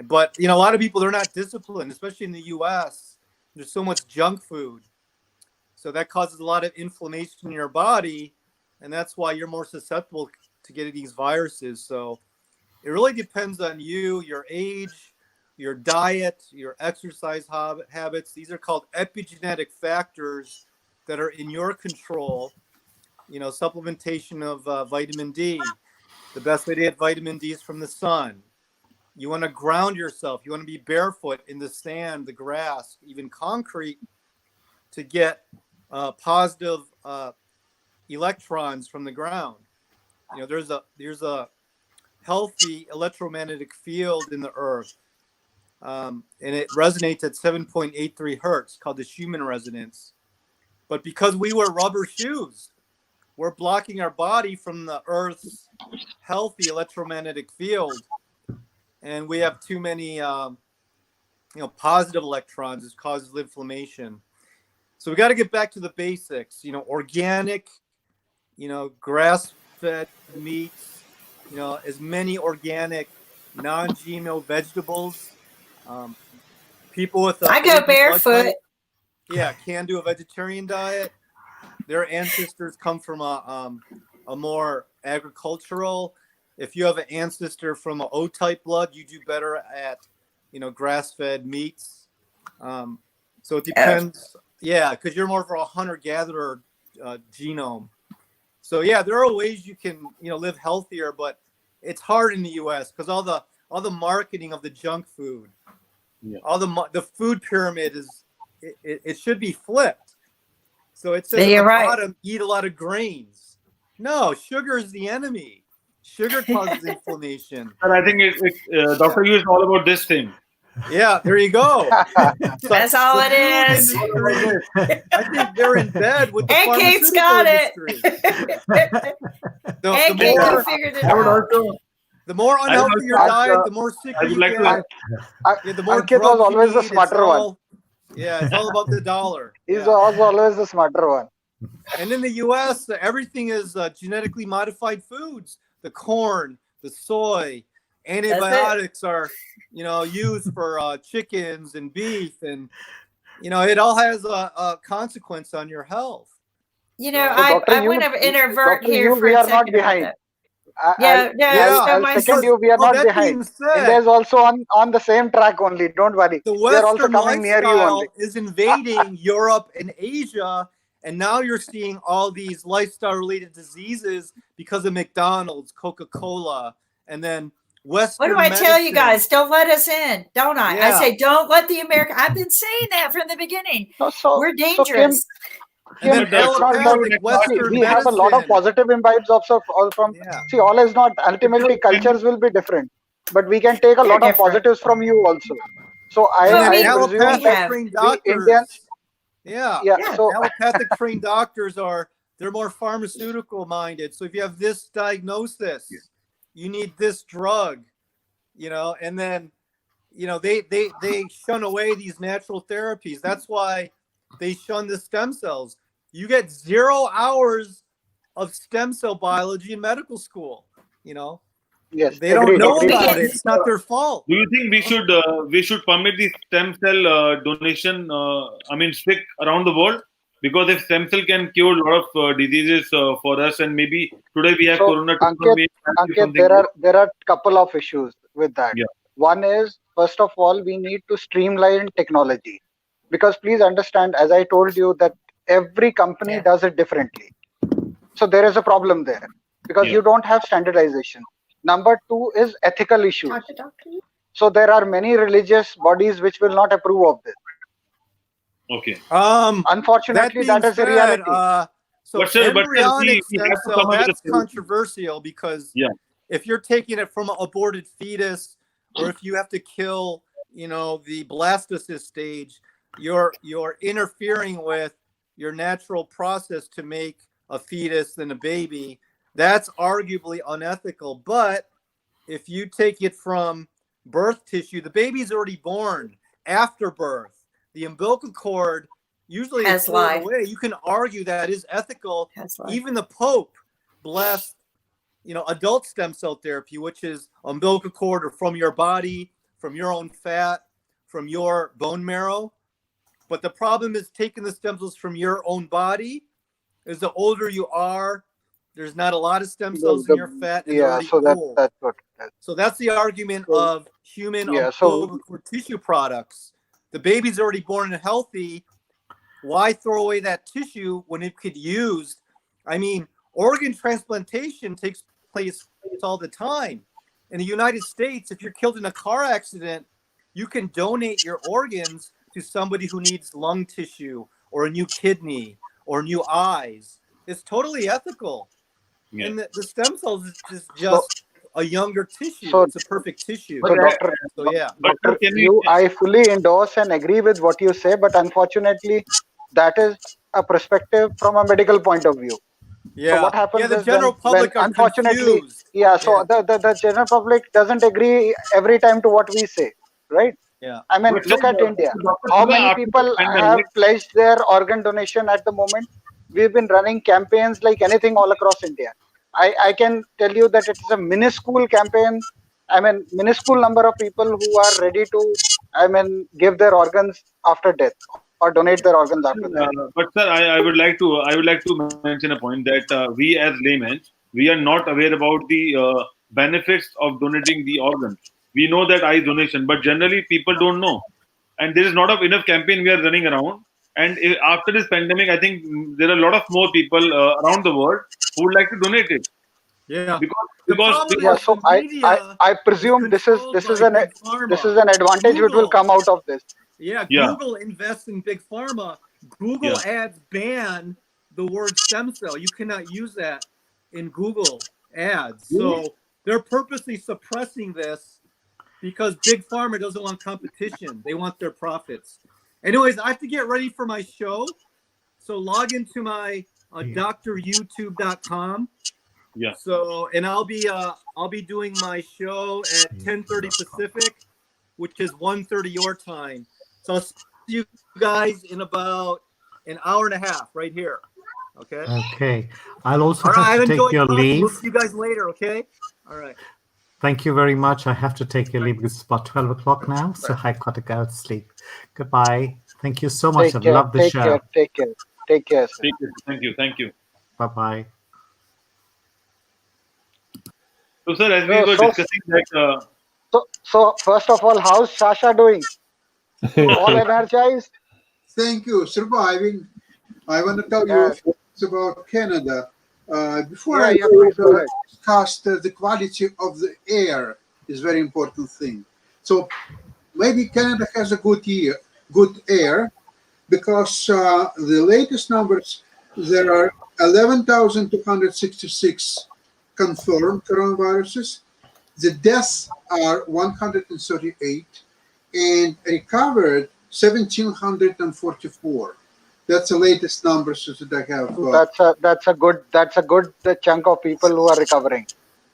But, a lot of people, they're not disciplined, especially in the US. There's so much junk food. So that causes a lot of inflammation in your body. And that's why you're more susceptible to getting these viruses. So it really depends on you, your age, your diet, your exercise habits. These are called epigenetic factors that are in your control. Supplementation of vitamin D. The best way to get vitamin D is from the sun. You want to ground yourself. You want to be barefoot in the sand, the grass, even concrete, to get positive electrons from the ground. There's a healthy electromagnetic field in the earth. and it resonates at 7.83 hertz, called the Schumann resonance. But because we wear rubber shoes, we're blocking our body from the Earth's healthy electromagnetic field, and we have too many, positive electrons. It causes inflammation. So we got to get back to the basics. Organic, grass-fed meats. As many organic, non-GMO vegetables. People with I go barefoot. Can do a vegetarian diet. Their ancestors come from a more agricultural. If you have an ancestor from an O-type blood, you do better at grass-fed meats. So it depends. Yeah, because you're more of a hunter-gatherer genome. So yeah, there are ways you can live healthier, but it's hard in the U.S. because all the marketing of the junk food, all the food pyramid it should be flipped. So it says at the bottom, eat a lot of grains. No, sugar is the enemy. Sugar causes inflammation. And I think Dr. Yoo is all about this thing. Yeah, there you go. That's all it is. I think they're in bed with the Kate's got it. The figured it out. The more unhealthy your diet, the more sick you get. The more Ankit was always the smarter one. Yeah, it's all about the dollar. He's also always the smarter one. And in the U.S., everything is genetically modified foods. The corn, the soy, antibiotics are, used for chickens and beef, and it all has a consequence on your health. I want to introvert here for we a are second. not behind. So second you, we are not behind. India's also on the same track only. Don't worry. The we are also Western coming near you only. is invading Europe and Asia, and now you're seeing all these lifestyle-related diseases because of McDonald's, Coca-Cola, and then Western What do I tell you guys? Don't let us in, don't I? Yeah. I say, don't let the American. I've been saying that from the beginning. We're dangerous. We have a lot of positive imbibes also from. See, all is not. Ultimately, cultures will be different, but we can take a lot of positives from you also. So I presume that Indians. So allopathic trained doctors they're more pharmaceutical minded. So if you have this diagnosis, you need this drug, and then they shun away these natural therapies. That's why they shun the stem cells. You get 0 hours of stem cell biology in medical school. Yes, they don't know about it. It's not their fault. Do you think we should permit the stem cell donation? Stick around the world, because if stem cell can cure a lot of diseases for us, and maybe today we have corona. Ankit, there are couple of issues with that. Yeah. One is, first of all, we need to streamline technology, because please understand, as I told you, that every company does it differently. So there is a problem there because you don't have standardization. Number two is ethical issues. So there are many religious bodies which will not approve of this. Okay. Unfortunately, that is a reality. Embryonic stem cell, that's controversial because if you're taking it from an aborted fetus, or if you have to kill, the blastocyst stage, you're interfering with your natural process to make a fetus and a baby. That's arguably unethical. But if you take it from birth tissue, the baby's already born. After birth, the umbilical cord usually is thrown away. You can argue that is ethical. Even the Pope blessed, adult stem cell therapy, which is umbilical cord or from your body, from your own fat, from your bone marrow. But the problem is taking the stem cells from your own body. As the older you are, there's not a lot of stem cells in your fat. And so that's what. So that's the argument of human umbilical cord tissue products. The baby's already born and healthy. Why throw away that tissue when it could use? Organ transplantation takes place all the time. In the United States, if you're killed in a car accident, you can donate your organs to somebody who needs lung tissue or a new kidney or new eyes. It's totally ethical. And the stem cells is just a younger tissue. So- It's a perfect tissue. So, Doctor, So yeah. Dr. Yoo, I fully endorse and agree with what you say, but unfortunately, that is a perspective from a medical point of view. Yeah. So what happens the is general when public are unfortunately, confused. so the general public doesn't agree every time to what we say, right? Yeah. I mean, look at India. How many people have pledged their organ donation at the moment? We've been running campaigns like anything all across India. I can tell you that it is a minuscule campaign. I mean, minuscule number of people who are ready to, give their organs after death or donate their organs after death. But sir, I would like to mention a point that we as laymen, we are not aware about the benefits of donating the organs. We know that eye donation, but generally people don't know, and there is not enough campaign we are running around. And after this pandemic, I think there are a lot of more people around the world who would like to donate it. Yeah. Because So I presume this is an advantage which will come out of this. Yeah, Yeah. Google invests in big pharma. Google ads ban the word stem cell. You cannot use that in Google ads. So they're purposely suppressing this because big pharma doesn't want competition. They want their profits. Anyways, I have to get ready for my show. So log into my dryoutube.com. Yeah. So, and I'll be doing my show at 10:30 Pacific, which is 1:30 your time. So I'll see you guys in about an hour and a half right here. Okay. Okay. I'll also All right, have I've to take enjoyed your talking. leave. We'll see you guys later. Okay. All right. Thank you very much. I have to take your leave because it's about 12 o'clock now. So I got to go to sleep. Goodbye. Thank you so much. I've loved the show. Take care. Sir. Thank you. Bye-bye. So sir, as we were discussing that. So first of all, how's Sasha doing? All energized? Thank you. Surviving. I want to tell you a few things about Canada. Before I discussed the quality of the air is very important thing. So maybe Canada has a good air, because the latest numbers, there are 11,266 confirmed coronaviruses. The deaths are 138 and recovered 1,744. That's the latest numbers that I have. That's a good chunk of people who are recovering.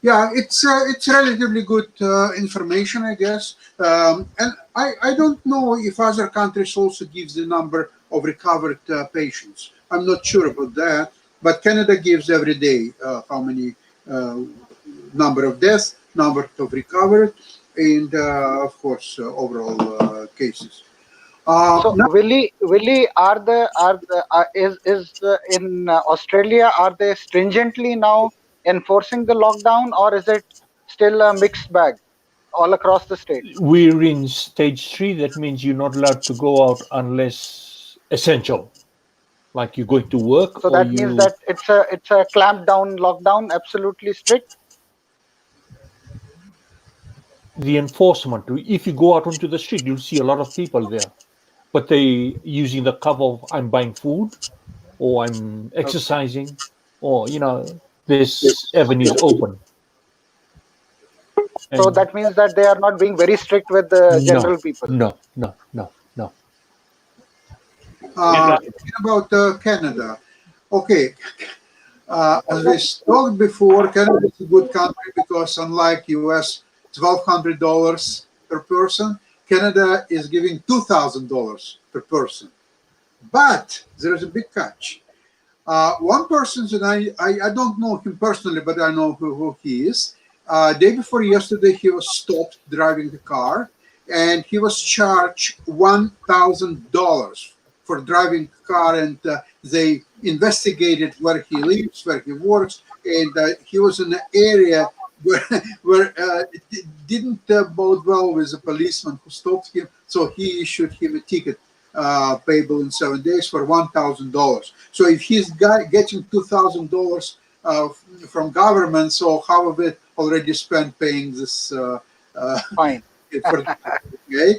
Yeah, it's relatively good information, I guess. And I don't know if other countries also gives the number of recovered patients. I'm not sure about that, but Canada gives every day how many number of deaths, number of recovered, and of course overall cases. So Willie, in Australia, are they stringently now enforcing the lockdown, or is it still a mixed bag all across the state? We're in stage 3. That means you're not allowed to go out unless essential, like you're going to work. So that means that it's a clamped down lockdown, absolutely strict. The enforcement. If you go out onto the street, you'll see a lot of people there, but they using the cover of I'm buying food, or I'm exercising, or this avenue is open. So that means that they are not being very strict with the general people. No. About Canada. Okay. As we talked before, Canada is a good country because unlike US, $1,200 per person, Canada is giving $2,000 per person. But there is a big catch. One person, and I don't know him personally, but I know who he is. Day before yesterday, he was stopped driving the car, and he was charged $1,000 for driving the car, and they investigated where he lives, where he works, and he was in an area where it didn't bode well with the policeman who stopped him, so he issued him a ticket payable in 7 days for $1,000. So if he's getting $2,000 from government, so half of it already spent paying this fine. Okay?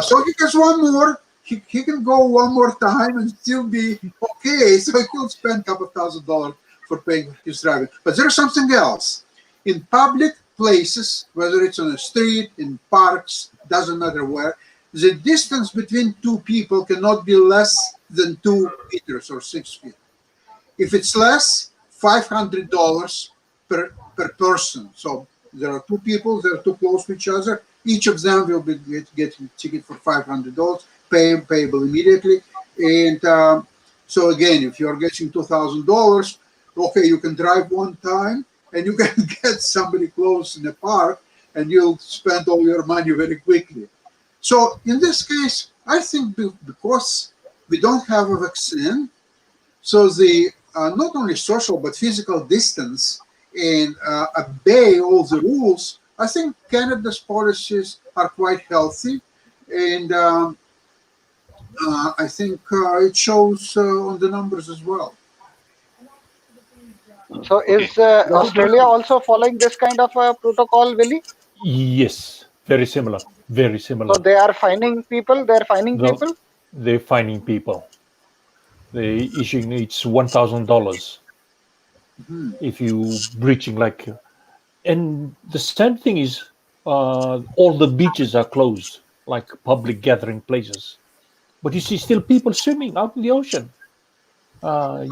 So he has one more. He can go one more time and still be okay. So he'll spend a couple $1,000 for paying his driving. But there's something else. In public places, whether it's on a street, in parks, doesn't matter where, the distance between two people cannot be less than 2 meters or 6 feet. If it's less, $500 per person. So there are two people, they're too close to each other. Each of them will be getting a ticket for $500, payable immediately. And so again, if you're getting $2,000, okay, you can drive one time and you can get somebody close in the park and you'll spend all your money very quickly. So in this case, I think because we don't have a vaccine, so the not only social but physical distance and obey all the rules, I think Canada's policies are quite healthy, and I think it shows on the numbers as well. So is Australia also following this kind of a protocol, Willie? Yes, very similar. Very similar. So they are fining people. They're fining people. They're fining people. They issuing it's $1,000 if you breaching like. And the sad thing is, all the beaches are closed, like public gathering places. But you see, still people swimming out in the ocean.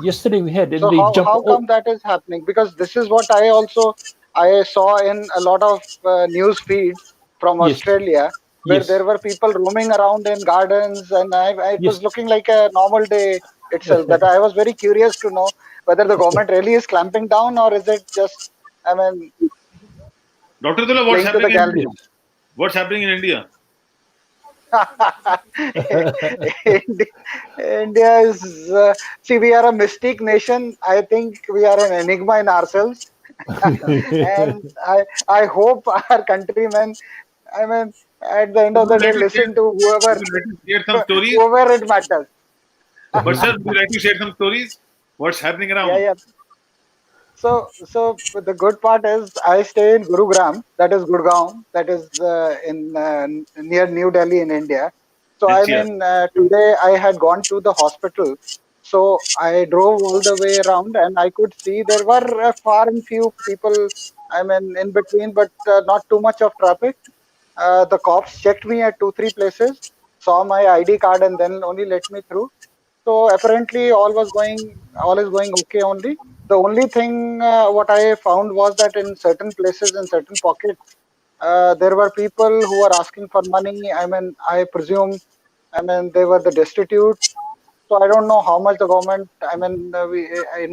Yesterday we had, and so they jump. How come that is happening? Because this is what I saw in a lot of news feeds from Australia, where there were people roaming around in gardens, and it was looking like a normal day itself. That I was very curious to know whether the government really is clamping down, or is it just, I mean, Dr. Dula, what's happening in India? What's happening in India? India is see, we are a mystique nation. I think we are an enigma in ourselves. And I hope our countrymen, I mean, at the end of the day, listen to whoever it matters. But sir, would you like to share some stories? What's happening around? Yeah. So the good part is I stay in Gurugram, that is Gurgaon, that is in near New Delhi in India. So today I had gone to the hospital. So I drove all the way around and I could see there were far and few people, I mean, in between, but not too much of traffic. The cops checked me at 2-3 places, saw my ID card and then only let me through. So apparently all is going okay only. The only thing what I found was that in certain places, in certain pockets, there were people who were asking for money. I mean, I presume, they were the destitute. So I don't know how much the government, in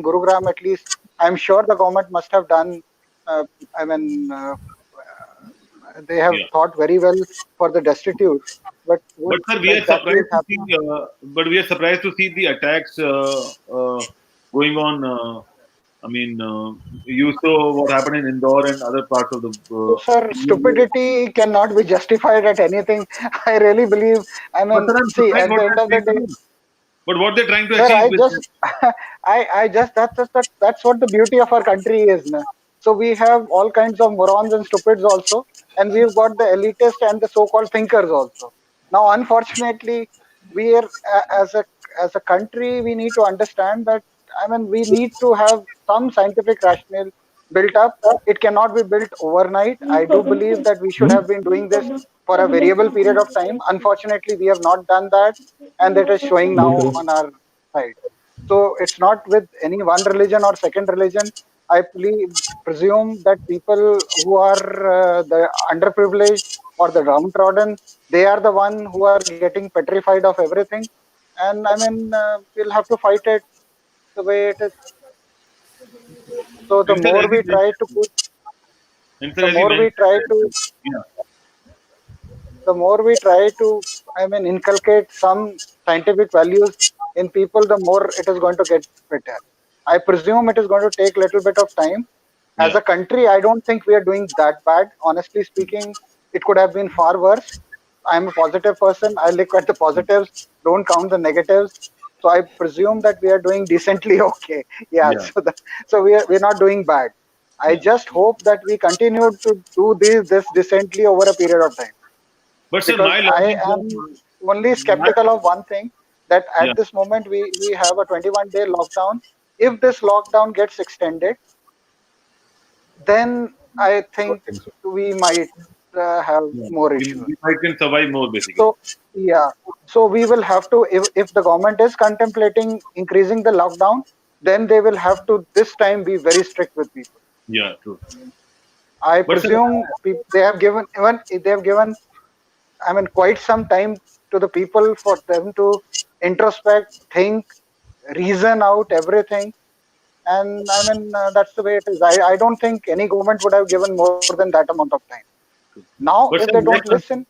Gurugram at least, I'm sure the government must have done, they have thought very well for the destitute. But sir, we are surprised to see the attacks going on. You saw what happened in Indore and other parts of the. Sir, stupidity cannot be justified at anything. I really believe. I mean, see, at the end of the day. But what they're trying to achieve. Sir, that's what the beauty of our country is. Na? So we have all kinds of morons and stupids also, and we've got the elitist and the so-called thinkers also. Now, unfortunately, we are as a country, we need to understand that. I mean, we need to have some scientific rationale built up. It cannot be built overnight. I do believe that we should have been doing this for a variable period of time. Unfortunately, we have not done that, and that is showing now on our side. So it's not with any one religion or second religion. I presume that people who are the underprivileged or the downtrodden, they are the one who are getting petrified of everything. And I mean, we'll have to fight it the way it is. So the more we try to put, the more we try to, inculcate some scientific values in people, the more it is going to get better. I presume it is going to take a little bit of time. As a country, I don't think we are doing that bad. Honestly speaking, it could have been far worse. I'm a positive person. I look at the positives, don't count the negatives. So I presume that we are doing decently okay. So we're not doing bad. I just hope that we continue to do this decently over a period of time. But sir, I am only skeptical of one thing, that at this moment we have a 21-day lockdown. If this lockdown gets extended, then I think we might have more issues. We might can survive more basically. So yeah, so we will have to, if the government is contemplating increasing the lockdown, then they will have to this time be very strict with people. Yeah, true. I presume they have given, even they have given, I mean, quite some time to the people for them to introspect, think, reason out everything. And I mean, that's the way it is. I don't think any government would have given more than that amount of time. Now, But if sir, they don't listen,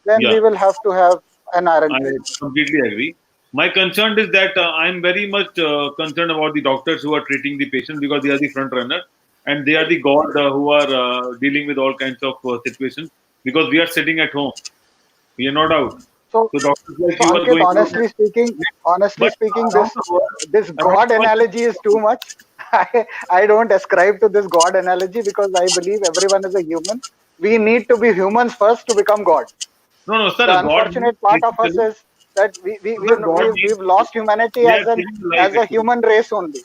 then yeah, we will have to have an iron I plate. completely agree. My concern is that I'm very much concerned about the doctors who are treating the patients because they are the front runner and they are the god who are dealing with all kinds of situations because we are sitting at home. We are not out. So, doctors like so you are Ankit, going honestly speaking, this God analogy is too much. I don't ascribe to this God analogy because I believe everyone is a human. We need to be humans first to become God. No, no, sir. The God unfortunate part of us is that we've lost humanity as a human race only.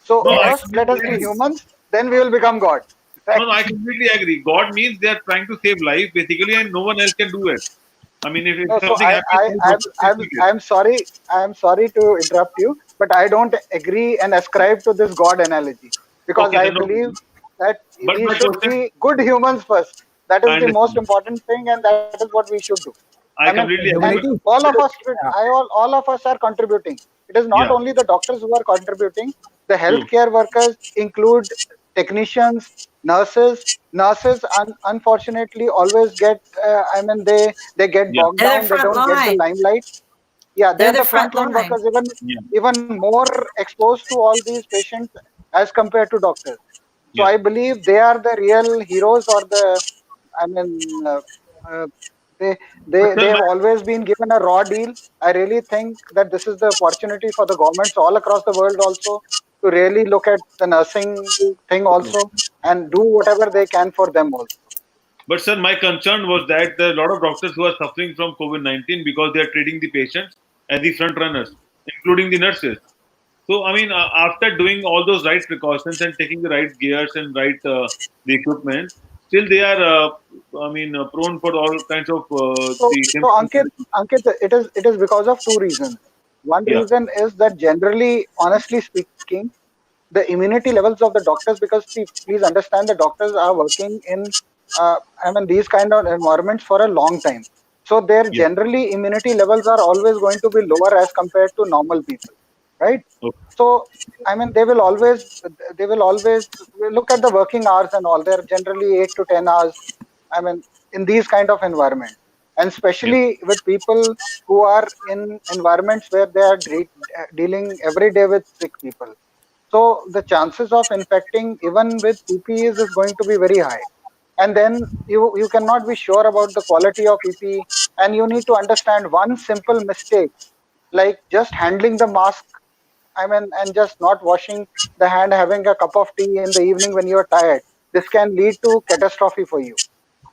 So No, first, let us be humans, then we will become God. Right? No, I completely agree. God means they are trying to save life basically, and no one else can do it. I mean, if No, so something happens, I'm sorry to interrupt you, but I don't agree and ascribe to this God analogy because okay, I then no believe problem. that But we my should question, be good humans first. That is I the most understand. important thing, and that is what we should do. I I mean, completely agree. and But all of us, all of us are contributing. It is not yeah, only the doctors who are contributing. The true. healthcare workers include technicians, nurses. Nurses, unfortunately, always get. I mean, they get Yeah, bogged They're the down. They front don't get the line. limelight. Yeah, They're they're the the front frontline line. workers, yeah, even more exposed to all these patients as compared to doctors. So yeah. I believe they are the real heroes, or the, I mean, uh, they But they sir, have my, always been given a raw deal. I really think that this is the opportunity for the governments all across the world also to really look at the nursing thing also and do whatever they can for them also. but sir, my concern was that there are a lot of doctors who are suffering from COVID-19 because they are treating the patients as the front runners, including the nurses. So, I mean, after doing all those right precautions and taking the right gears and right the equipment, still they are, I mean, prone for all kinds of the So symptoms. Ankit, it is because of two reasons. One Yeah, reason is that generally, honestly speaking, the immunity levels of the doctors, because see, please understand, the doctors are working in, I mean, these kind of environments for a long time. So their yeah. generally immunity levels are always going to be lower as compared to normal people, right? Okay. So I mean, they will always look at the working hours and all. They're generally 8 to 10 hours. I mean, in these kind of environments, and Yeah, especially with people who are in environments where they are dealing every day with sick people. So the chances of infecting even with PPEs is going to be very high. And then you cannot be sure about the quality of PPE. And you need to understand one simple mistake, like just handling the mask, I mean, and just not washing the hand, having a cup of tea in the evening when you are tired. This can lead to catastrophe for you.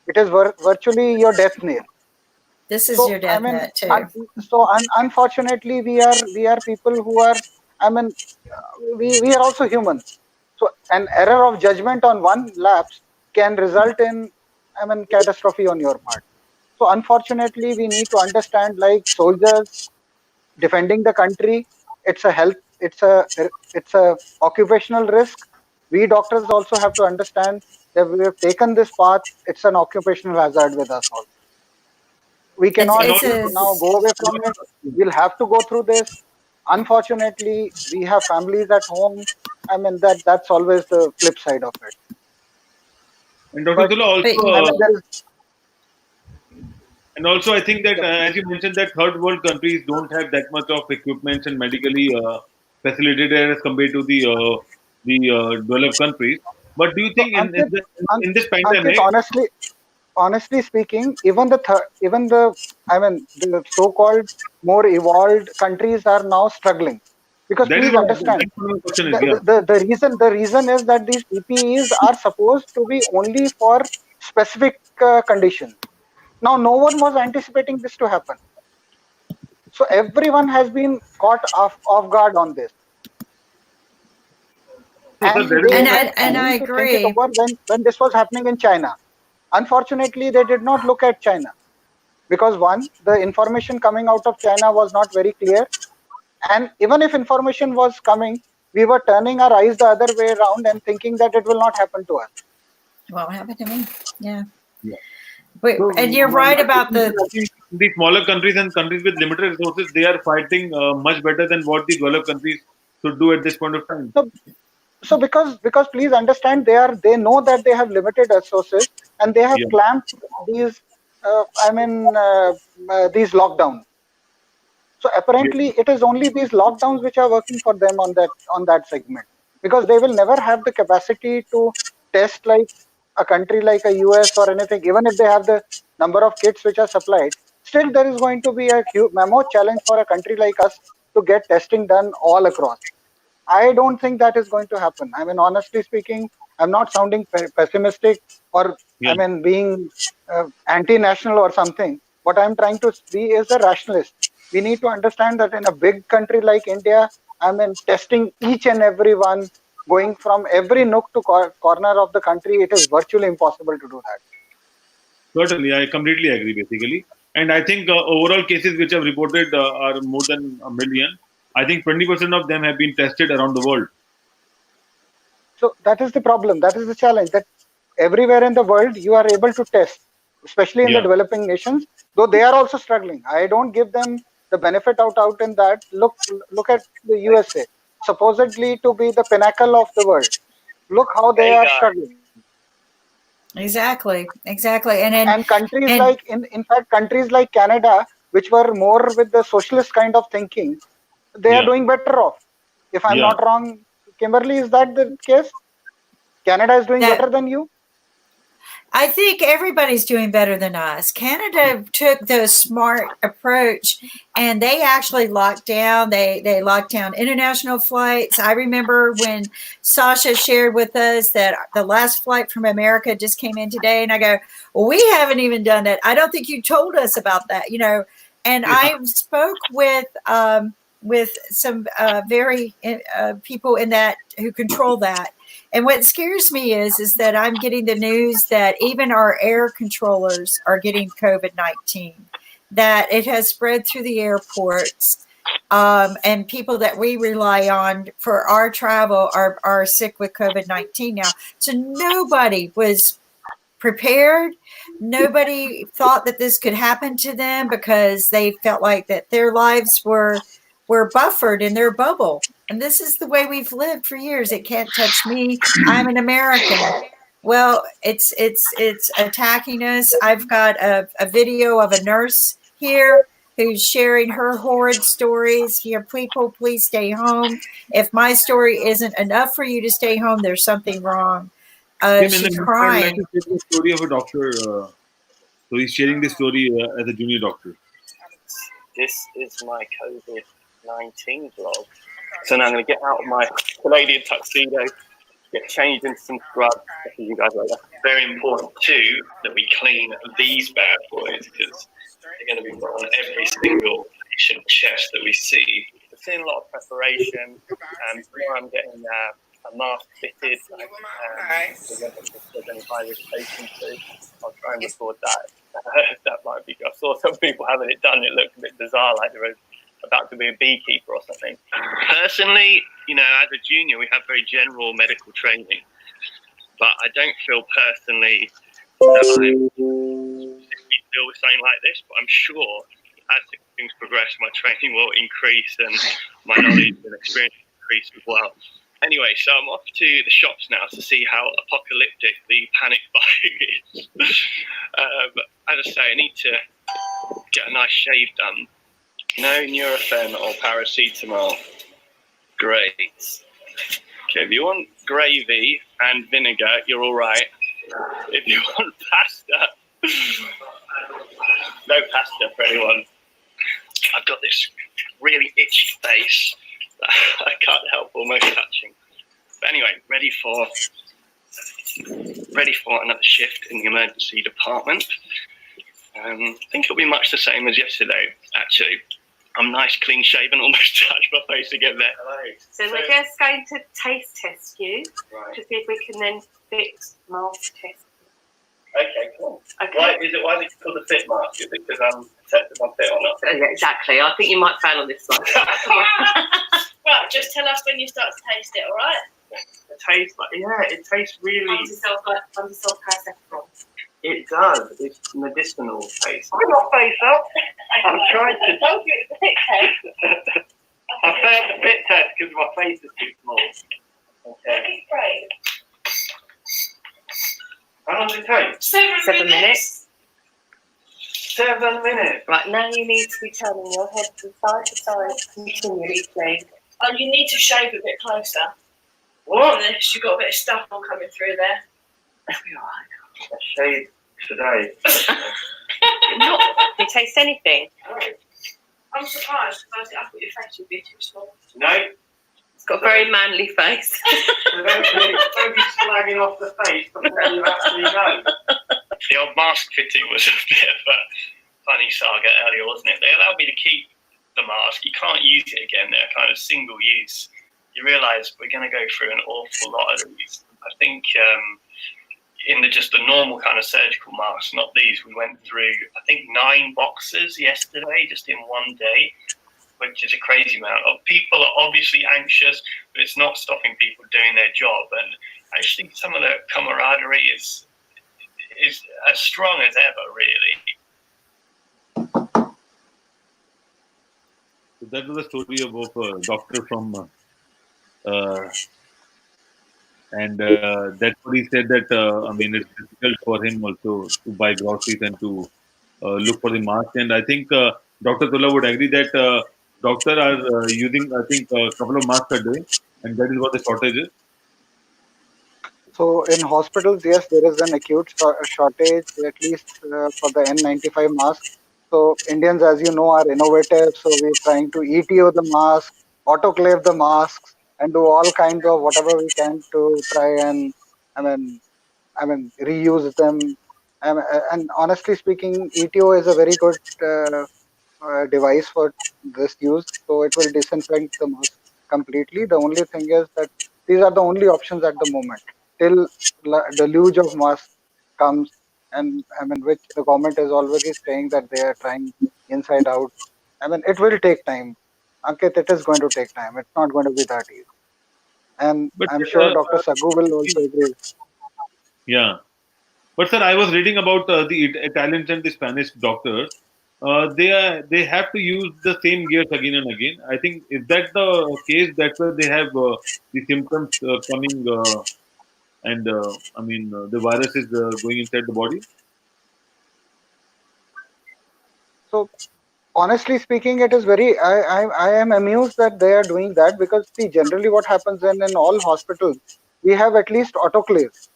It is virtually your death nail. This is So your I death mean, net too. unfortunately, we are people who are. I mean, we are also human. So an error of judgment on one lapse can result in, I mean, catastrophe on your part. So unfortunately, we need to understand, like soldiers defending the country, it's a health, it's a occupational risk. We doctors also have to understand that we have taken this path. It's an occupational hazard with us also. We It's cannot and it's also, a now go away from it. We'll have to go through this. Unfortunately, we have families at home. I mean, that's always the flip side of it. and Dr. But Tula but also, I mean, there is, and also, I think that yeah, please. as you mentioned, that third world countries don't have that much of equipment and medically facilitated as compared to the developed countries. But do you So think Ankit, in this Ankit, pandemic, honestly speaking, even the I mean, the so-called more evolved countries are now struggling, because that is please what understand, that's what my question is. the, Yeah, the reason is that these PPEs are supposed to be only for specific conditions. Now, no one was anticipating this to happen, so everyone has been caught off guard on this. And I need to agree. think it over when this was happening in China. Unfortunately, they did not look at China because one, the information coming out of China was not very clear. And even if information was coming, we were turning our eyes the other way around and thinking that it will not happen to us. Won't happen to me. Yeah. Yeah. Wait, So, and you're right about the smaller countries and countries with limited resources, they are fighting much better than what the developed countries should do at this point of time. So because please understand, they know that they have limited resources and they have clamped these these lockdowns. So apparently it is only these lockdowns which are working for them on that segment, because they will never have the capacity to test like a country like a US or anything. Even if they have the number of kits which are supplied, still there is going to be a huge mammoth challenge for a country like us to get testing done all across. I don't think that is going to happen. I mean, honestly speaking, I'm not sounding pessimistic or being anti-national or something. What I'm trying to be is a rationalist. We need to understand that in a big country like India, testing each and every one, going from every nook to corner of the country, it is virtually impossible to do that. Certainly, I completely agree, basically. And I think overall cases which have reported are more than 1 million. I think 20% of them have been tested around the world. So that is the problem. That is the challenge. That everywhere in the world you are able to test, especially in the developing nations, though they are also struggling. I don't give them the benefit out in that. Look at the USA, supposedly to be the pinnacle of the world. Look how they are struggling. Exactly. And countries like in fact countries like Canada, which were more with the socialist kind of thinking, they are doing better off. If I'm not wrong, Kimberly, is that the case? Canada is doing better than you? I think everybody's doing better than us. Canada took the smart approach and they actually locked down. They locked down international flights. I remember when Sasha shared with us that the last flight from America just came in today, and I go, well, we haven't even done that. I don't think you told us about that, And I spoke with some very people in that who control that. And what scares me is that I'm getting the news that even our air controllers are getting COVID-19, that it has spread through the airports, and people that we rely on for our travel are sick with COVID-19 now. So nobody was prepared. Nobody thought that this could happen to them because they felt like that their lives were buffered in their bubble. And this is the way we've lived for years. It can't touch me. I'm an American. Well, it's attacking us. I've got a video of a nurse here who's sharing her horrid stories. Here, people, please stay home. If my story isn't enough for you to stay home, there's something wrong. She's crying. I'd like to share the story of a doctor. So he's sharing this story as a junior doctor. This is my COVID-19 vlog. So now I'm going to get out of my Canadian tuxedo, get changed into some scrubs. I'll see you guys later. Very important too that we clean these bad boys because they're going to be put on every single patient chest that we see. We're seeing a lot of preparation, and before I'm getting a mask fitted, there's any high-risk patients too. I'll try and record that. That might be. I saw some people having it done. It looked a bit bizarre, like they were about to be a beekeeper or something. Personally, as a junior, we have very general medical training, but I don't feel personally that I deal with something like this. But I'm sure as things progress, my training will increase and my knowledge and experience will increase as well. Anyway, so I'm off to the shops now to see how apocalyptic the panic buying is. As I say, I need to get a nice shave done. No Nurofen or paracetamol. Great. Okay, if you want gravy and vinegar, you're all right. If you want pasta, no pasta for anyone. I've got this really itchy face that I can't help almost touching. But anyway, ready for another shift in the emergency department. I think it'll be much the same as yesterday, actually. I'm nice, clean shaven, almost touched my face again there. So we're just going to taste test you to see if we can then fit mask test. Okay, cool. Okay. Why is it called a fit mask? Is it because I'm tested on fit or not? Yeah, exactly. I think you might fail on this one. Right, just tell us when you start to taste it, all right? It tastes really. Under self-paracetamol. It does. It's medicinal taste. I'm not face up. I'm trying to. Don't do it the fit test. I failed the fit test because my face is too small. Okay. Great. How long does it take? 7 minutes. 7 minutes. Right, now you need to be turning your head from side to side continually, please. Oh, you need to shave a bit closer. What? You've got a bit of stuff on coming through there. I shaved today. Do you taste anything? I'm surprised because I thought your face would be too small. No. It's got a very manly face. So don't be slagging off the face before you actually know. The old mask fitting was a bit of a funny saga earlier, wasn't it? They allowed me to keep the mask. You can't use it again. They're kind of single use. You realise we're going to go through an awful lot of these. I think in just the normal kind of surgical masks, not these, we went through, I think, 9 boxes yesterday, just in one day, which is a crazy amount. People are obviously anxious, but it's not stopping people doing their job. And actually, some of the camaraderie is as strong as ever, really. So that was a story about a doctor from, and that's what he said that, I mean, it's difficult for him also to buy groceries and to look for the mask. And I think Dr. Tola would agree that doctors are using, I think, a couple of masks a day, and that is what the shortage is. So in hospitals, yes, there is an acute shortage, at least for the N95 mask. So Indians, as you know, are innovative. So we're trying to ETO the mask, autoclave the masks, and do all kinds of whatever we can to try and, I mean, reuse them. And honestly speaking, ETO is a very good device for this use. So it will disinfect the mask completely. The only thing is that these are the only options at the moment till the deluge of masks comes, and which the government is already saying that they are trying inside out. It will take time. Ankit, it is going to take time. It's not going to be that easy. And But, I'm sure Dr. Saggu will also agree. Yeah. But sir, I was reading about the Italians and the Spanish doctors. They have to use the same gears again and again. I think, is that the case? That's why they have the symptoms coming, and the virus is going inside the body. So honestly speaking, it is very, I am amused that they are doing that, because see, generally what happens in all hospitals, we have at least autoclaves.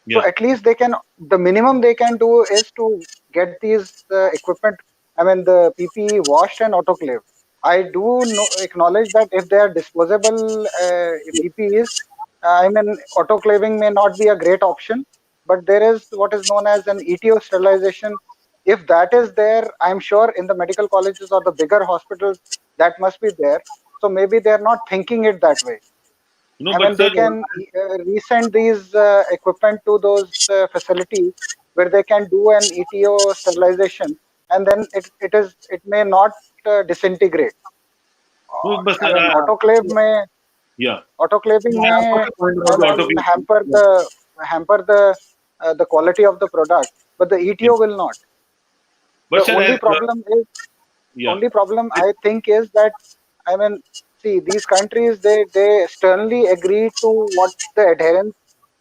Yeah. So at least they can, the minimum they can do is to get these equipment, the PPE washed and autoclaved. I do acknowledge that if they are disposable PPEs, autoclaving may not be a great option, but there is what is known as an ETO sterilization. If that is there, I'm sure in the medical colleges or the bigger hospitals, that must be there. So maybe they're not thinking it that way. No, They can resend these equipment to those facilities where they can do an ETO sterilization, and then it may not disintegrate. No, but Autoclave may, yeah, autoclaving may hamper the quality of the product, but the ETO will not. But The only problem is, only problem I think is that, see, these countries, they sternly agree to what the adherence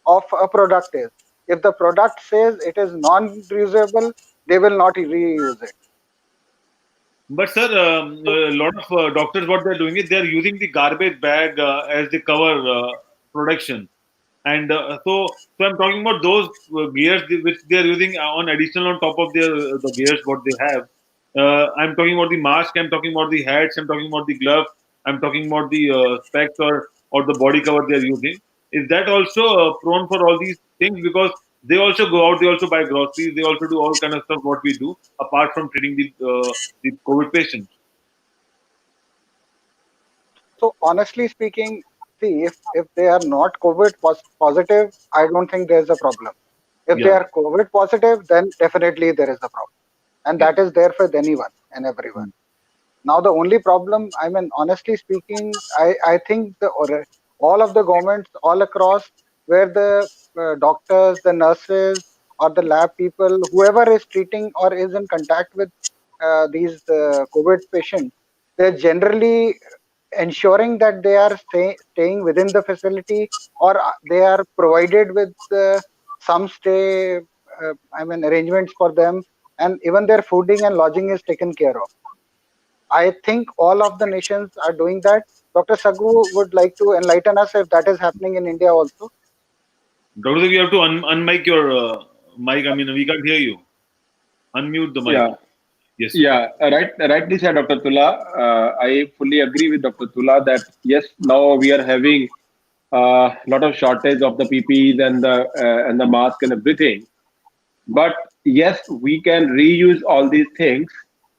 of a product is. If the product says it is non-reusable, they will not reuse it. But sir, a lot of doctors, what they're doing is they're using the garbage bag as the cover production. And so I'm talking about those gears which they are using on additional on top of the gears what they have. I'm talking about the mask. I'm talking about the hats. I'm talking about the gloves. I'm talking about the specs or the body cover they are using. Is that also prone for all these things? Because they also go out. They also buy groceries. They also do all kind of stuff what we do apart from treating the COVID patients. So honestly speaking, see, if they are not COVID positive, I don't think there's a problem. If they Yeah. are COVID positive, then definitely there is a problem, and that is there for anyone and everyone. Now the only problem, I mean, honestly speaking, I think all of the governments all across, where the doctors, the nurses, or the lab people, whoever is treating or is in contact with these COVID patients, they're generally ensuring that they are staying within the facility, or they are provided with some stay, I mean, arrangements for them, and even their fooding and lodging is taken care of. I think all of the nations are doing that. Dr. Sagu would like to enlighten us if that is happening in India also. Dr. Sagu, you have to unmic your mic. I mean, we can't hear you. Unmute the mic. Yeah. Yes. Yeah, rightly said, Dr. Tula. I fully agree with Dr. Tula that yes, now we are having a lot of shortage of the PPEs and the mask and everything. But yes, we can reuse all these things,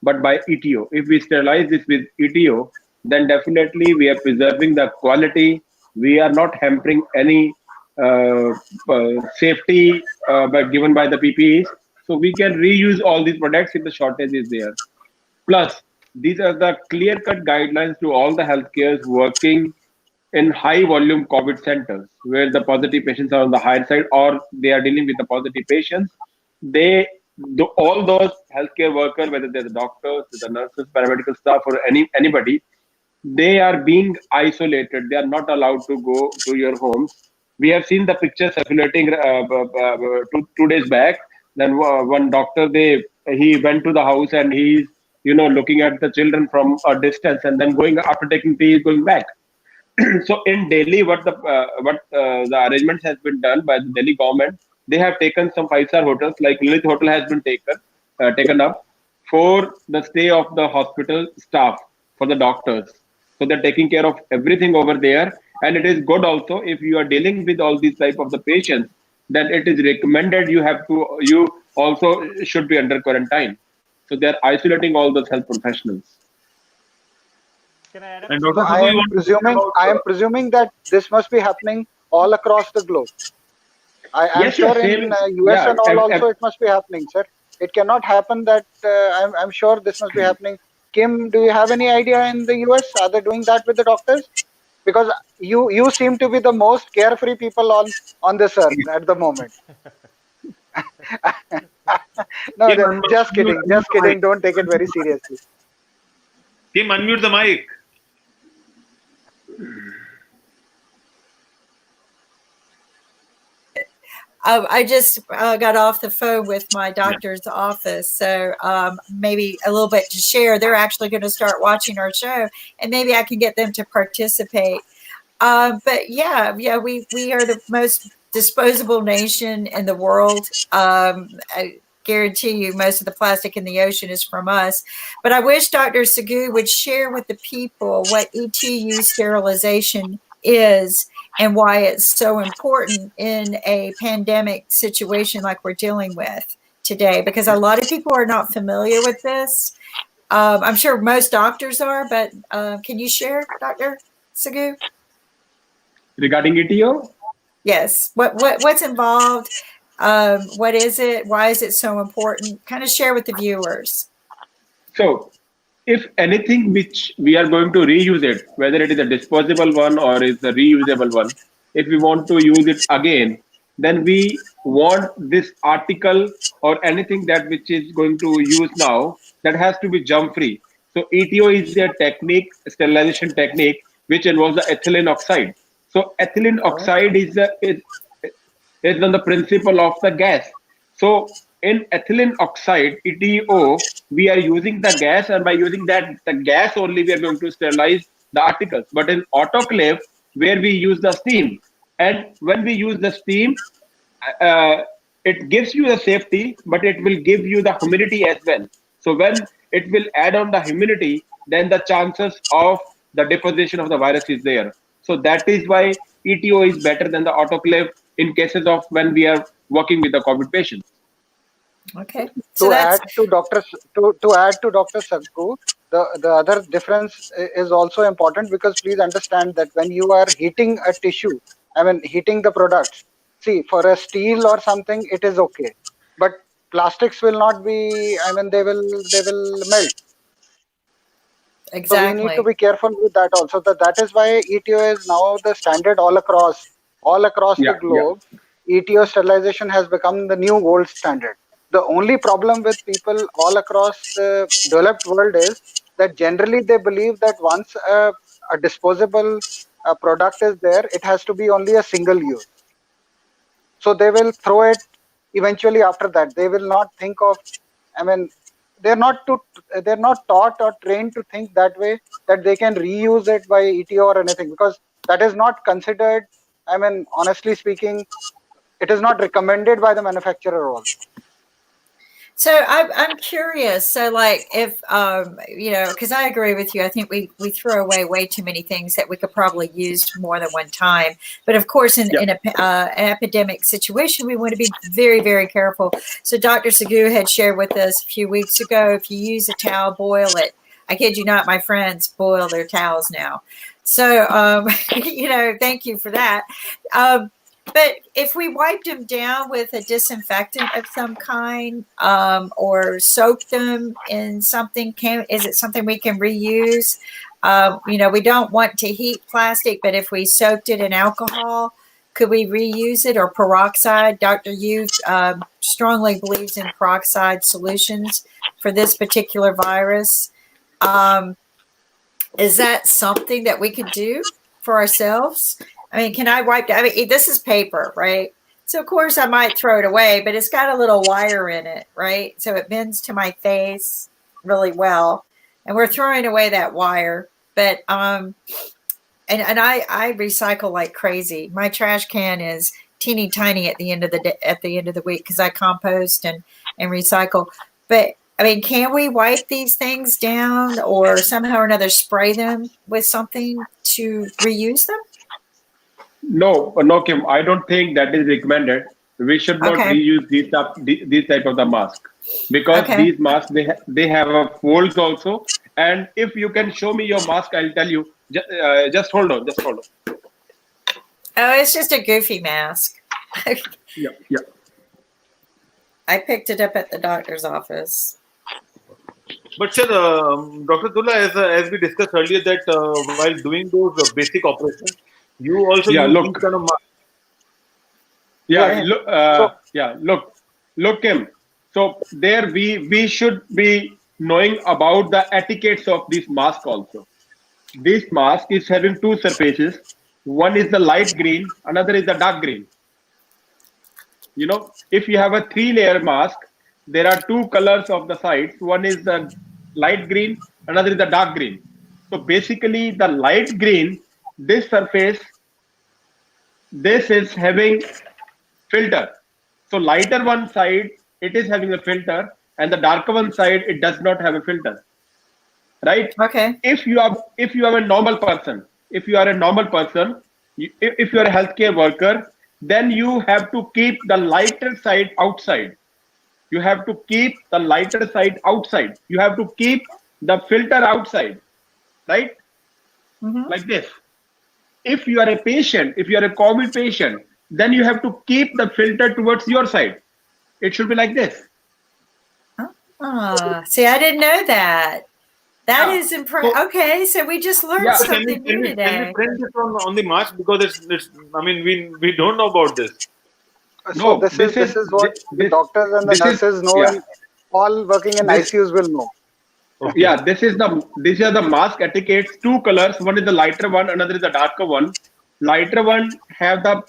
but by ETO. If we sterilize this with ETO, then definitely we are preserving the quality. We are not hampering any safety given by the PPEs. So we can reuse all these products if the shortage is there. Plus, these are the clear-cut guidelines to all the healthcares working in high-volume COVID centers, where the positive patients are on the higher side, or they are dealing with the positive patients. All those healthcare workers, whether they're the doctors, the nurses, paramedical staff, or anybody, they are being isolated. They are not allowed to go to your homes. We have seen the picture circulating 2 days back. Then one doctor, he went to the house and he's looking at the children from a distance, and then going after taking tea, going back. So in Delhi, what the arrangements has been done by the Delhi government, they have taken some 5-star hotels, like Lilith Hotel has been taken up for the stay of the hospital staff, for the doctors. So they're taking care of everything over there, and it is good also if you are dealing with all these type of the patients. Then it is recommended you also should be under quarantine. So they're isolating all those health professionals. And Dr. I am presuming that this must be happening all across the globe. I'm sure in US and all also it must be happening, sir. It cannot happen that I'm sure this must be happening. Kim, do you have any idea in the US? Are they doing that with the doctors? Because you seem to be the most carefree people on this earth at the moment. No, just kidding. Just kidding. Don't take it very seriously. Kim, unmute the mic. I just got off the phone with my doctor's office, so maybe a little bit to share. They're actually going to start watching our show, and maybe I can get them to participate. But yeah, we are the most disposable nation in the world. I guarantee you most of the plastic in the ocean is from us. But I wish Dr. Sagu would share with the people what ETU sterilization is and why it's so important in a pandemic situation like we're dealing with today, because a lot of people are not familiar with this. I'm sure most doctors are, but can you share, Dr. Sagu? Regarding ETO? Yes. What's involved? What is it? Why is it so important? Kind of share with the viewers. So, if anything which we are going to reuse it, whether it is a disposable one or is a reusable one, if we want to use it again, then we want this article or anything that which is going to use now, that has to be germ free. So ETO is a technique, sterilization technique, which involves the ethylene oxide. So ethylene oxide is on the principle of the gas. So in ethylene oxide, ETO, we are using the gas, and by using the gas only, we are going to sterilize the articles. But in autoclave, where we use the steam, and when we use the steam, it gives you the safety, but it will give you the humidity as well. So when it will add on the humidity, then the chances of the deposition of the virus is there. So that is why ETO is better than the autoclave in cases of when we are working with the COVID patients. Okay. So To that's add to Dr. Sadhguru, the other difference is also important, because please understand that when you are heating a tissue, I mean heating the products, see, for a steel or something it is okay, but plastics will not be, I mean they will melt. So we need to exactly. be careful with that also. That is why ETO is now the standard all across the Yeah, yeah. globe. ETO sterilization has become the new gold standard. The only problem with people all across the developed world is that generally they believe that once a disposable product is there, it has to be only a single use. So they will throw it eventually after that. They will not think of, I mean, they're not taught or trained to think that way, that they can reuse it by ETO or anything, because that is not considered, I mean, honestly speaking, it is not recommended by the manufacturer also. So I'm curious. So like if because I agree with you. I think we throw away way too many things that we could probably use more than one time. But of course, in an epidemic situation, we want to be very, very careful. So Dr. Sadhguru had shared with us a few weeks ago, if you use a towel, boil it. I kid you not, my friends boil their towels now. So thank you for that. But if we wiped them down with a disinfectant of some kind, or soaked them in something, is it something we can reuse? We don't want to heat plastic, but if we soaked it in alcohol, could we reuse it, or peroxide? Dr. Yoo strongly believes in peroxide solutions for this particular virus. Is that something that we could do for ourselves? I mean, can I wipe down? I mean, this is paper, right? So of course I might throw it away, but it's got a little wire in it, right? So it bends to my face really well, and we're throwing away that wire. But and I recycle like crazy. My trash can is teeny tiny at the end of the day, at the end of the week, because I compost and recycle. But I mean, can we wipe these things down, or somehow or another spray them with something to reuse them? No, Kim, I don't think that is recommended. We should not reuse these type of the mask, because these masks they have a folds also. And if you can show me your mask, I'll tell you. Just hold on. Oh, it's just a goofy mask. Yeah. I picked it up at the doctor's office. But sir, Dr. Dula, as we discussed earlier, that while doing those basic operations, you also use these kind of masks. Look, Kim. So there we should be knowing about the etiquettes of this mask also. This mask is having two surfaces. One is the light green, another is the dark green. If you have a 3-layer mask, there are two colors of the sides. One is the light green, another is the dark green. So basically the light green, this surface, this is having filter. So lighter one side, it is having a filter, and the darker one side, it does not have a filter. Right? Okay. If you are a normal person, if you are a healthcare worker, then you have to keep the lighter side outside. You have to keep the lighter side outside. You have to keep the filter outside, right? Like this. If you are a patient, if you are a COVID patient, then you have to keep the filter towards your side. It should be like this. See, I didn't know that. That is impressive. Okay, so we just learned something new today. Can we print this on the mask, because it's I mean, we don't know about this. So this is what the doctors and the nurses know, and all working in ICUs will know. Okay. Yeah, these are the mask etiquettes. Two colors. One is the lighter one, another is the darker one. Lighter one have the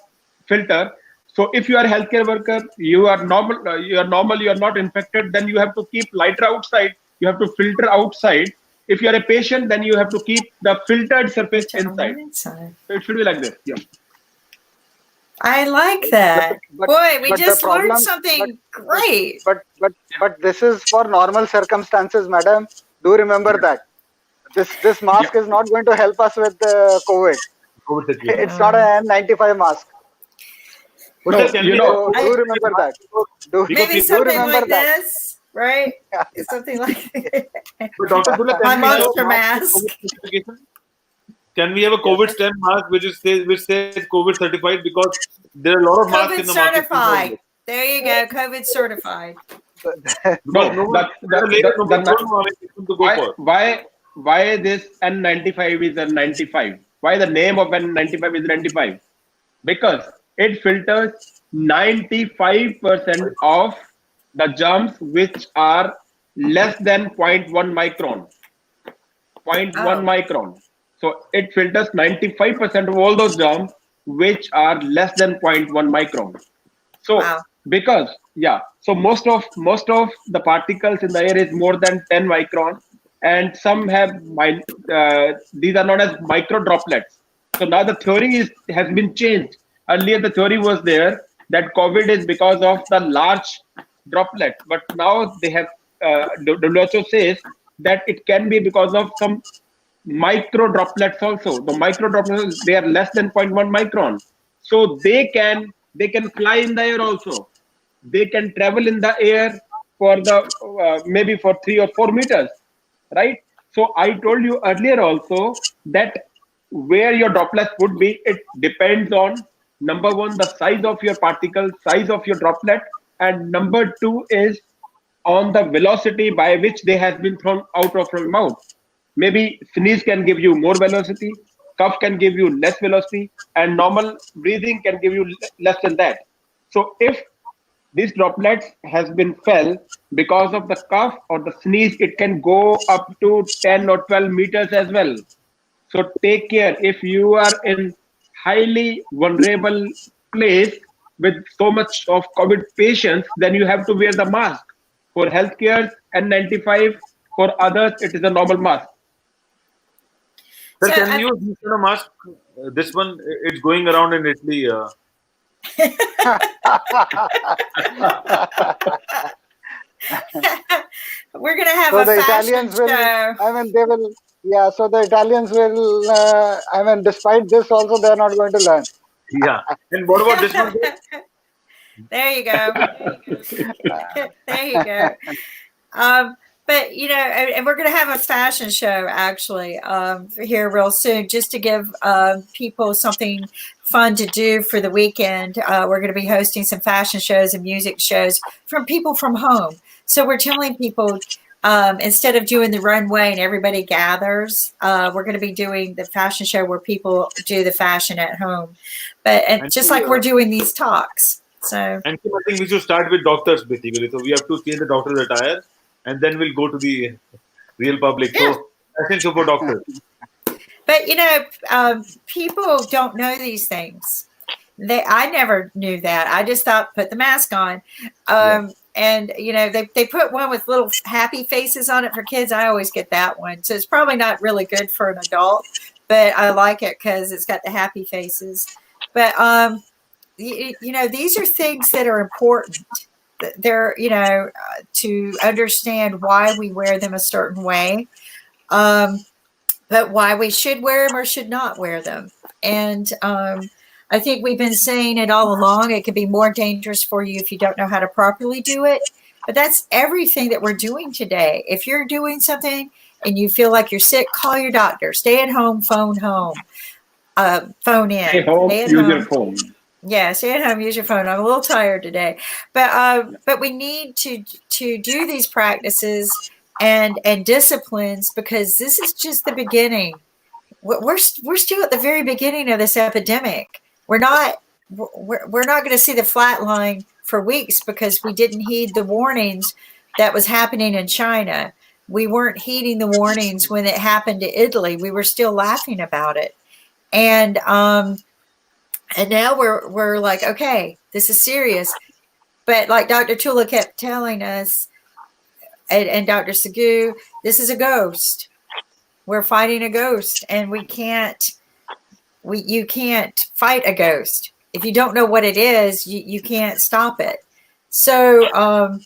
filter. So if you are a healthcare worker, you are normal, you are not infected, then you have to keep lighter outside. You have to filter outside. If you are a patient, then you have to keep the filtered surface inside. So it should be like this. Yeah. I like that. Boy, we just learned something great. But this is for normal circumstances, madam. Do remember that. This mask is not going to help us with COVID. It's not an N95 mask. No, Can you we know, do remember that. Maybe Do something remember like that. this, right? It's something like But Dr. Dula, my can we have monster a mask. COVID certification? Can we have a COVID stem mask which says COVID certified, because there are a lot of masks COVID in the market. certified. There you go. COVID certified. no, why this N95 is N95? Why the name of N95 is N95? Because it filters 95% of the germs which are less than 0.1 micron. 0.1 micron. So it filters 95% of all those germs which are less than 0.1 micron. So because so most of the particles in the air is more than 10 micron, and some have these are known as micro droplets. So now the theory has been changed. Earlier the theory was there that COVID is because of the large droplets, but now they have WHO says that it can be because of some micro droplets also. The micro droplets, they are less than 0.1 micron, so they can fly in the air also. They can travel in the air for the maybe for 3 or 4 meters, right? So I told you earlier also that where your droplets would be, it depends on number one, the size of your particle, size of your droplet, and number two is on the velocity by which they have been thrown out of your mouth. Maybe sneeze can give you more velocity, cough can give you less velocity, and normal breathing can give you less than that. So if these droplets has been fell because of the cough or the sneeze, it can go up to 10 or 12 meters as well. So take care. If you are in highly vulnerable place with so much of COVID patients, then you have to wear the mask. For healthcare, N95. For others, it is a normal mask. Sir, can you use a mask? This one, it's going around in Italy. We're gonna have so a the fashion Italians will, show. I mean, they will. Yeah. So the Italians will. I mean, despite this, also they are not going to learn. Yeah. And what about this one? There you go. There you go. But you know, and we're going to have a fashion show actually here real soon, just to give people something fun to do for the weekend. We're going to be hosting some fashion shows and music shows from people from home. So we're telling people instead of doing the runway and everybody gathers, we're going to be doing the fashion show where people do the fashion at home. But just like we're doing these talks. So and I think we should start with doctors basically. So we have to change the doctor's attire, and then we'll go to the real public. Yeah. So fashion show for doctors. But you know, people don't know these things. I never knew that. I just thought put the mask on. And you know, they put one with little happy faces on it for kids. I always get that one. So it's probably not really good for an adult, but I like it because it's got the happy faces. But you know, these are things that are important. They're, you know, to understand why we wear them a certain way, but why we should wear them or should not wear them. And I think we've been saying it all along. It could be more dangerous for you if you don't know how to properly do it. But that's everything that we're doing today. If you're doing something and you feel like you're sick, call your doctor. Stay at home, phone home, phone in. Stay home, use your phone. Yeah, stay at home, use your phone. I'm a little tired today, but we need to do these practices and disciplines, because this is just the beginning. We're still at the very beginning of this epidemic. We're not going to see the flat line for weeks because we didn't heed the warnings that was happening in China. We weren't heeding the warnings when it happened to Italy. We were still laughing about it, and now we're like, okay, this is serious. But like Dr. Tula kept telling us, and Dr. Sagu, this is a ghost. We're fighting a ghost, and you can't fight a ghost. If you don't know what it is, you can't stop it. So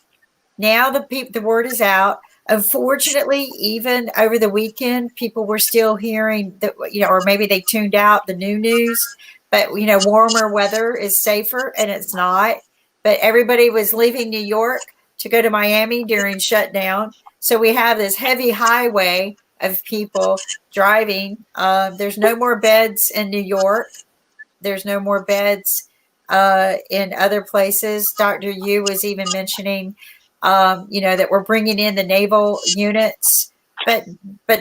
now the word is out. Unfortunately, even over the weekend, people were still hearing that, you know, or maybe they tuned out the new news, but warmer weather is safer, and it's not. But everybody was leaving New York to go to Miami during shutdown. So we have this heavy highway of people driving. There's no more beds in New York. There's no more beds in other places. Dr. Yoo was even mentioning, that we're bringing in the naval units, but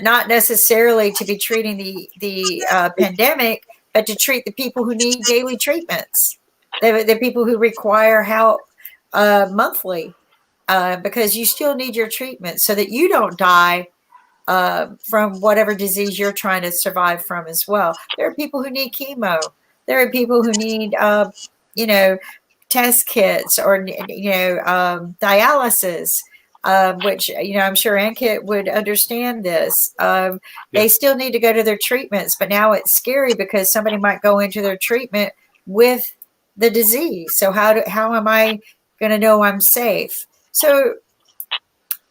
not necessarily to be treating the pandemic, but to treat the people who need daily treatments, the people who require help monthly, because you still need your treatment so that you don't die from whatever disease you're trying to survive from as well. There are people who need chemo. There are people who need, test kits or, dialysis, which, I'm sure Ankit would understand this. They still need to go to their treatments, but now it's scary because somebody might go into their treatment with the disease. So how am I going to know I'm safe? So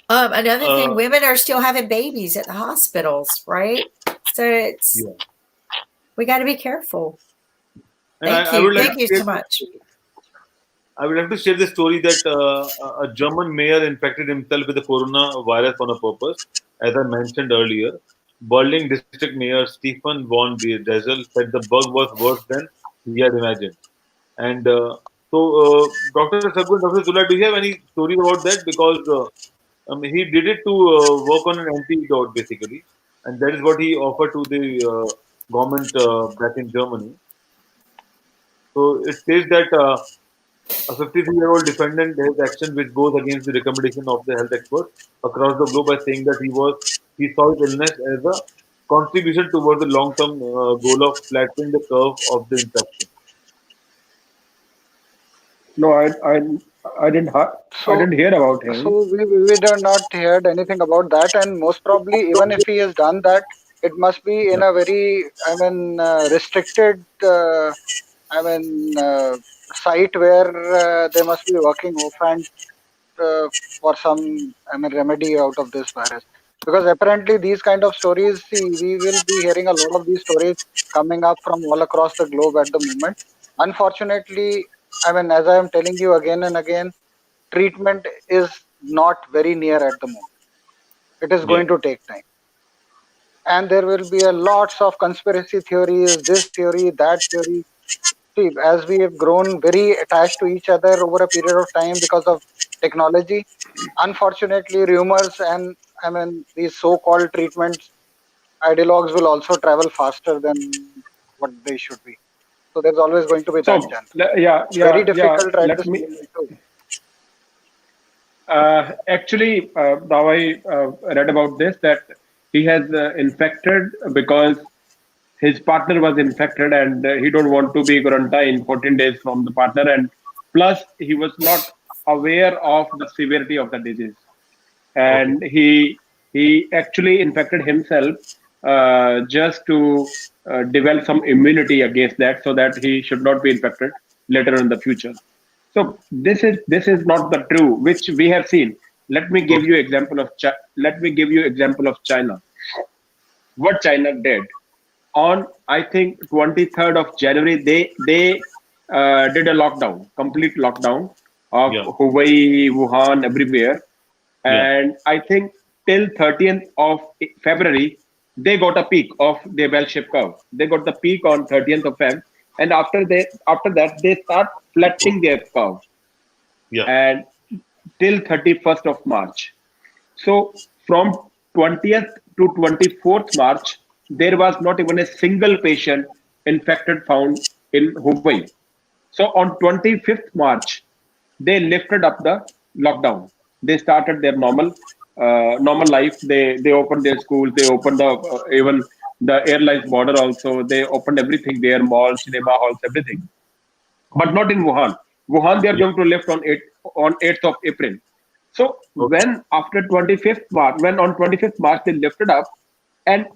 another thing, women are still having babies at the hospitals, right? So we got to be careful. Thank you so much. I would like to share the story that a German mayor infected himself with the coronavirus on a purpose. As I mentioned earlier, Berlin district mayor Stefan von Dezel said the bug was worse than he had imagined. And Dr. Sagu and Dr. Zula, do you have any story about that? Because he did it to work on an antidote, basically. And that is what he offered to the government back in Germany. So it says that a 53-year-old defendant has action which goes against the recommendation of the health experts across the globe by saying that he saw his illness as a contribution towards the long-term goal of flattening the curve of the infection. No, I didn't hear about him. So we did not heard anything about that, and most probably, even if he has done that, it must be in a very, restricted, site where they must be working offhand for some, remedy out of this virus. Because apparently these kind of stories, we will be hearing a lot of these stories coming up from all across the globe at the moment. Unfortunately, as I am telling you again and again, treatment is not very near at the moment. It is going to take time. And there will be lots of conspiracy theories, this theory, that theory. See, as we have grown very attached to each other over a period of time because of technology, unfortunately, rumors and these so-called treatments, ideologues will also travel faster than what they should be. So there's always going to be that chance. Very difficult at this moment too. Actually, now I read about this, that he has infected because his partner was infected and he don't want to be quarantined 14 days from the partner, and plus he was not aware of the severity of the disease, and he actually infected himself just to develop some immunity against that, so that he should not be infected later in the future. So this is not the true which we have seen. Let me give you example of China. What China did on, I think, 23rd of January, they did a lockdown, complete lockdown of Hubei, Wuhan, everywhere, and I think till 30th of February they got a peak of their bell-shaped curve. They got the peak on 30th of Feb, and after that they start flattening their curve, and till 31st of March. So from 20th to 24th March, there was not even a single patient infected found in Hubei. So on 25th March, they lifted up the lockdown. They started their normal life. They opened their schools. They opened even the airlines border also. They opened everything there, malls, cinema halls, everything. But not in Wuhan. Wuhan, they are going to lift on 8th of April. So when after 25th March, when on 25th March they lifted up, and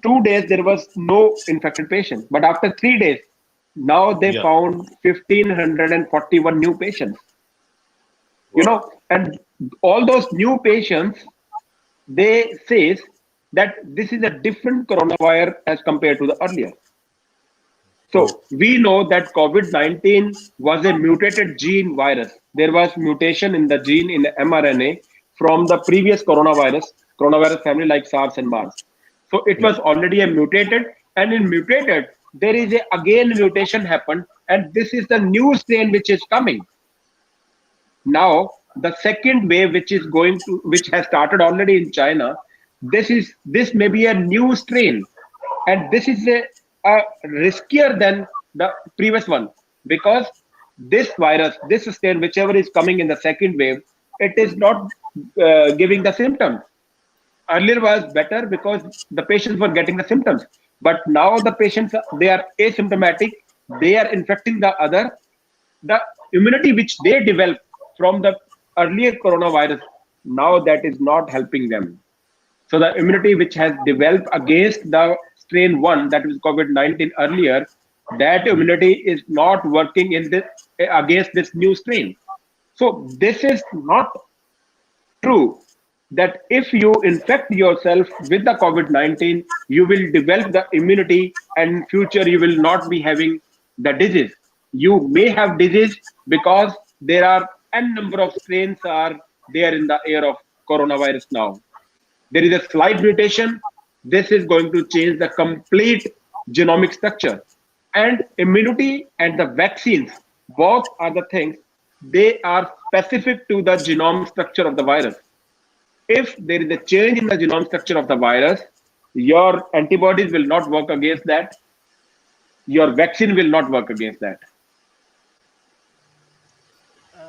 2 days there was no infected patient, but after 3 days, now they found 1,541 new patients. You know, and all those new patients, they say that this is a different coronavirus as compared to the earlier. So we know that COVID-19 was a mutated gene virus. There was mutation in the gene in the mRNA from the previous coronavirus family like SARS and MERS. So it was already a mutated, and in mutated, there is a again mutation happened, and this is the new strain which is coming. Now, the second wave, which has started already in China, this may be a new strain, and this is a riskier than the previous one, because this virus, this strain, whichever is coming in the second wave, it is not giving the symptoms. Earlier was better because the patients were getting the symptoms, but now the patients, they are asymptomatic, they are infecting the other. The immunity which they developed from the earlier coronavirus, now that is not helping them. So the immunity which has developed against the strain 1, that was COVID-19 earlier, that immunity is not working in this against this new strain. So this is not true that if you infect yourself with the COVID-19, you will develop the immunity, and in future you will not be having the disease. You may have disease because there are n number of strains are there in the air of coronavirus now. There is a slight mutation. This is going to change the complete genomic structure. And immunity and the vaccines, both are the things, they are specific to the genome structure of the virus. If there is a change in the genome structure of the virus, your antibodies will not work against that. Your vaccine will not work against that.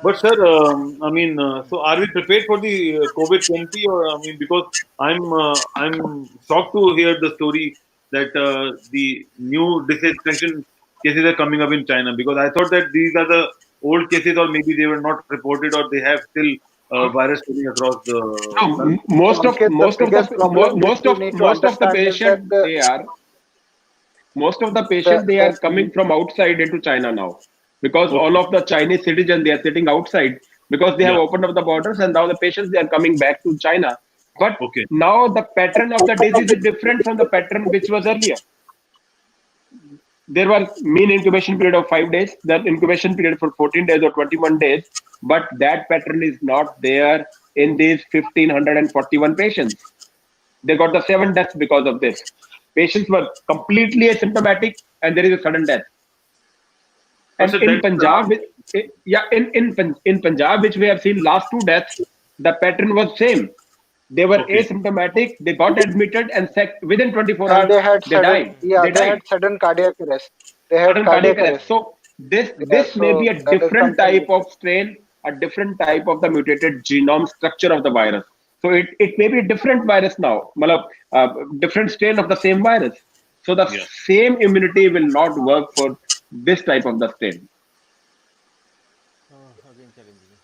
But sir, so are we prepared for the COVID-20? Or because I'm shocked to hear the story that the new disease extension cases are coming up in China, because I thought that these are the old cases, or maybe they were not reported, or they have still virus spreading across the. No, most of the patients they are coming from outside into China now, because all of the Chinese citizens, they are sitting outside because they have opened up the borders, and now the patients, they are coming back to China. But now the pattern of the disease is different from the pattern which was earlier. There was mean incubation period of 5 days, then incubation period for 14 days or 21 days, but that pattern is not there in these 1,541 patients. They got the 7 deaths because of this. Patients were completely asymptomatic, and there is a sudden death. And in Punjab, in Punjab, which we have seen last 2 deaths, the pattern was same. They were asymptomatic, they got admitted, and within 24 hours, they died. Yeah, they had sudden cardiac arrest. They had cardiac arrest. So this may be a different type of strain, a different type of the mutated genome structure of the virus. So it may be a different virus now, different strain of the same virus. So the same immunity will not work for this type of the strain.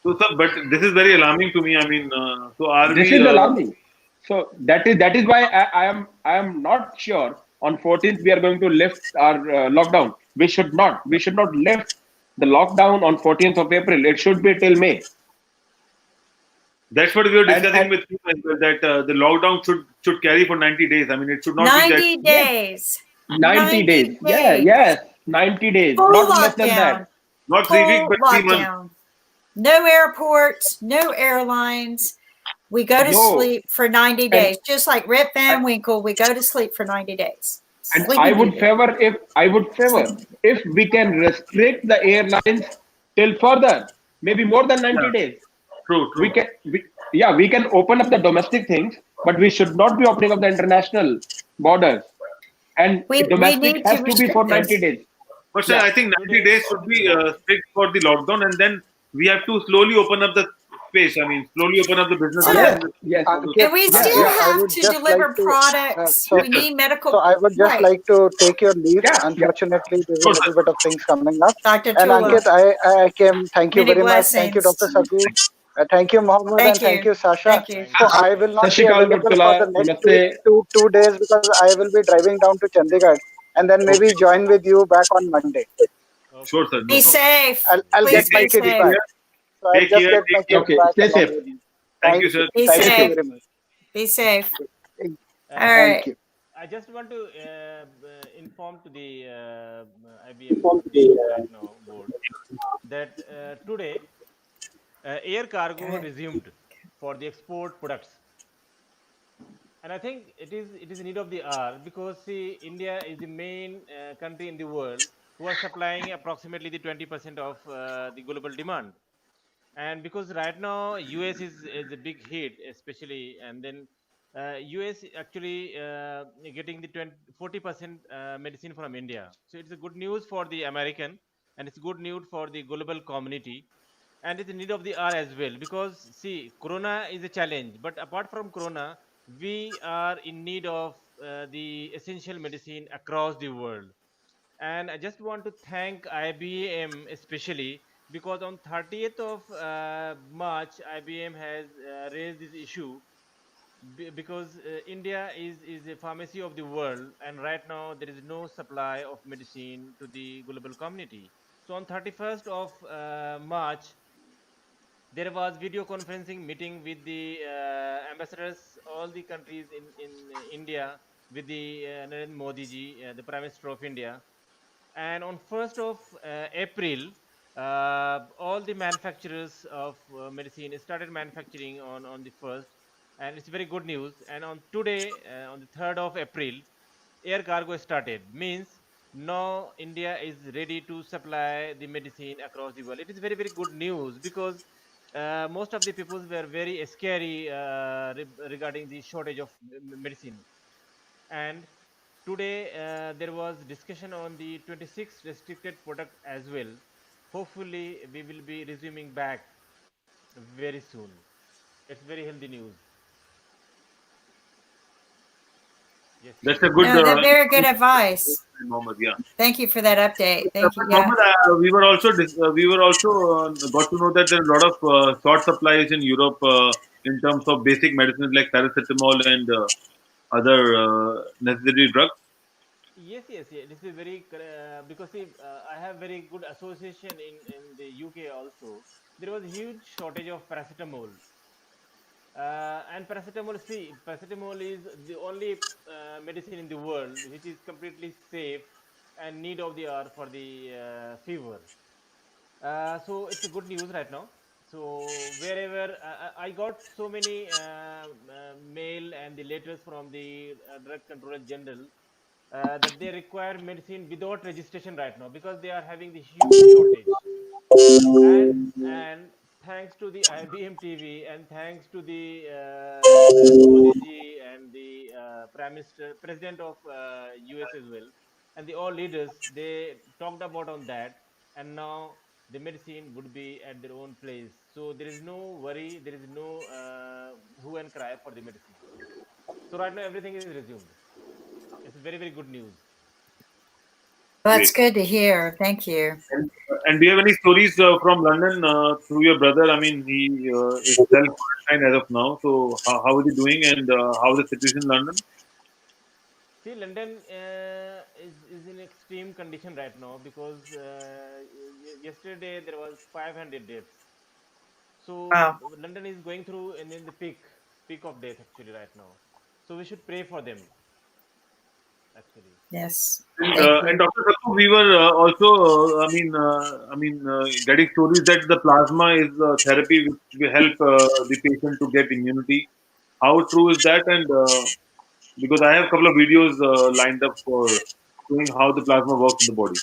So, sir, but this is very alarming to me. So are this is alarming. So that is why I am not sure on 14th we are going to lift our lockdown. We should not lift the lockdown on 14th of April. It should be till May. That's what we were discussing with you, that the lockdown should carry for 90 days. It should not 90 be that. days. 90 days. Yes, 90 days. Full not lockdown. Less than that. Not 3 weeks, but 3 months. No airports, no airlines. We go to sleep for 90 days, just like Rip Van Winkle. We go to sleep for 90 days. And I would favor if we can restrict the airlines till further, maybe more than 90 days. True. We can open up the domestic things, but we should not be opening up the international borders. And domestic has to be for 90 days. But sir, I think 90 days should be strict for the lockdown, and then we have to slowly open up the space. Slowly open up the business. And we still have to deliver products. We need medical. So I would just like to take your leave. Unfortunately, there's a little bit of things coming up. Dr. And Ankit, I came. Thank you very much. Thank you, Dr. Sagu. Thank you, Mohammed, and thank you, Sasha. Thank you. So I will not be available for the next two days because I will be driving down to Chandigarh and then maybe join with you back on Monday. Sure, sir. Be safe. I'll get my kids back. So I'll just get my kids back. Stay safe. Thank you, sir. Be Thank safe. you very much. Be safe. All right. Thank you. I just want to inform to the IBM right now board that today air cargo resumed for the export products, and I think it is a need of the hour because see, India is the main country in the world who are supplying approximately the 20% of the global demand, and because right now US is a big hit especially, and then US actually getting the 40% medicine from India, so it's a good news for the American, and it's good news for the global community, and it's a need of the hour as well because see, corona is a challenge, but apart from corona we are in need of the essential medicine across the world. And I just want to thank IBM especially because on 30th of March, IBM has raised this issue because India is a pharmacy of the world, and right now there is no supply of medicine to the global community. So on 31st of March, there was video conferencing meeting with the ambassadors, all the countries in India with the Narendra Modi ji, the Prime Minister of India, and on 1st of April, all the manufacturers of medicine started manufacturing on the 1st, and it's very good news. And on today, on the 3rd of April, air cargo started, means now India is ready to supply the medicine across the world. It is very, very good news because most of the people were very scary regarding the shortage of medicine. And today there was discussion on the 26 restricted product as well. Hopefully we will be resuming back very soon. It's very healthy news. Yes. That's a good. No, that's very good advice. Mohammed, yeah. Thank you for that update. Thank you. Yeah. Mohammed, we were also got to know that there are a lot of short supplies in Europe in terms of basic medicines like paracetamol and other necessary drugs. Yes, yes, yes. This is very because see, I have very good association in the UK also. There was a huge shortage of paracetamol, and paracetamol. See, paracetamol is the only medicine in the world which is completely safe and need of the hour for the fever. So it's a good news right now. So wherever I got so many mail and the letters from the drug controller general that they require medicine without registration right now because they are having the huge shortage. And thanks to the IBM TV and thanks to the Narendra Modi ji and the Prime Minister, President of US as well, and the all leaders, they talked about on that, and now the medicine would be at their own place. So there is no worry, there is no who and cry for the medicine. So right now everything is resumed. It's very, very good news. That's good to hear. Thank you. And do you have any stories from London through your brother? I mean, he is self-quarantined as of now. So how is he doing, and how is the situation in London? See, London is in extreme condition right now because yesterday there was 500 deaths. So Wow. London is going through in the peak of death actually right now. So we should pray for them. Actually. Yes. And Dr. Sattu, we were also, getting stories that the plasma is therapy which will help the patient to get immunity. How true is that? And because I have a couple of videos lined up for showing how the plasma works in the body.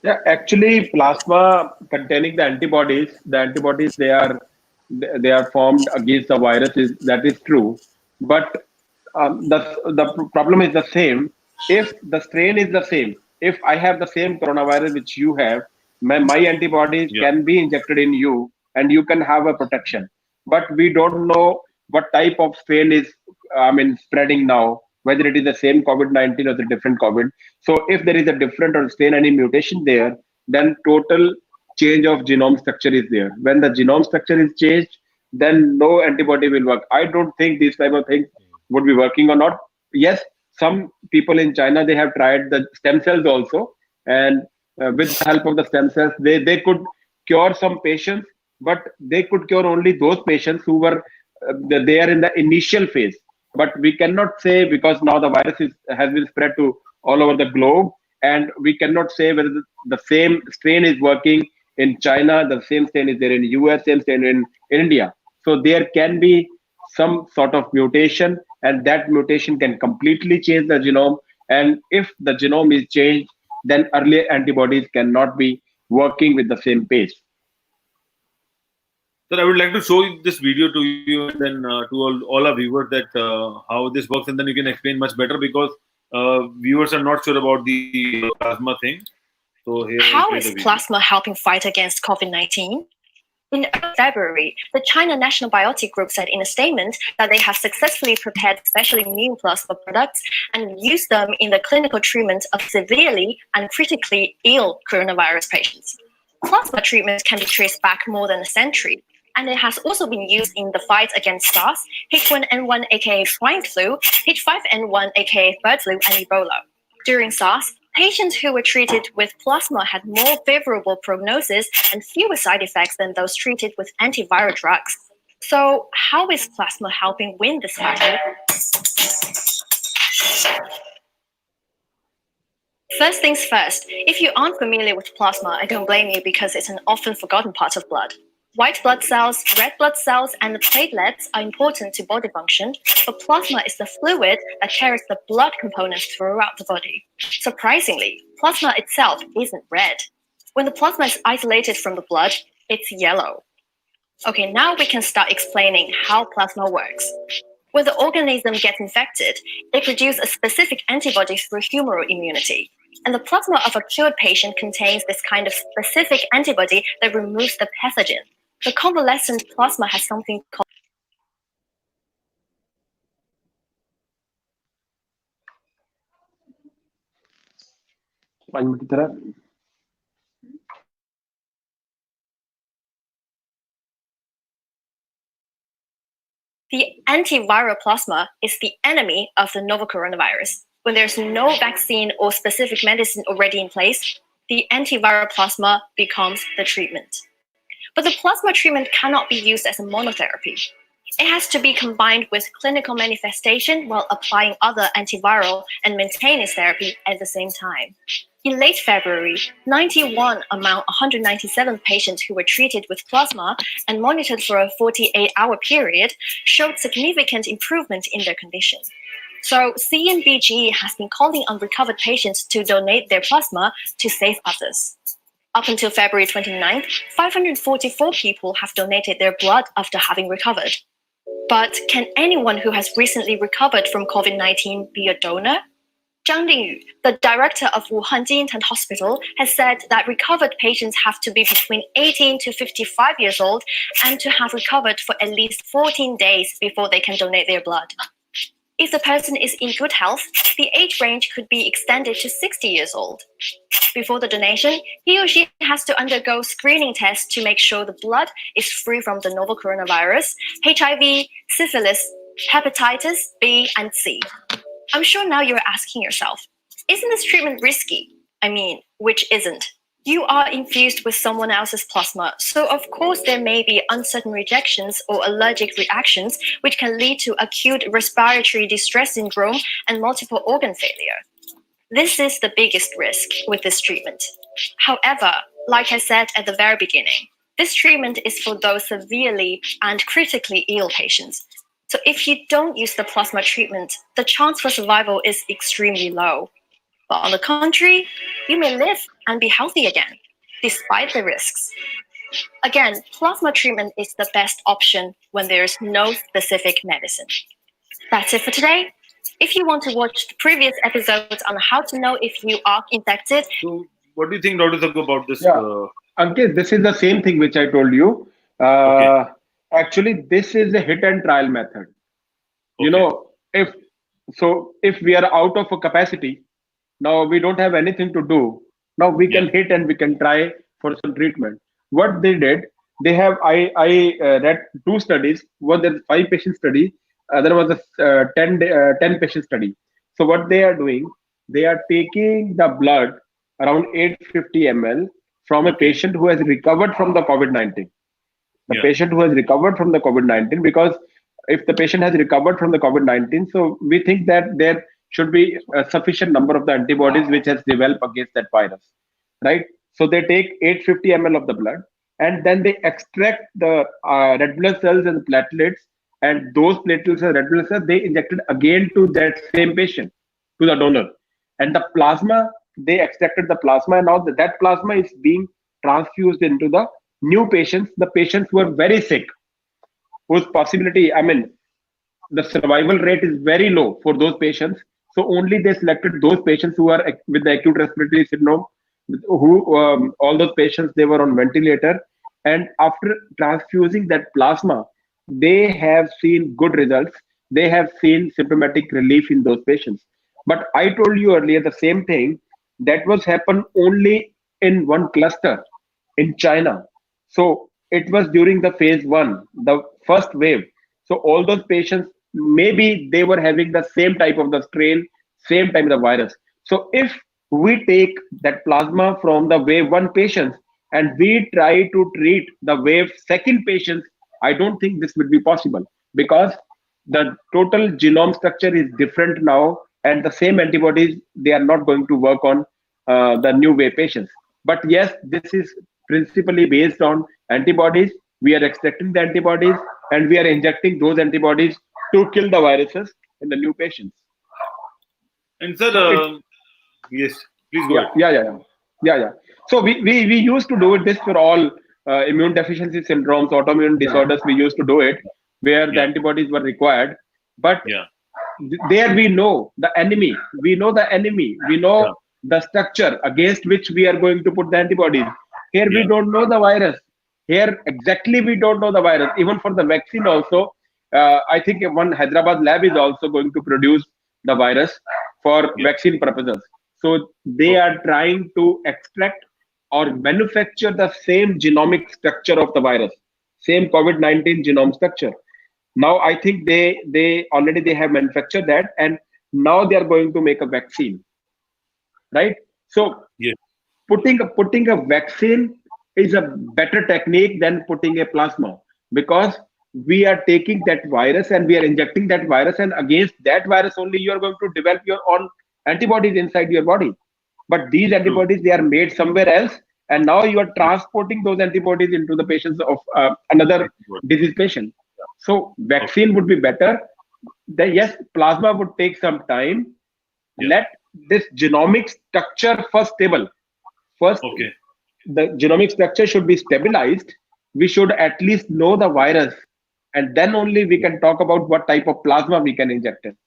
Yeah, actually, plasma containing the antibodies they are formed against the virus. That is true, but the problem is the same. If the strain is the same, if I have the same coronavirus which you have, my antibodies can be injected in you, and you can have a protection. But we don't know what type of strain is spreading now, whether it is the same COVID-19 or the different COVID. So if there is a different or strain, any mutation there, then total change of genome structure is there. When the genome structure is changed, then no antibody will work. I don't think these type of things would be working or not. Yes, some people in China, they have tried the stem cells also, and with the help of the stem cells, they could cure some patients, but they could cure only those patients who were they are in the initial phase. But we cannot say, because now the virus has been spread to all over the globe, and we cannot say whether the same strain is working in China, the same strain is there in US, same strain in India. So there can be some sort of mutation, and that mutation can completely change the genome. And if the genome is changed, then earlier antibodies cannot be working with the same pace. So I would like to show this video to you, and then to all our viewers, that how this works, and then you can explain much better, because viewers are not sure about the plasma thing. So here, how is plasma helping fight against COVID-19? In February, the China National Biotic Group said in a statement that they have successfully prepared special immune plasma products and used them in the clinical treatment of severely and critically ill coronavirus patients. Plasma treatment can be traced back more than a century, and it has also been used in the fight against SARS, H1N1 aka swine flu, H5N1 aka bird flu, and Ebola. During SARS, patients who were treated with plasma had more favorable prognosis and fewer side effects than those treated with antiviral drugs. So, how is plasma helping win this battle? First things first, if you aren't familiar with plasma, I don't blame you because it's an often forgotten part of blood. White blood cells, red blood cells, and the platelets are important to body function, but plasma is the fluid that carries the blood components throughout the body. Surprisingly, plasma itself isn't red. When the plasma is isolated from the blood, it's yellow. Okay, now we can start explaining how plasma works. When the organism gets infected, they produce a specific antibody through humoral immunity. And the plasma of a cured patient contains this kind of specific antibody that removes the pathogen. The convalescent plasma has something called the antiviral plasma is the enemy of the novel coronavirus. When there's no vaccine or specific medicine already in place, the antiviral plasma becomes the treatment. But the plasma treatment cannot be used as a monotherapy. It has to be combined with clinical manifestation while applying other antiviral and maintenance therapy at the same time. In late February, 91 among 197 patients who were treated with plasma and monitored for a 48-hour period showed significant improvement in their condition. So CNBG has been calling on recovered patients to donate their plasma to save others. Up until February 29th, 544 people have donated their blood after having recovered. But can anyone who has recently recovered from COVID-19 be a donor? Zhang Lingyu, the director of Wuhan Jintan Hospital, has said that recovered patients have to be between 18 to 55 years old and to have recovered for at least 14 days before they can donate their blood. If the person is in good health, the age range could be extended to 60 years old. Before the donation, he or she has to undergo screening tests to make sure the blood is free from the novel coronavirus, HIV, syphilis, hepatitis B and C. I'm sure now you're asking yourself, isn't this treatment risky? I mean, which isn't? You are infused with someone else's plasma, so of course there may be uncertain rejections or allergic reactions which can lead to acute respiratory distress syndrome and multiple organ failure. This is the biggest risk with this treatment. However, like I said at the very beginning, this treatment is for those severely and critically ill patients. So if you don't use the plasma treatment, the chance for survival is extremely low. But on the contrary, you may live and be healthy again, despite the risks. Again, plasma treatment is the best option when there is no specific medicine. That's it for today. If you want to watch the previous episodes on how to know if you are infected. So, what do you think, Dr. Thakur, about this? Ankit, this is the same thing which I told you. Okay. Actually, this is a hit and trial method. Okay. You know, if we are out of a capacity, now we don't have anything to do. Now we can hit and we can try for some treatment. What they did, they have I read two studies. One is 5-patient study. Other was a 10 patient study. So what they are doing, they are taking the blood around 850 ml from a patient who has recovered from the COVID-19. The patient who has recovered from the COVID-19, because if the patient has recovered from the COVID-19. So we think that there should be a sufficient number of the antibodies which has developed against that virus, right? So they take 850 ml of the blood, and then they extract the red blood cells and platelets, and those platelets and red blood cells they injected again to that same patient, to the donor. And the plasma, they extracted the plasma, and now that plasma is being transfused into the new patients, the patients who are very sick, whose possibility, I mean, the survival rate is very low for those patients. So only they selected those patients who are with the acute respiratory syndrome, who all those patients, they were on ventilator. And after transfusing that plasma, they have seen good results. They have seen symptomatic relief in those patients. But I told you earlier the same thing, that was happened only in one cluster in China. So it was during the phase 1, the first wave. So all those patients, maybe they were having the same type of the strain, same type of the virus. So if we take that plasma from the wave 1 patients and we try to treat the wave 2 patients, I don't think this will be possible, because the total genome structure is different now, and the same antibodies, they are not going to work on the new wave patients. But yes, this is principally based on antibodies. We are extracting the antibodies and we are injecting those antibodies to kill the viruses in the new patients. And sir, yes, please go ahead. Yeah. So we used to do this for all immune deficiency syndromes, autoimmune disorders. We used to do it where the antibodies were required. But there we know the enemy. We know the structure against which we are going to put the antibodies. Here we don't know the virus. Here exactly we don't know the virus. Even for the vaccine also, I think one Hyderabad lab is also going to produce the virus for vaccine purposes. So they are trying to extract or manufacture the same genomic structure of the virus, same COVID-19 genome structure. Now I think they already have manufactured that, and now they are going to make a vaccine, right? So putting a vaccine is a better technique than putting a plasma, because we are taking that virus and we are injecting that virus, and against that virus only you are going to develop your own antibodies inside your body. But these antibodies, they are made somewhere else, and now you are transporting those antibodies into the patients of another disease patient. So vaccine would be better. Yes, plasma would take some time. Let this genomic structure first stable. First, the genomic structure should be stabilized. We should at least know the virus, and then only we can talk about what type of plasma we can inject it.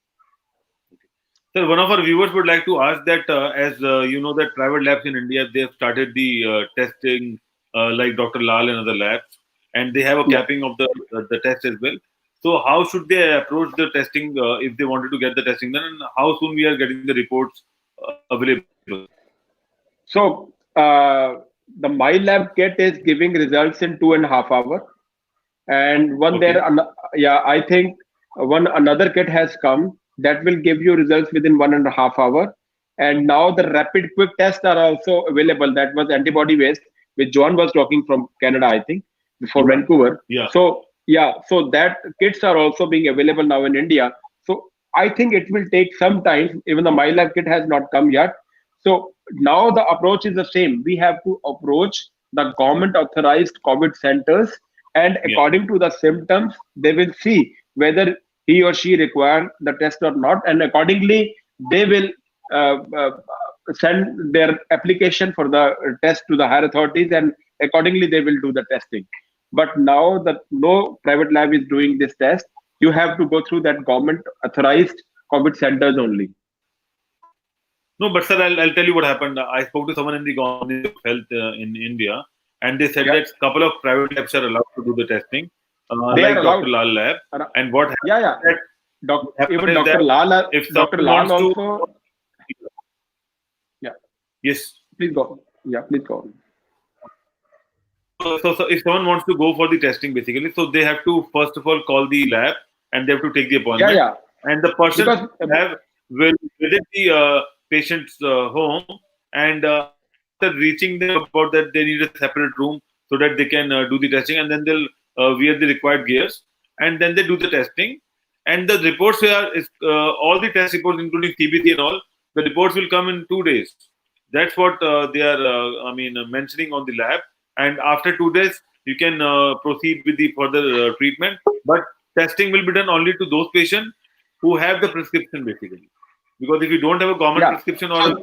Sir, one of our viewers would like to ask that as you know that private labs in India, they have started the testing like Dr. Lal and other labs, and they have a capping of the test as well. So how should they approach the testing if they wanted to get the testing done, and how soon we are getting the reports available? So the My Lab kit is giving results in 2.5 hours, and I think another kit has come that will give you results within 1.5 hours. And now the rapid quick tests are also available. That was antibody based, which John was talking from Canada, I think, before Vancouver. So that kits are also being available now in India. So I think it will take some time. Even the My Lab kit has not come yet. So now the approach is the same. We have to approach the government authorized COVID centers, and according to the symptoms, they will see whether he or she require the test or not, and accordingly they will send their application for the test to the higher authorities, and accordingly they will do the testing. But now that no private lab is doing this test, you have to go through that government authorized COVID centers only. No, but sir, I'll tell you what happened. I spoke to someone in the Government of Health in India, and they said that a couple of private labs are allowed to do the testing, like Dr. Lal lab. And what happened? Even Dr. Lal, if Dr. Lal also. Yes. Please go. Please go. So if someone wants to go for the testing, basically, so they have to first of all call the lab and they have to take the appointment. And the person will visit the patient's home, and after reaching them about that, they need a separate room so that they can do the testing, and then they'll wear the required gears. and then they do the testing. And the reports all the test reports, including TBC and all, the reports will come in 2 days. That's what they are, mentioning on the lab. And after 2 days, you can proceed with the further treatment. But testing will be done only to those patients who have the prescription, basically. Because if you don't have a government prescription or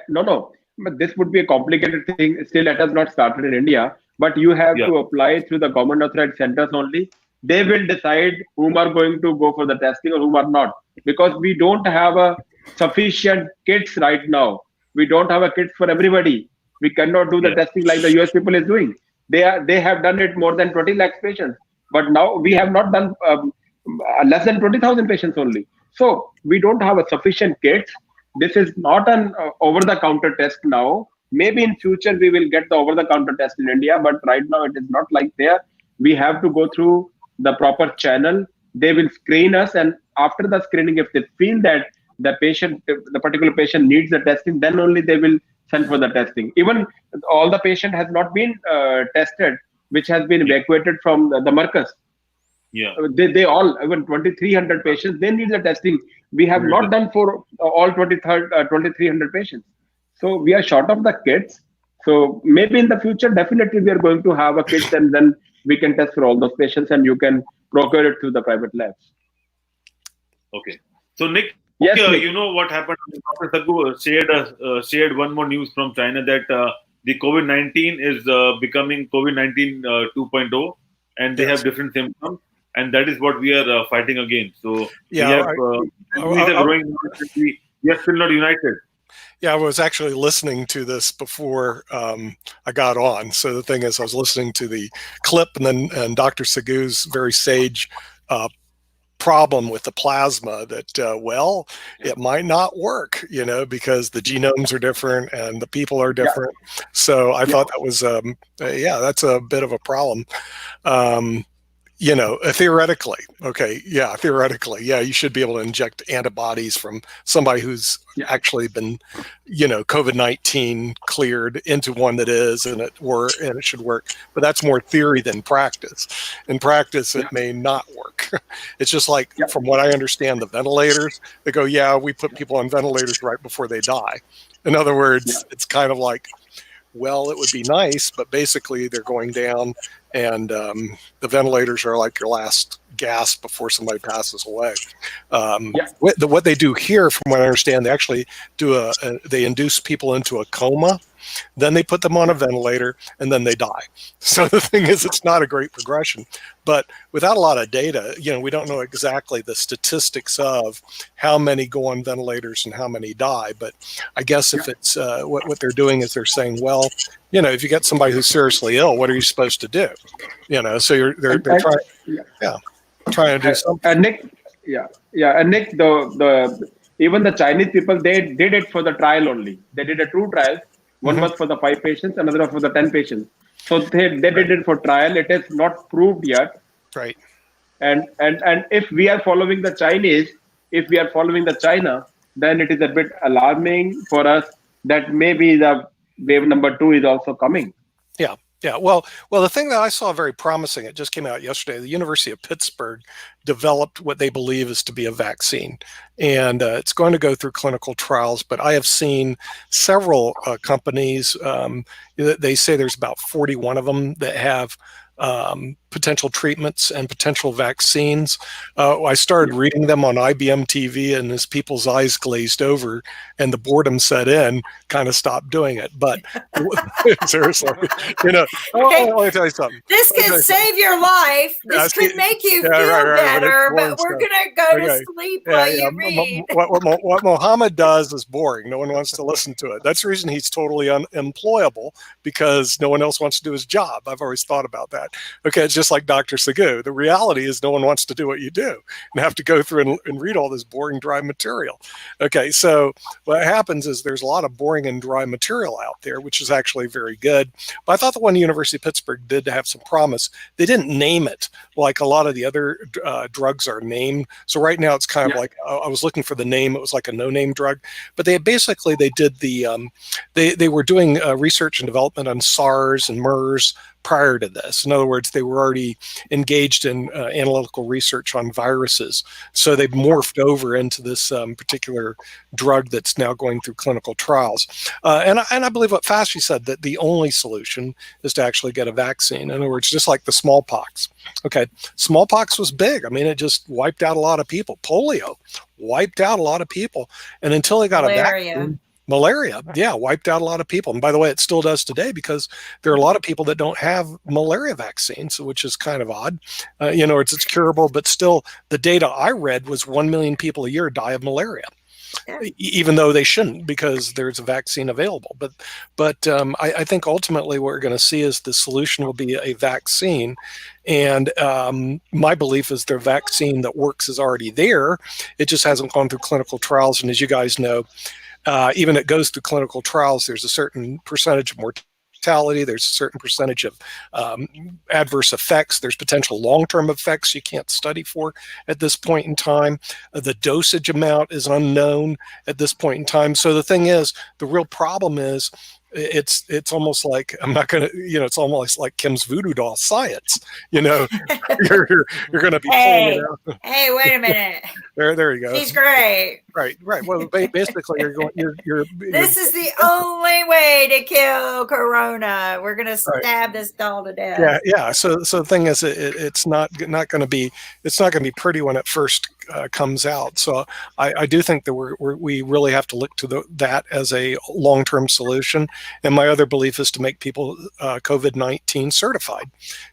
no. But this would be a complicated thing. Still, it has not started in India. But you have to apply through the government authorized centers only. They will decide whom are going to go for the testing or whom are not. Because we don't have a sufficient kits right now. We don't have a kit for everybody. We cannot do the testing like the US people is doing. They have done it more than 20 lakhs patients. But now we have not done less than 20,000 patients only. So we don't have a sufficient kits. This is not an over-the-counter test now. Maybe in future we will get the over-the-counter test in India, but right now it is not like there. We have to go through the proper channel. They will screen us, and after the screening, if they feel that the particular patient needs the testing, then only they will send for the testing. Even all the patient has not been tested, which has been evacuated from the Marcus. Yeah, they all, even 2,300 patients, they need the testing. We have not done for all 2,300 patients. So we are short of the kits. So maybe in the future, definitely we are going to have a kit, and then we can test for all those patients, and you can procure it through the private labs. Okay. So Nick, Nick. You know what happened? Dr. Sagoo shared one more news from China that the COVID-19 is becoming COVID-19 2.0, and they have different symptoms. And that is what we are fighting against. So we are growing. We are still not united. Yeah, I was actually listening to this before I got on. So the thing is, I was listening to the clip, and Dr. Sagoo's very sage problem with the plasma that, it might not work, because the genomes are different and the people are different. So I thought that was, that's a bit of a problem. Theoretically, you should be able to inject antibodies from somebody who's actually been, COVID-19 cleared into one that is, and it should work. But that's more theory than practice. In practice, it may not work. It's just like, from what I understand, the ventilators, they go, we put people on ventilators right before they die. In other words, it's kind of like, well, it would be nice, but basically they're going down, and the ventilators are like your last gasp before somebody passes away. What they do here, from what I understand, they actually do they induce people into a coma, then they put them on a ventilator, and then they die. So the thing is, it's not a great progression. But without a lot of data, we don't know exactly the statistics of how many go on ventilators and how many die. But I guess if it's what they're doing is they're saying, well, if you get somebody who's seriously ill, what are you supposed to do? So they're trying to do something. And Nick, and Nick, even the Chinese people, they did it for the trial only. They did a 2 trials. One was for the 5 patients, another was for the 10 patients. So they did it for trial. It is not proved yet. Right. And if we are following the Chinese, if we are following the China, then it is a bit alarming for us that maybe the wave number 2 is also coming. Yeah. Well, the thing that I saw very promising, it just came out yesterday, the University of Pittsburgh developed what they believe is to be a vaccine. And it's going to go through clinical trials, but I have seen several companies, they say there's about 41 of them that have potential treatments and potential vaccines. I started reading them on IBM TV, and as people's eyes glazed over and the boredom set in, kind of stopped doing it. But seriously, let me tell you something. This could save your life. This could make you feel better, but we're going to go to sleep while you read. What Mohammed does is boring. No one wants to listen to it. That's the reason he's totally unemployable, because no one else wants to do his job. I've always thought about that. Okay, it's just like Dr. Sagoo. The reality is no one wants to do what you do and have to go through and read all this boring, dry material. Okay, so what happens is there's a lot of boring and dry material out there, which is actually very good. But I thought the one University of Pittsburgh did have some promise. They didn't name it like a lot of the other drugs are named. So right now it's kind of like, I was looking for the name. It was like a no-name drug. But they did the, they were doing research and development on SARS and MERS prior to this. In other words, they were already engaged in analytical research on viruses. So they've morphed over into this particular drug that's now going through clinical trials. And I believe what Fauci said, that the only solution is to actually get a vaccine. In other words, just like the smallpox. Okay, smallpox was big. I mean, it just wiped out a lot of people. Polio wiped out a lot of people. And until they got a vaccine, malaria, yeah, wiped out a lot of people. And by the way, it still does today, because there are a lot of people that don't have malaria vaccines, which is kind of odd. It's curable, but still the data I read was 1 million people a year die of malaria. Even though they shouldn't, because there's a vaccine available. But I think ultimately what we're going to see is the solution will be a vaccine. And my belief is the vaccine that works is already there. It just hasn't gone through clinical trials. And as you guys know, even it goes through clinical trials, there's a certain percentage of mortality. There's a certain percentage of adverse effects. There's potential long-term effects you can't study for at this point in time. The dosage amount is unknown at this point in time. So the thing is, the real problem is, it's almost like, I'm not gonna, it's almost like Kim's voodoo doll science. You're gonna be pulling it out. Hey, wait a minute. There you go. She's great. Right. Well, basically, you're. This is the only way to kill Corona. We're gonna stab this doll to death. Yeah. So the thing is, it's not going to be pretty when it first comes out. So I do think that we really have to look to that as a long-term solution. And my other belief is to make people COVID-19 certified.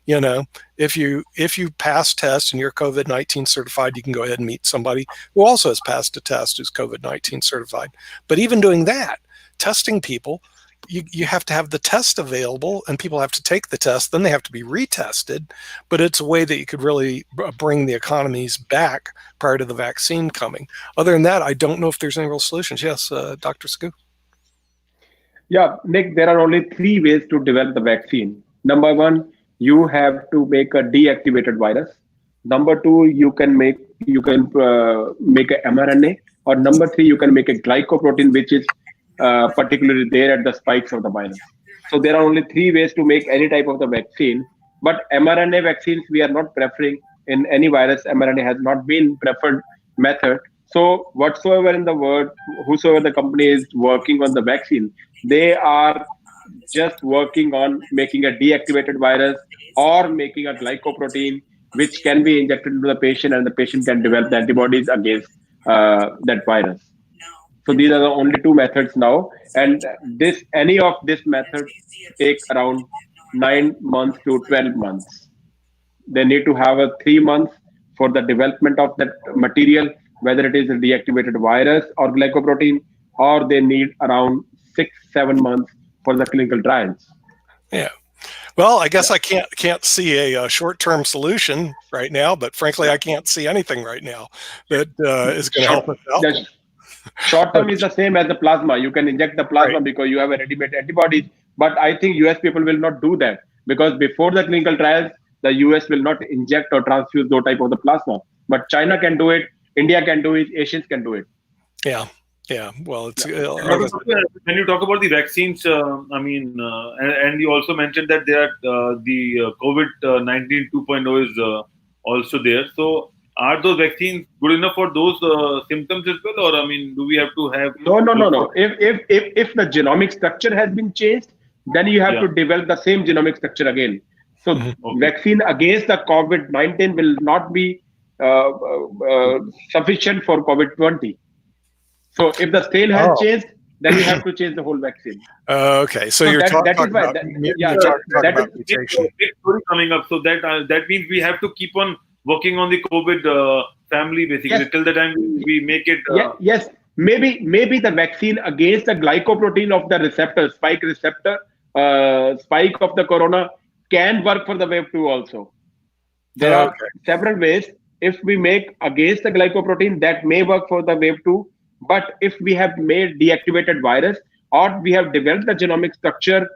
If you pass tests and you're COVID-19 certified, you can go ahead and meet somebody who also has passed a test who's COVID-19 certified. But even doing that, testing people, you have to have the test available, and people have to take the test, then they have to be retested. But it's a way that you could really bring the economies back prior to the vaccine coming. Other than that, I don't know if there's any real solutions. Yes, Dr. Sagu. Yeah, Nick, there are only 3 ways to develop the vaccine. Number 1, you have to make a deactivated virus. Number 2, you can make a mRNA, or number 3, you can make a glycoprotein, which is particularly there at the spikes of the virus. So there are only 3 ways to make any type of the vaccine. But mRNA vaccines, we are not preferring in any virus. mRNA has not been preferred method. So whatsoever in the world, whosoever the company is working on the vaccine, they are just working on making a deactivated virus or making a glycoprotein, which can be injected into the patient, and the patient can develop the antibodies against that virus. So these are the only 2 methods now, and any of this method takes around 9 months to 12 months. They need to have a 3 months for the development of that material, whether it is a deactivated virus or glycoprotein, or they need around 6-7 months for the clinical trials. Yeah. Well, I guess I can't see a short-term solution right now, but frankly, I can't see anything right now that is going to help us out. Short term is the same as the plasma. You can inject the plasma because you have a ready-made antibodies. But I think US people will not do that, because before the clinical trials, the US will not inject or transfuse those type of the plasma. But China can do it, India can do it, Asians can do it. Yeah. Well, it's when you talk about the vaccines, and you also mentioned that there are the COVID-19 2.0 is also there. So are those vaccines good enough for those symptoms as well, or do we have to have? No. If the genomic structure has been changed, then you have to develop the same genomic structure again. So vaccine against the COVID-19 will not be sufficient for COVID-20. So if the strain has changed, then you have to change the whole vaccine. Okay, so you're talking about mutation. Big story coming up. So that means we have to keep on working on the COVID family, basically, till the time we make it. Yes, maybe the vaccine against the glycoprotein of the receptor, spike receptor, spike of the corona can work for the wave 2 also. There are several ways. If we make against the glycoprotein, that may work for the wave 2. But if we have made deactivated virus, or we have developed the genomic structure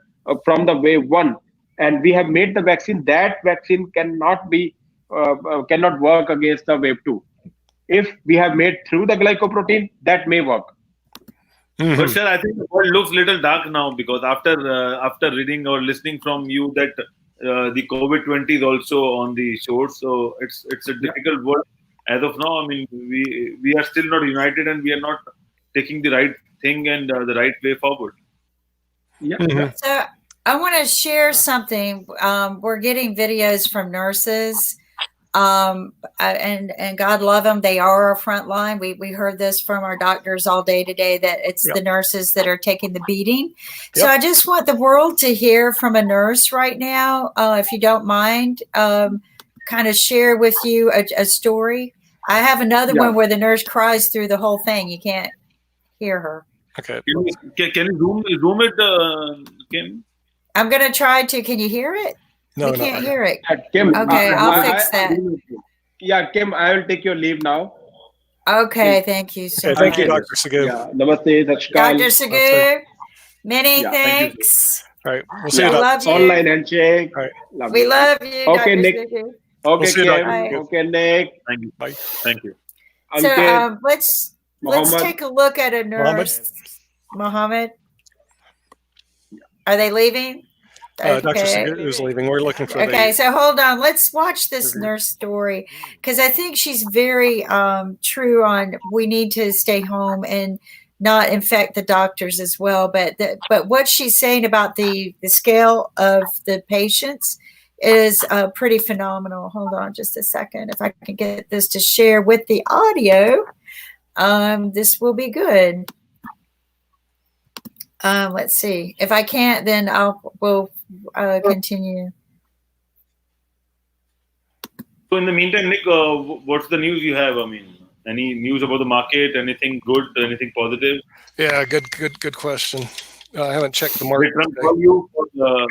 from the wave 1, and we have made the vaccine, that vaccine cannot work against the wave 2. If we have made through the glycoprotein, that may work. But sir, I think the world looks a little dark now, because after reading or listening from you that the COVID-20 is also on the shore. So it's a difficult world as of now. I mean, we are still not united, and we are not taking the right thing and the right way forward. Yeah. So I want to share something. We're getting videos from nurses, and God love them. They are our front line. We heard this from our doctors all day today, that it's the nurses that are taking the beating. So I just want the world to hear from a nurse right now, if you don't mind, kind of share with you a story. I have another one where the nurse cries through the whole thing. You can't hear her. Okay. Can you zoom it, Kim? I'm going to try to. Can you hear it? No, we can't hear it. Kim, Okay, I'll fix that. Yeah, Kim, I will take your leave now. Okay, thank you so much. Thank you, Dr. Sagoo. Yeah, namaste, Sat Shri Akal. Dr. Sagoo, many thanks. All right, we'll see you. Love you. Online handshake. All right. We love you, Okay, Dr. Nick. Sagoo. Okay, We'll see you, Kim. Dr. Okay, Nick. Thank you. Bye. Thank you. So Ankit, let's Mohammed. take a look at a nurse. Mohammed, are they leaving? Dr. Sagoo is leaving. We're looking for Okay, so hold on. Let's watch this nurse story, because I think she's very true on we need to stay home and not infect the doctors as well. But what she's saying about the scale of the patients is pretty phenomenal. Hold on just a second. If I can get this to share with the audio, this will be good. Let's see. If I can't, then we'll continue. So in the meantime, Nick, what's the news you have? I mean, any news about the market? Anything good? Anything positive? Yeah, good question. I haven't checked the market. Did Trump call you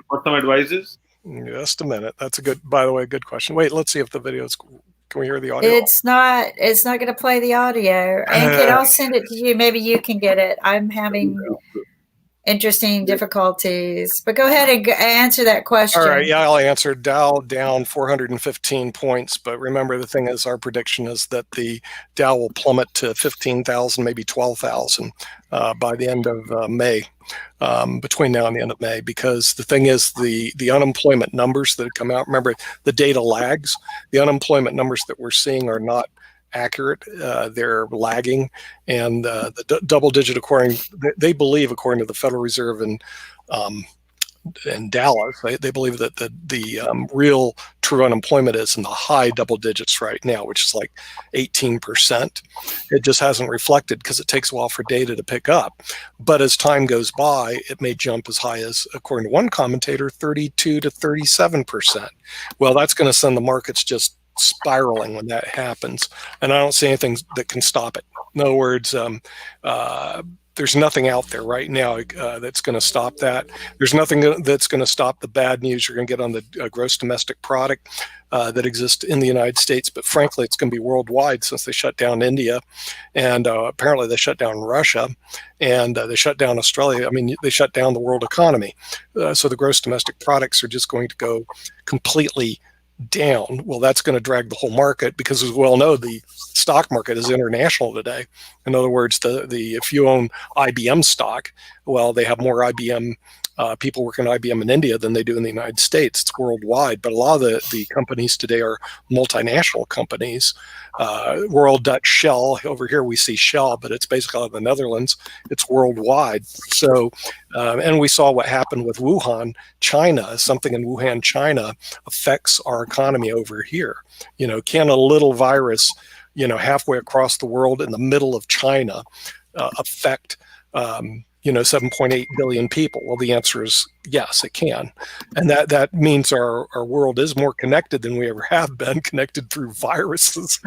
for some advices? Just a minute. That's a good. By the way, good question. Wait, let's see if the video's. Can we hear the audio? It's not going to play the audio. Ankit, I'll send it to you. Maybe you can get it. I'm having interesting difficulties, but go ahead and answer that question. All right, yeah, I'll answer. Dow down 415 points, but remember the thing is, our prediction is that the Dow will plummet to 15,000, maybe 12,000 by the end of May, between now and the end of May, because the thing is, the unemployment numbers that come out, remember the data lags, the unemployment numbers that we're seeing are not accurate. They're lagging, and the double digit, they believe, according to the Federal Reserve in Dallas, they believe that the real true unemployment is in the high double digits right now, which is like 18%. It just hasn't reflected because it takes a while for data to pick up. But as time goes by, it may jump as high as, according to one commentator, 32 to 37%. Well, that's going to send the markets just spiraling when that happens, and I don't see anything that can stop it. In other words, there's nothing out there right now that's going to stop that. There's nothing that's going to stop the bad news you're going to get on the gross domestic product that exists in the United States, but frankly, it's going to be worldwide since they shut down India, and apparently they shut down Russia, and they shut down Australia. I mean, they shut down the world economy. So the gross domestic products are just going to go completely down. Well, that's going to drag the whole market, because, as we well know, the stock market is international today. In other words, if you own IBM stock, well, they have more IBM people working at IBM in India than they do in the United States. It's worldwide, but a lot of the companies today are multinational companies. Royal Dutch Shell, over here we see Shell, but it's basically out of the Netherlands. It's worldwide. So, and we saw what happened with Wuhan, China. Something in Wuhan, China affects our economy over here. You know, can a little virus, halfway across the world in the middle of China affect 7.8 billion people? Well, the answer is yes, it can. And that means our world is more connected than we ever have been, connected through viruses.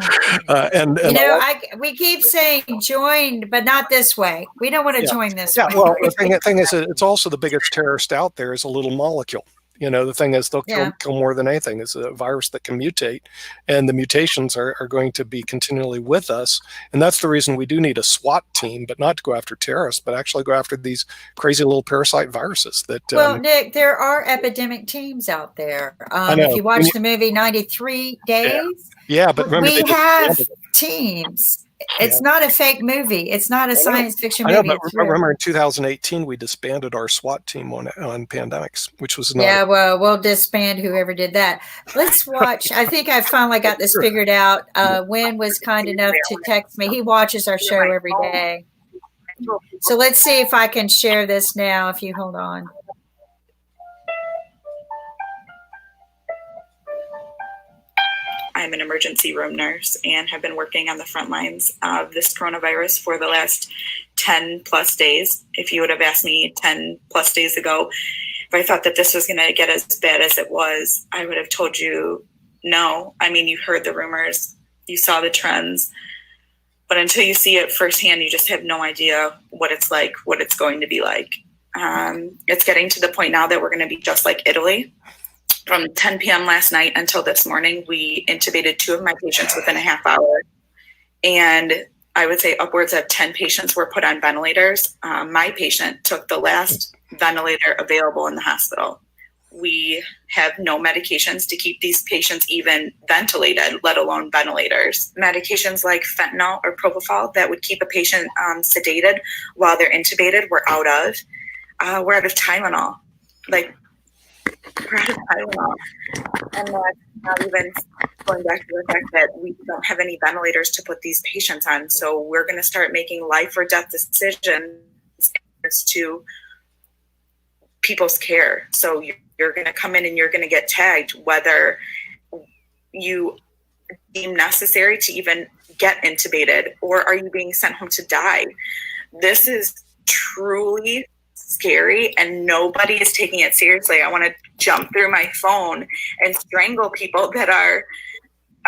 We keep saying join, but not this way. We don't want to join this way. Yeah, well, the thing is, it's also the biggest terrorist out there is a little molecule. The thing is, they'll kill more than anything. It's a virus that can mutate, and the mutations are going to be continually with us. And that's the reason we do need a SWAT team, but not to go after terrorists, but actually go after these crazy little parasite viruses. Well, Nick, there are epidemic teams out there. If you watch the movie 93 Days, yeah, but remember, we have teams. It's not a fake movie. It's not a science fiction movie. I know, but It's real. remember in 2018 we disbanded our SWAT team on pandemics, which was not. Yeah, well, we'll disband whoever did that. Let's watch. I think I finally got this figured out. Wynn was kind enough to text me. He watches our show every day. So let's see if I can share this now, if you hold on. I'm an emergency room nurse and have been working on the front lines of this coronavirus for the last 10 plus days. If you would have asked me 10 plus days ago, if I thought that this was going to get as bad as it was, I would have told you no. I mean, you heard the rumors, you saw the trends, but until you see it firsthand, you just have no idea what it's like, what it's going to be like. It's getting to the point now that we're going to be just like Italy. From 10 p.m. last night until this morning, we intubated 2 of my patients within a half hour. And I would say upwards of 10 patients were put on ventilators. My patient took the last ventilator available in the hospital. We have no medications to keep these patients even ventilated, let alone ventilators. Medications like fentanyl or propofol that would keep a patient sedated while they're intubated, we're out of. We're out of Tylenol. We're out of Tylenol. And that's not even going back to the fact that we don't have any ventilators to put these patients on. So we're going to start making life or death decisions as to people's care. So you're going to come in and you're going to get tagged whether you deem necessary to even get intubated, or are you being sent home to die? This is truly scary and nobody is taking it seriously. I want to jump through my phone and strangle people that are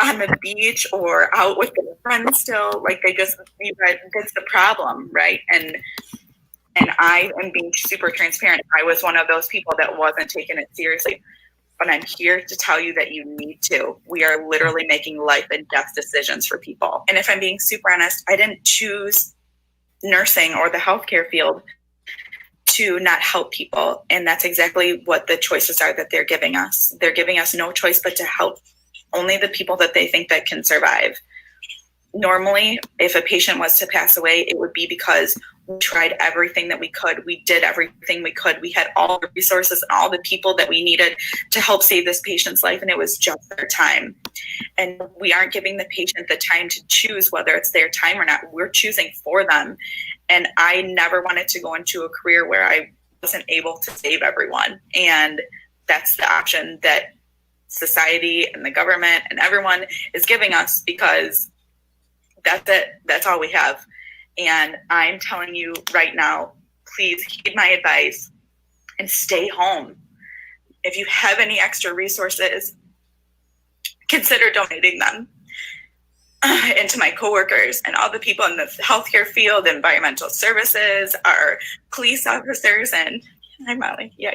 on the beach or out with their friends still. That's the problem, right? And I am being super transparent. I was one of those people that wasn't taking it seriously, but I'm here to tell you that you need to. We are literally making life and death decisions for people. And if I'm being super honest, I didn't choose nursing or the healthcare field to not help people. And that's exactly what the choices are that they're giving us. They're giving us no choice but to help only the people that they think that can survive. Normally, if a patient was to pass away, it would be because we tried everything that we could. We did everything we could. We had all the resources and all the people that we needed to help save this patient's life, and it was just their time. And we aren't giving the patient the time to choose whether it's their time or not. We're choosing for them. And I never wanted to go into a career where I wasn't able to save everyone. And that's the option that society and the government and everyone is giving us, because that's it. That's all we have. And I'm telling you right now, please heed my advice and stay home. If you have any extra resources, consider donating them into my coworkers and all the people in the healthcare field, environmental services, our police officers, and hi Molly, yeah,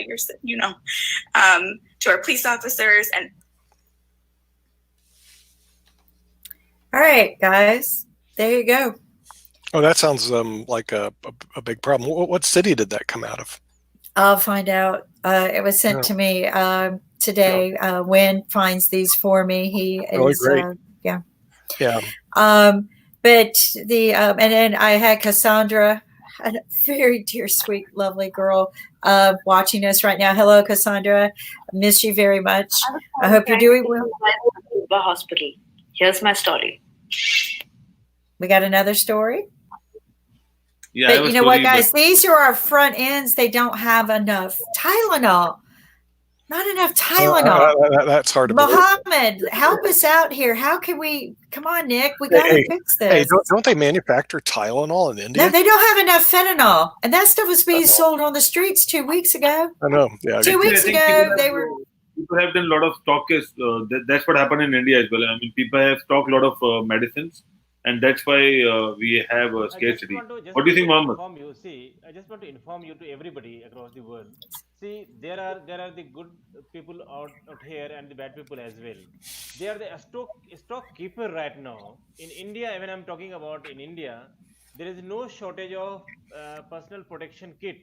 to our police officers. And all right, guys, there you go. Oh, that sounds like a big problem. What city did that come out of? I'll find out. It was sent to me today. Wynn finds these for me. He is great. Yeah. But and then I had Cassandra, a very dear, sweet, lovely girl, watching us right now. Hello, Cassandra. I miss you very much. I hope you're doing well. The hospital. Here's my story. We got another story. Yeah, but you know what, guys? These are our front ends. They don't have enough Tylenol. Not enough Tylenol. That's hard to believe. Mohammed, help us out here. How can we? Come on, Nick. We got to fix this. Hey, don't they manufacture Tylenol in India? No, they don't have enough fentanyl, and that stuff was being sold on the streets 2 weeks ago. I know. Yeah. 2 weeks ago, they were. People have done a lot of stockists. That's what happened in India as well. I mean, people have stocked a lot of medicines. And that's why we have a scarcity. What do you think, Mohammed? I just want to inform you to everybody across the world. See, there are the good people out here and the bad people as well. They are the stock keeper right now. In India, when I'm talking about in India, there is no shortage of personal protection kit.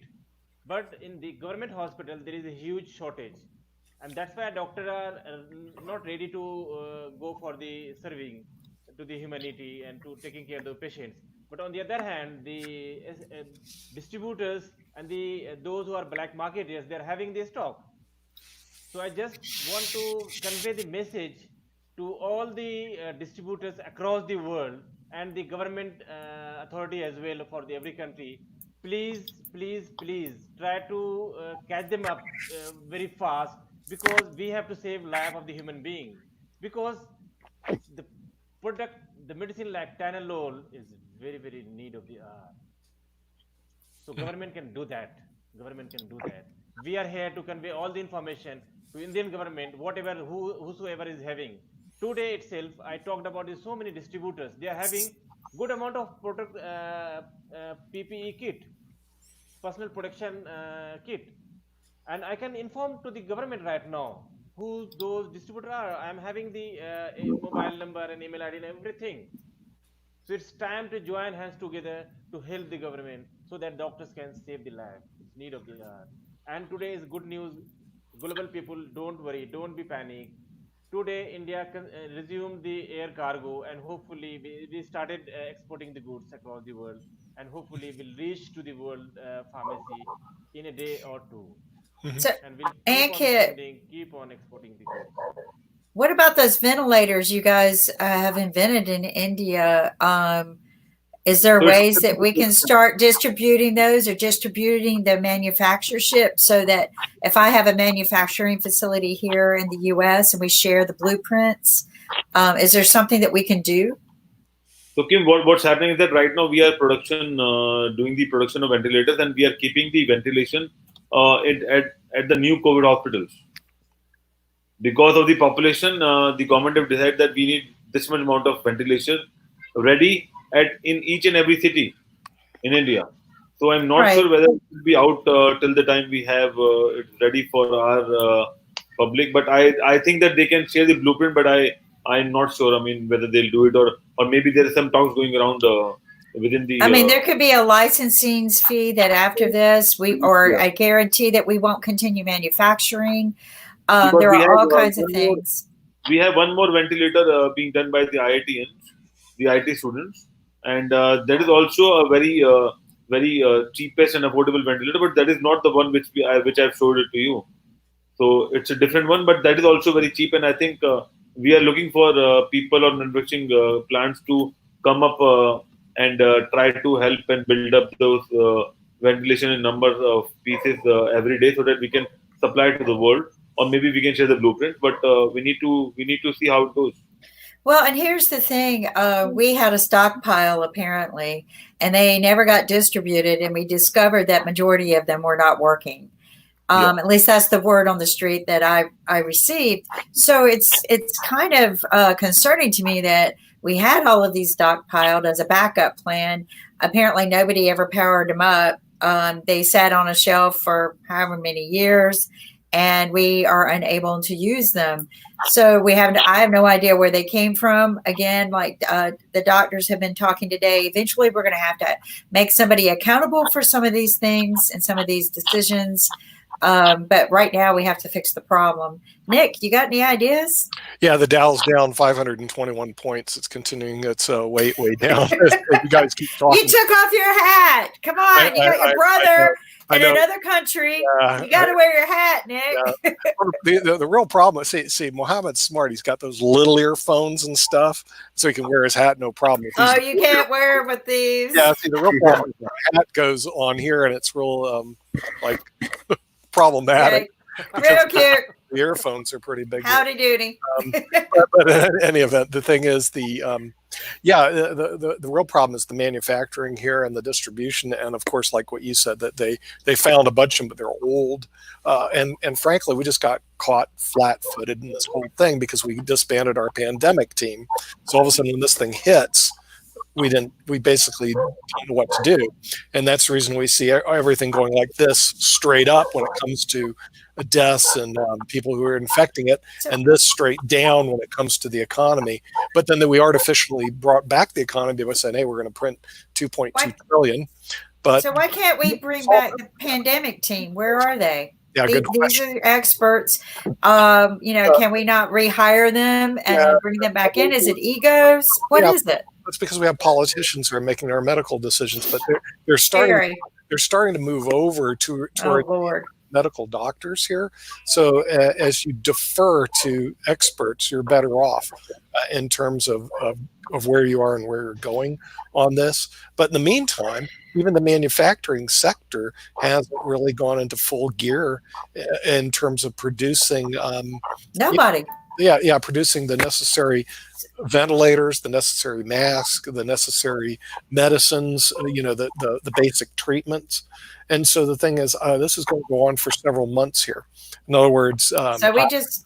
But in the government hospital, there is a huge shortage. And that's why doctors are not ready to go for the serving. to the humanity and to taking care of the patients. But on the other hand, the distributors and the those who are black marketers, they are having the stock. So I just want to convey the message to all the distributors across the world and the government authority as well for the every country. Please, please, please try to catch them up very fast, because we have to save life of the human being. Because the product, the medicine like Tanolol is very, very need of the hour. So government can do that. Government can do that. We are here to convey all the information to Indian government, whatever, whosoever is having. Today itself, I talked about this, so many distributors. They are having good amount of product, PPE kit, personal protection kit. And I can inform to the government right now who those distributors are. I am having the mobile number and email ID and everything. So it's time to join hands together to help the government so that doctors can save the life. It's need of the hour. And today is good news. Global people, don't worry, don't be panic. Today, India resumed the air cargo, and hopefully we started exporting the goods across the world, and hopefully we'll reach to the world pharmacy in a day or two. So, and we'll keep on exporting the goods. What about those ventilators you guys have invented in India? Is there ways that we can start distributing those, or distributing the manufacturership, so that if I have a manufacturing facility here in the U.S. and we share the blueprints, is there something that we can do? So Kim, what's happening is that right now we are doing the production of ventilators, and we are keeping the ventilation at the new COVID hospitals. Because of the population, the government have decided that we need this much amount of ventilation ready in each and every city in India. So I'm not sure whether it will be out till the time we have it ready for our public. But I think that they can share the blueprint, but I'm not sure. I mean, whether they'll do it, or maybe there is some talks going around within the. I mean, there could be a licensing fee that after this a guarantee that we won't continue manufacturing. There are all kinds of things. We have one more ventilator being done by the IITians, the IT students, and that is also a very cheapest and affordable ventilator. But that is not the one which I've showed it to you. So it's a different one, but that is also very cheap. And I think we are looking for people or manufacturing plants to come up and try to help and build up those ventilation in number of pieces every day, so that we can supply to the world. Or maybe we can share the blueprint, but we need to see how it goes. Well, and here's the thing: we had a stockpile apparently, and they never got distributed, and we discovered that majority of them were not working. At least that's the word on the street that I received. So it's kind of concerning to me that we had all of these stockpiled as a backup plan. Apparently, nobody ever powered them up. They sat on a shelf for however many years, and we are unable to use them. So I have no idea where they came from. Again, like the doctors have been talking today, eventually we're going to have to make somebody accountable for some of these things and some of these decisions. But right now we have to fix the problem. Nick, you got any ideas? Yeah, the Dow's down 521 points. It's continuing its way down. You guys keep talking. You took off your hat. Come on, you got your brother in another country. You got to wear your hat, Nick. The real problem is, see, Mohammed's smart. He's got those little earphones and stuff, so he can wear his hat no problem. Oh, you can't wear it with these. Yeah, see, the real problem is the hat goes on here, and it's real problematic. Real cute. The earphones are pretty big. Howdy doody. But in any event, the thing is the real problem is the manufacturing here and the distribution, and of course, like what you said, that they found a bunch of them, but they're old, and frankly, we just got caught flat-footed in this whole thing because we disbanded our pandemic team. So all of a sudden, when this thing hits, we basically don't know what to do, and that's the reason we see everything going like this straight up when it comes to deaths and people who are infecting it, and this straight down when it comes to the economy. But then we artificially brought back the economy by saying, hey, we're going to print 2.2 trillion. But so why can't we bring back the pandemic team? Where are they? Yeah, good these are experts. Can we not rehire them and bring them back in? Is it egos? What is it? It's because we have politicians who are making our medical decisions, but they're starting to move over toward medical doctors here. So as you defer to experts, you're better off in terms of where you are and where you're going on this. But in the meantime, even the manufacturing sector hasn't really gone into full gear in terms of producing. Nobody. Producing the necessary ventilators, the necessary masks, the necessary medicines, the basic treatments. And so the thing is, this is going to go on for several months here. In other words, so we just.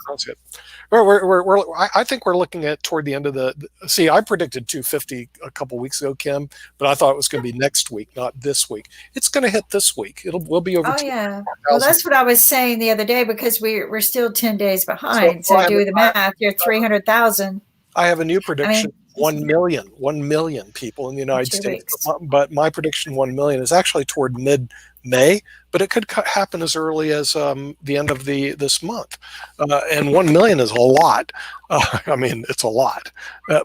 I think we're looking at toward the end of see, I predicted 250 a couple weeks ago, Kim, but I thought it was going to be next week, not this week. It's going to hit this week. We'll be over. Oh, yeah. Well, that's what I was saying the other day, because we're still 10 days behind. So do the math. You're 300,000. I have a new prediction. 1 million people in the United States. But my prediction, 1 million, is actually toward mid-May, but it could happen as early as the end of this month. And 1 million is a lot. It's a lot.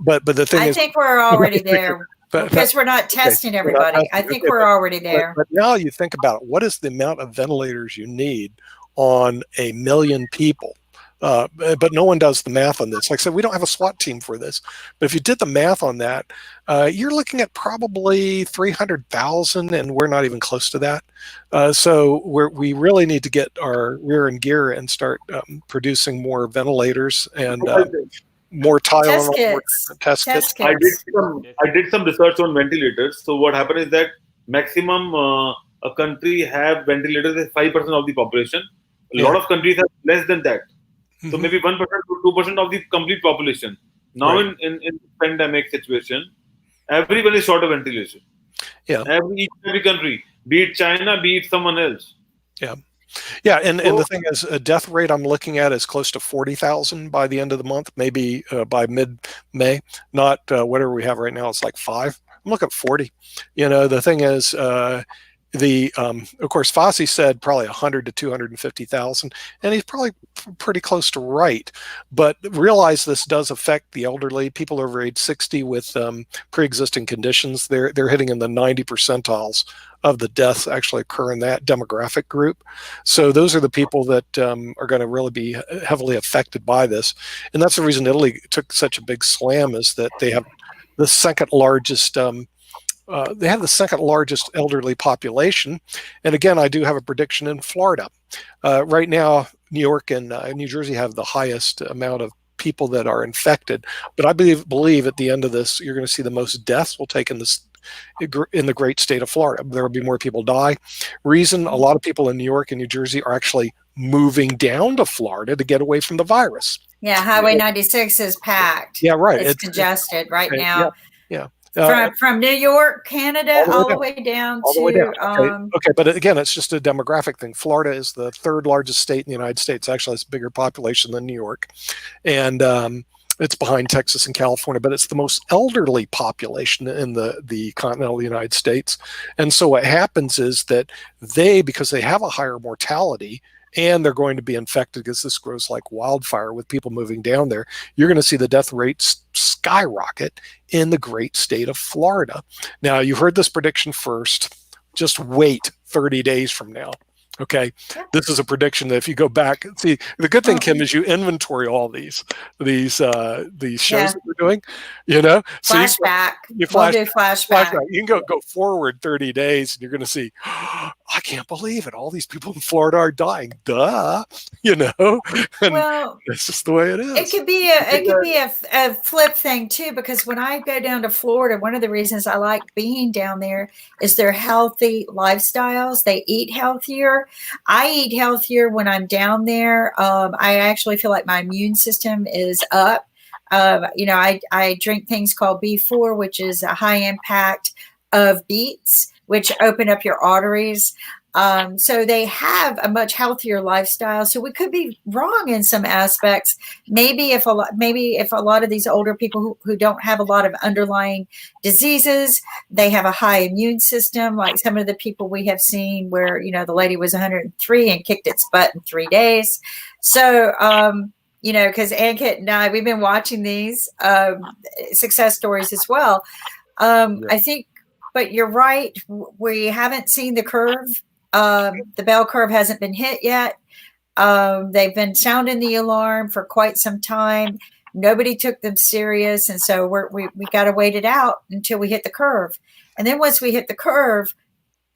But the thing is, I think we're already there. Because we're not testing everybody. I think we're already there. But now you think about it. What is the amount of ventilators you need on 1 million people? But no one does the math on this. Like I said, we don't have a SWAT team for this. But if you did the math on that, you're looking at probably 300,000, and we're not even close to that. So we really need to get our rear in gear and start producing more ventilators and more Tylenol, test kits. I did some research on ventilators. So what happened is that maximum a country have ventilators is 5% of the population. A lot of countries have less than that. So maybe 1% to 2% of the complete population. Now in pandemic situation, everyone is short of ventilation. Yeah. Every country, be it China, be it someone else. Yeah. Yeah, and the thing is, a death rate I'm looking at is close to 40,000 by the end of the month, maybe by mid-May. Not whatever we have right now, it's like 5. I'm looking at 40. The thing is, of course, Fossey said probably 100 to 250,000, and he's probably pretty close to right. But realize this does affect the elderly, people over age 60 with pre-existing conditions. They're hitting in the 90 percentiles of the deaths actually occur in that demographic group. So those are the people that are going to really be heavily affected by this. And that's the reason Italy took such a big slam, is that they have the second largest elderly population. And again, I do have a prediction in Florida. Right now, New York and New Jersey have the highest amount of people that are infected. But I believe at the end of this, you're going to see the most deaths will take in the great state of Florida. There will be more people die. Reason, a lot of people in New York and New Jersey are actually moving down to Florida to get away from the virus. Yeah, Highway 96 is packed. Yeah, right. It's congested right now. Yeah. From New York, Canada, all the way down to. Okay, but again, it's just a demographic thing. Florida is the third largest state in the United States. Actually, it's a bigger population than New York, and it's behind Texas and California. But it's the most elderly population in the continental United States. And so what happens is that because they have a higher mortality, and they're going to be infected because this grows like wildfire with people moving down there, you're going to see the death rates skyrocket in the great state of Florida. Now, you heard this prediction first. Just wait 30 days from now. Okay, this is a prediction that if you go back, see, the good thing, Kim, is you inventory all these shows that we're doing. So flashback. You we'll do flashback. You can go forward 30 days, and you're going to see, I can't believe it. All these people in Florida are dying. Duh, And well, that's just the way it is. It could be a flip thing too, because when I go down to Florida, one of the reasons I like being down there is their healthy lifestyles. They eat healthier. I eat healthier when I'm down there. I actually feel like my immune system is up. I drink things called B4, which is a high impact of beets, which open up your arteries. So they have a much healthier lifestyle. So we could be wrong in some aspects. Maybe if a lot of these older people who don't have a lot of underlying diseases, they have a high immune system, like some of the people we have seen where, the lady was 103 and kicked its butt in 3 days. So, because Ankit and I, we've been watching these success stories as well. I think, but you're right. We haven't seen the curve. The bell curve hasn't been hit yet. They've been sounding the alarm for quite some time. Nobody took them serious. And so we got to wait it out until we hit the curve. And then once we hit the curve,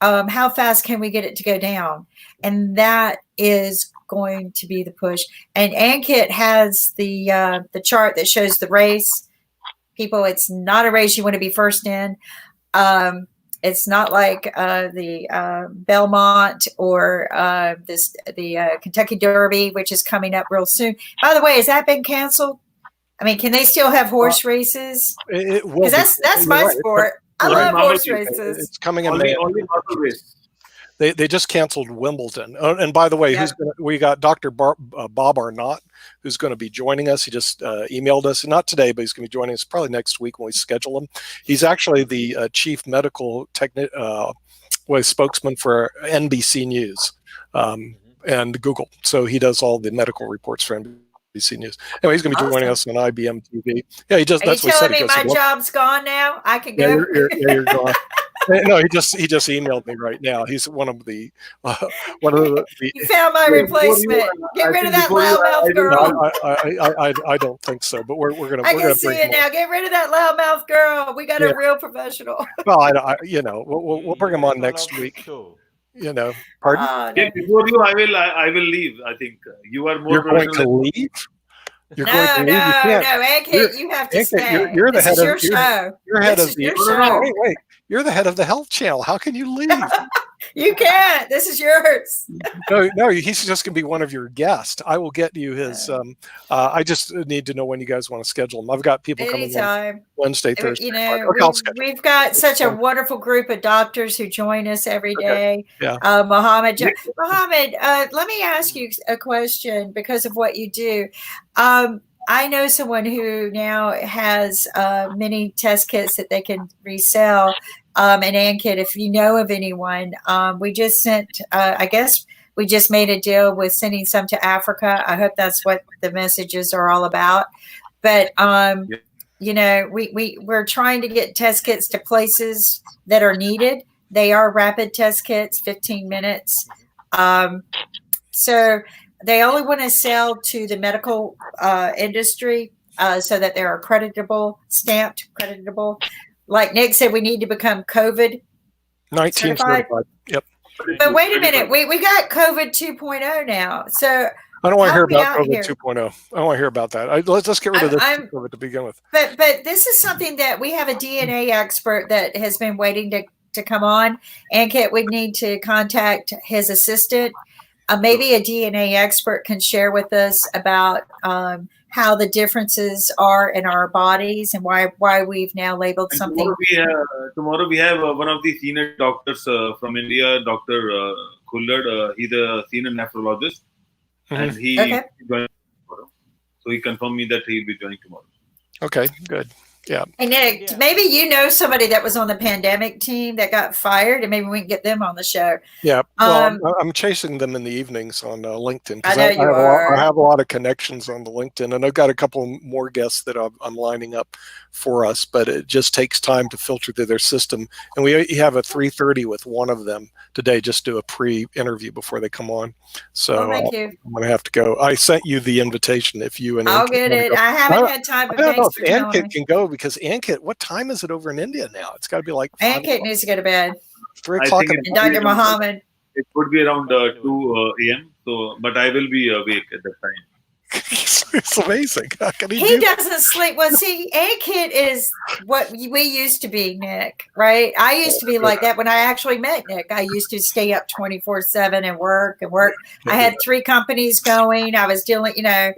how fast can we get it to go down? And that is going to be the push. And Ankit has the chart that shows the race. People, it's not a race you want to be first in. It's not like the Belmont or the Kentucky Derby, which is coming up real soon. By the way, has that been canceled? I mean, can they still have horse races? Because that's my sport. I love horse races. It's coming in May. They just canceled Wimbledon. And by the way, we got Dr. Bob Arnott, who's going to be joining us. He just emailed us, not today, but he's going to be joining us probably next week when we schedule him. He's actually the chief medical spokesman for NBC News and Google. So he does all the medical reports for NBC News. Anyway, he's going to be joining us on IBM TV. Yeah, he just. That's what he said. Are you telling me my job's gone now? I can go. You're gone. No, he just emailed me right now. He's one of the. You found my replacement. Get rid of that loudmouth girl. I don't think so, but we're gonna. I can see it now. Get rid of that loudmouth girl. We got a real professional. Well, we'll bring him on next week. Pardon? Before you, I will leave. I think you are more. You're going to leave. You're going to leave. No, Ankit, you have to stay. You're the head of your show. You're head of the. Wait. You're the head of the Health Channel. How can you leave? You can't. This is yours. No, he's just going to be one of your guests. I will get you his. I just need to know when you guys want to schedule him. I've got people coming in Wednesday, Thursday. We've got such a wonderful group of doctors who join us every day. Yeah. Mohammed, let me ask you a question because of what you do. I know someone who now has many test kits that they can resell. And Ankit, if you know of anyone, we just sent, I guess we just made a deal with sending some to Africa. I hope that's what the messages are all about. But, we're trying to get test kits to places that are needed. They are rapid test kits, 15 minutes. So they only want to sell to the medical industry so that they're stamped creditable. Like Nick said, we need to become COVID-19 certified. Yep. But wait a minute, we got COVID 2.0 now. So I don't want to hear about COVID 2.0. I don't want to hear about that. Let's get rid of this COVID to begin with. But this is something that we have a DNA expert that has been waiting to come on. Ankit would need to contact his assistant. Maybe a DNA expert can share with us about how the differences are in our bodies and why we've now labeled something. Tomorrow we have one of the senior doctors from India, Dr. Kullad. He's a senior nephrologist, and he joined tomorrow. So he confirmed me that he'll be joining tomorrow. Okay, good. Yeah. Hey Nick, maybe you know somebody that was on the pandemic team that got fired, and maybe we can get them on the show. Yeah, well, I'm chasing them in the evenings on LinkedIn because I have a lot of connections on the LinkedIn, and I've got a couple more guests that I'm lining up for us. But it just takes time to filter through their system, and we have a 3:30 with one of them today. Just do a pre-interview before they come on. So thank you. I'm going to have to go. I sent you the invitation. If you and I'll get it. I haven't had time. But I don't know if Ankit can go. Because Ankit, what time is it over in India now? It's got to be like Ankit needs to go to bed. 3 o'clock. And Dr. Muhammad. It would be around 2 a.m. So, but I will be awake at that time. It's amazing. How can he doesn't sleep. Well, see, Ankit is what we used to be, Nick. Right? I used to be like that when I actually met Nick. I used to stay up 24/7 and work. I had 3 companies going. I was dealing, I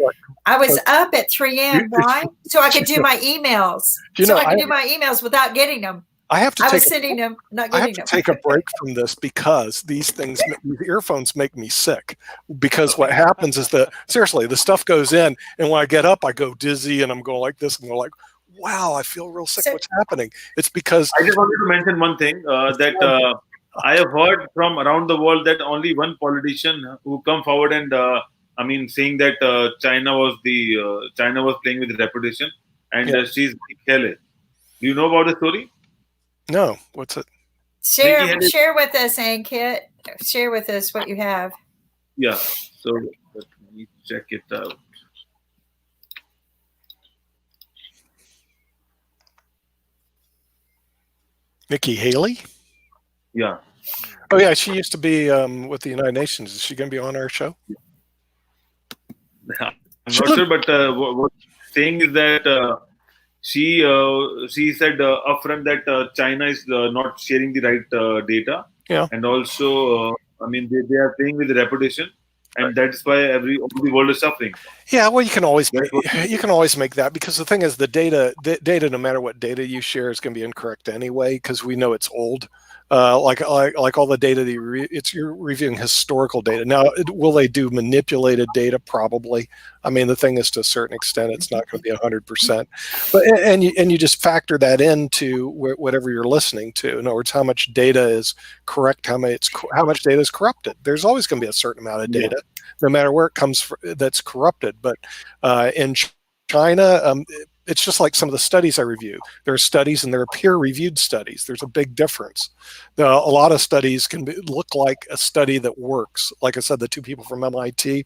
was up at 3 a.m. Why? So I could do my emails. I could do my emails without getting them. I have to I take was sending them, not I have getting to them. take a break from this because these things, these earphones make me sick. Because what happens is that, seriously, the stuff goes in, and when I get up, I go dizzy, and I'm going like this, and go like, wow, I feel real sick. What's happening? It's because I just wanted to mention one thing that I have heard from around the world that only one politician who come forward and saying that China was playing with reputation, and she's Nikki Haley. Do you know about the story? No, what's it? Share with us, Ankit. Share with us what you have. Yeah, so let me check it out. Nikki Haley? Yeah. Oh yeah, she used to be with the United Nations. Is she going to be on our show? I'm not sure, but what she's saying is that she said upfront that China is not sharing the right data. Yeah. And also, they are playing with reputation, and that's why all the world is suffering. Yeah, well, you can always make that, because the thing is, the data, no matter what data you share, is going to be incorrect anyway, because we know it's old. Like all the data that you're reviewing historical data. Now, will they do manipulated data? Probably. I mean, the thing is, to a certain extent, it's not going to be 100%. But and you just factor that into whatever you're listening to. In other words, how much data is correct, how much data is corrupted. There's always going to be a certain amount of data, no matter where it comes from, that's corrupted. But in China, it's just like some of the studies I review. There are studies and there are peer-reviewed studies. There's a big difference. A lot of studies can look like a study that works. Like I said, the two people from MIT,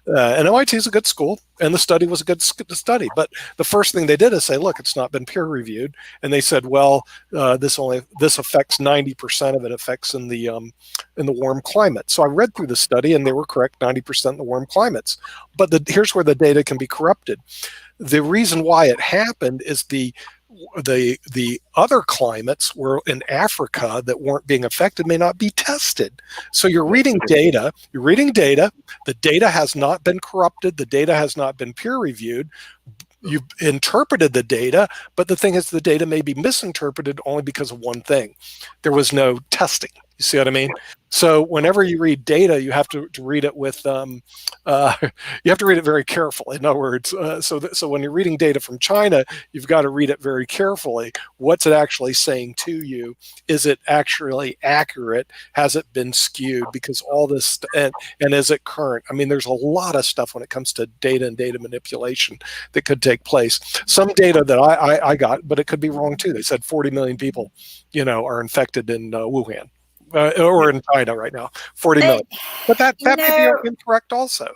and MIT is a good school, and the study was a good study. But the first thing they did is say, look, it's not been peer-reviewed. And they said, well, this affects 90% of it affects in the warm climate. So I read through the study, and they were correct, 90% in the warm climates. But here's where the data can be corrupted. The reason why it happened is the other climates were in Africa that weren't being affected may not be tested. So you're reading data, the data has not been corrupted, the data has not been peer reviewed. You've interpreted the data, but the thing is, the data may be misinterpreted only because of one thing. There was no testing. You see what I mean? So whenever you read data, you have to read it with, you have to read it very carefully. In other words, so when you're reading data from China, you've got to read it very carefully. What's it actually saying to you? Is it actually accurate? Has it been skewed? Because all this, and is it current? I mean, there's a lot of stuff when it comes to data and data manipulation that could take place. Some data that I got, but it could be wrong too. They said 40 million people, are infected in Wuhan. Or in China right now, 40 million. But that may be incorrect also,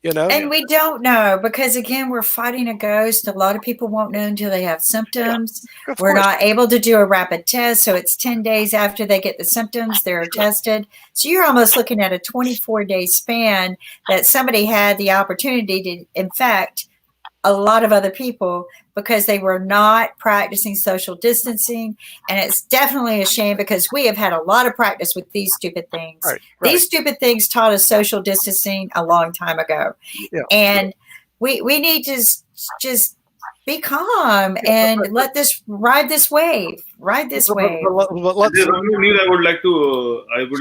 And we don't know, because again, we're fighting a ghost. A lot of people won't know until they have symptoms. Yeah, we're not able to do a rapid test. So it's 10 days after they get the symptoms, they're tested. So you're almost looking at a 24-day span that somebody had the opportunity to infect a lot of other people because they were not practicing social distancing. And it's definitely a shame, because we have had a lot of practice with these stupid things. Right. These stupid things taught us social distancing a long time ago. Yeah. And we need to just be calm and let this ride this wave. Ride this wave. I would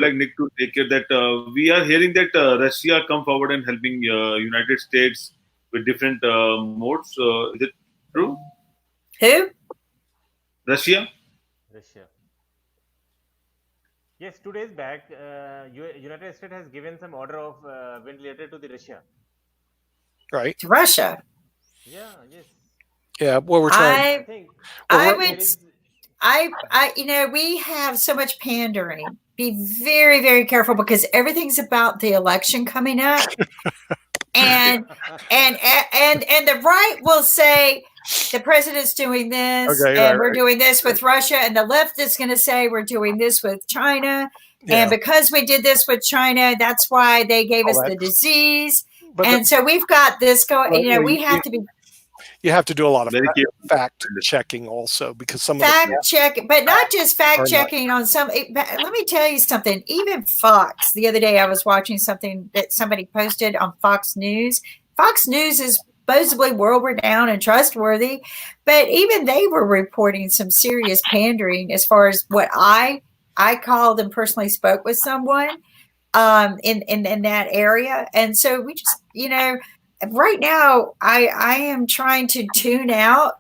like Nick to take care that we are hearing that Russia come forward and helping United States with different modes. Is it true? Who? Russia. Yes, 2 days back, United States has given some order of ventilator to the Russia. Right. To Russia. Yeah. Yes. Yeah. Well, we're trying. We have so much pandering. Be very, very careful, because everything's about the election coming up. And the right will say the president's doing this, we're doing this with Russia, and the left is going to say we're doing this with China, and because we did this with China, that's why they gave us the disease. And so we've got this going. We have to be. You have to do a lot of fact checking also, because some fact check, but not just fact checking on some. Let me tell you something. Even Fox, the other day I was watching something that somebody posted on Fox News. Fox News is supposedly world renowned and trustworthy, but even they were reporting some serious pandering as far as what I called and personally spoke with someone in that area. And so we just, right now I am trying to tune out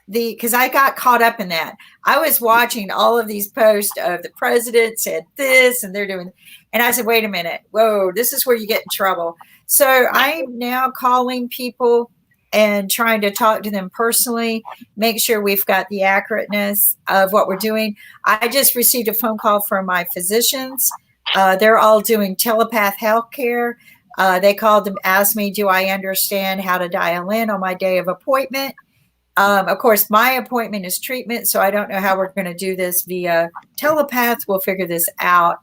because I got caught up in that. I was watching all of these posts of the president said this and they're doing, and I said, wait a minute, whoa, this is where you get in trouble. So I'm now calling people and trying to talk to them personally, make sure we've got the accurateness of what we're doing. I just received a phone call from my physicians. They're all doing telepath healthcare. They called and asked me, do I understand how to dial in on my day of appointment? Of course, my appointment is treatment, so I don't know how we're going to do this via telepath. We'll figure this out.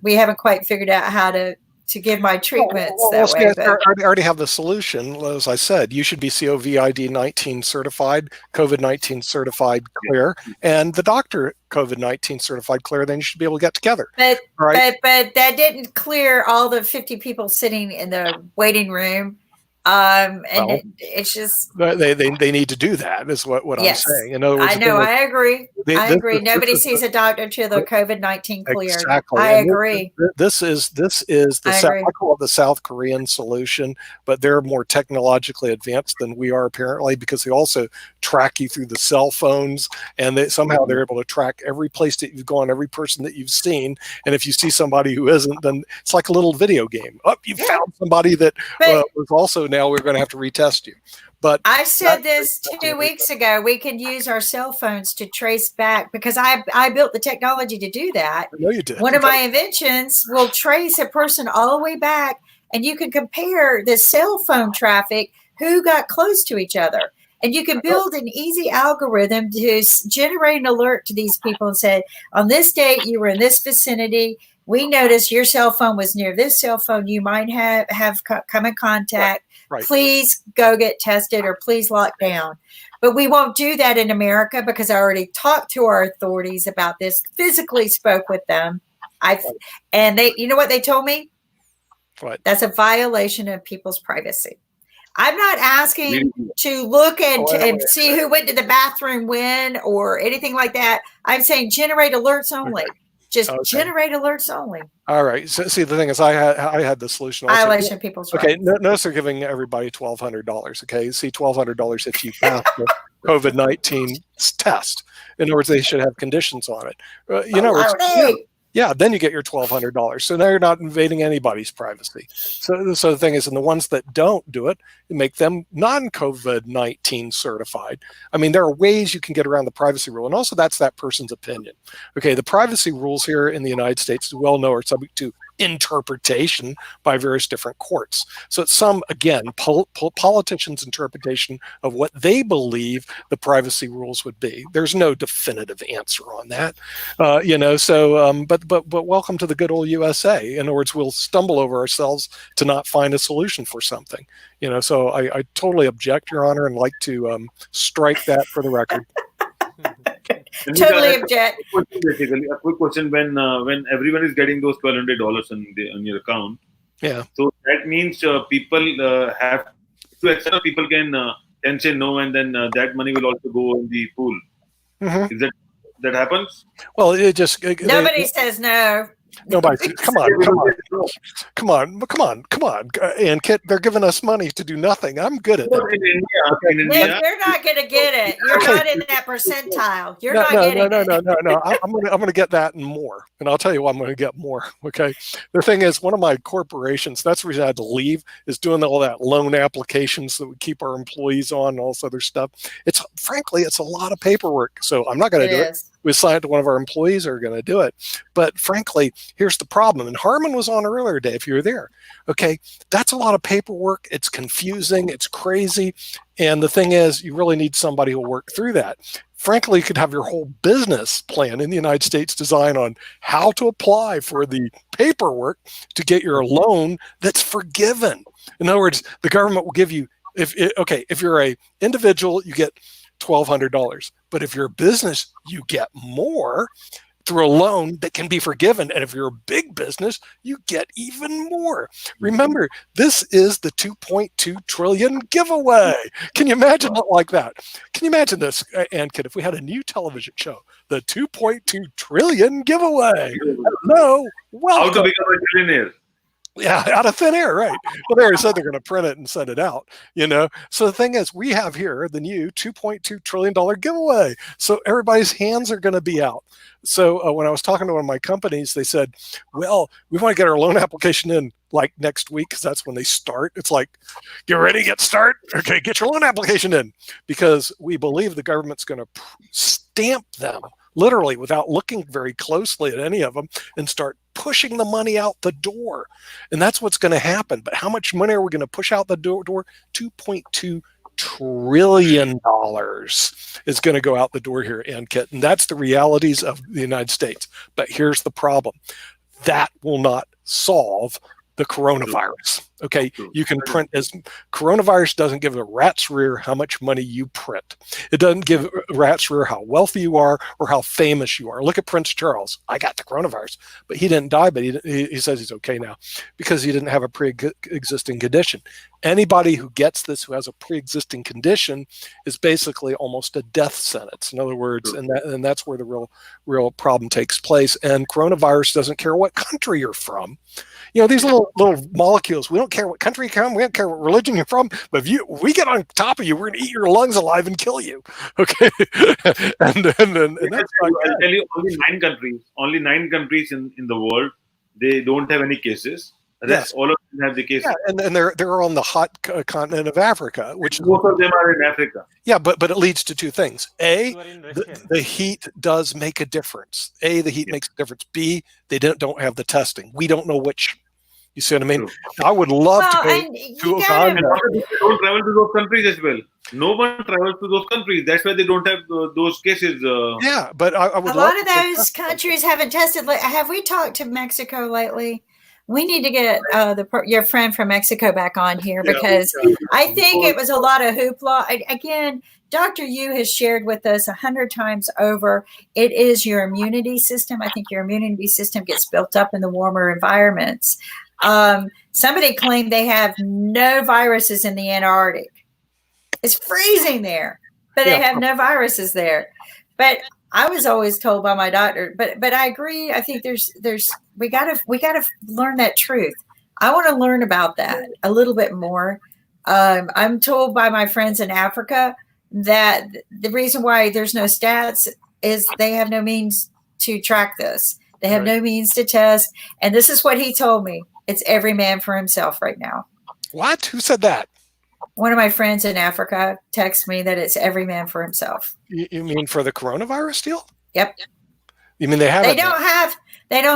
We haven't quite figured out how to give my treatments that way. I already have the solution. As I said, you should be CoVid19 certified, COVID-19 certified clear, and the doctor COVID-19 certified clear. Then you should be able to get together. But right? but that didn't clear all the 50 people sitting in the waiting room. It's just they need to do that. Is what yes. I'm saying. In other words, I know. I agree. I agree. Nobody sees a doctor till the COVID-19 cleared. Exactly. I agree. This is I call it the South Korean solution, but they're more technologically advanced than we are apparently, because they also track you through the cell phones, and somehow they're able to track every place that you've gone, every person that you've seen, and if you see somebody who isn't, then it's like a little video game. Oh, you found somebody that was also. Now we're going to have to retest you. But I said this 2 weeks ago. We can use our cell phones to trace back, because I built the technology to do that. I know you did. One of my inventions will trace a person all the way back, and you can compare the cell phone traffic, who got close to each other. And you can build an easy algorithm to generate an alert to these people and say, on this date, you were in this vicinity. We noticed your cell phone was near this cell phone. You might have come in contact. Right. Please go get tested, or please lock down. But we won't do that in America, because I already talked to our authorities about this, physically spoke with them. And they, you know what they told me? What? That's a violation of people's privacy. I'm not asking to look and see who went to the bathroom when or anything like that. I'm saying generate alerts only. Okay. Just generate alerts only. All right. So, see, the thing is, I had the solution. Also. Violation of people's rights. Okay. Notice they're giving everybody $1,200. Okay. See, $1,200 if you pass the COVID-19 test. In other words, they should have conditions on it. Yeah, then you get your $1,200. So now you're not invading anybody's privacy. So the thing is, and the ones that don't do it, you make them non-COVID-19 certified. I mean, there are ways you can get around the privacy rule, and also that's that person's opinion. Okay, the privacy rules here in the United States, as we well know, are subject to interpretation by various different courts. So it's again, politicians' interpretation of what they believe the privacy rules would be. There's no definitive answer on that, but welcome to the good old USA. In other words, we'll stumble over ourselves to not find a solution for something. So I totally object, Your Honor, and like to strike that for the record. Totally object. Basically, a quick question: when everyone is getting those $1,200 on your account, so that means people have to accept. People can say no, and then that money will also go in the pool. Mm-hmm. Is that happens? Well, it just nobody says no. Nobody. Come on. And Kit, they're giving us money to do nothing. I'm good at that. In India, you're not going to get it. You're not in that percentile. You're not getting it. No. I'm going to get that and more. And I'll tell you why I'm going to get more. Okay. The thing is, one of my corporations, that's the reason I had to leave, is doing all that loan applications that we keep our employees on and all this other stuff. Frankly, it's a lot of paperwork. So I'm not going to do it. We assigned to one of our employees who are going to do it. But frankly, here's the problem. And Harmon was on earlier today, if you were there. Okay, that's a lot of paperwork. It's confusing. It's crazy. And the thing is, you really need somebody who will work through that. Frankly, you could have your whole business plan in the United States designed on how to apply for the paperwork to get your loan that's forgiven. In other words, the government will give you, if you're an individual, you get $1,200. But if you're a business, you get more. through a loan that can be forgiven. And if you're a big business, you get even more. Remember, this is the 2.2 trillion giveaway. Can you imagine it like that? Can you imagine this, Ankit, if we had a new television show, the 2.2 trillion giveaway? Hello, welcome. How to become a millionaire. Yeah, out of thin air, right? Well, they already said they're going to print it and send it out, you know? So the thing is, we have here the new $2.2 trillion giveaway. So everybody's hands are going to be out. So when I was talking to one of my companies, they said, well, we want to get our loan application in like next week because that's when they start. It's like, get ready, get start. Okay, get your loan application in because we believe the government's going to stamp them literally without looking very closely at any of them and start pushing the money out the door. And that's what's going to happen. But how much money are we going to push out the door? $2.2 trillion is going to go out the door here, Ankit. And that's the realities of the United States. But here's the problem. That will not solve the coronavirus. Okay, you can print as coronavirus doesn't give a rat's rear how much money you print. It doesn't give a rat's rear how wealthy you are or how famous you are. Look at Prince Charles. I got the coronavirus, but he didn't die. But he says he's okay now because he didn't have a pre-existing condition. Anybody who gets this who has a pre-existing condition is basically almost a death sentence. In other words, and that's where the real problem takes place. And coronavirus doesn't care what country you're from. You know, these little molecules, we don't care what country you're from, we don't care what religion you're from, but if we get on top of you, we're going to eat your lungs alive and kill you. Okay. and that's I'll tell you, only nine countries in the world, they don't have any cases. Yes. All of them have the cases. Yeah, and they're on the hot continent of Africa, which most of them are in Africa. Yeah, but it leads to two things. A, the heat does make a difference. A, the heat makes a difference. B, they don't have the testing. We don't know which. You see what I mean? I would love to go to Uganda. They don't travel to those countries as well. No one travels to those countries. That's why they don't have those cases. Yeah, but I would. A lot of those countries haven't tested. Have we talked to Mexico lately? We need to get your friend from Mexico back on here because I think it was a lot of hoopla. Again, Dr. Yoo has shared with us 100 times over. It is your immunity system. I think your immunity system gets built up in the warmer environments. Somebody claimed they have no viruses in the Antarctic. It's freezing there, but they have no viruses there. But I was always told by my doctor, but I agree. I think we gotta learn that truth. I want to learn about that a little bit more. I'm told by my friends in Africa that the reason why there's no stats is they have no means to track this. They have no means to test. And this is what he told me. It's every man for himself right now. What? Who said that? One of my friends in Africa texted me that it's every man for himself. You mean for the coronavirus deal? Yep. You mean they don't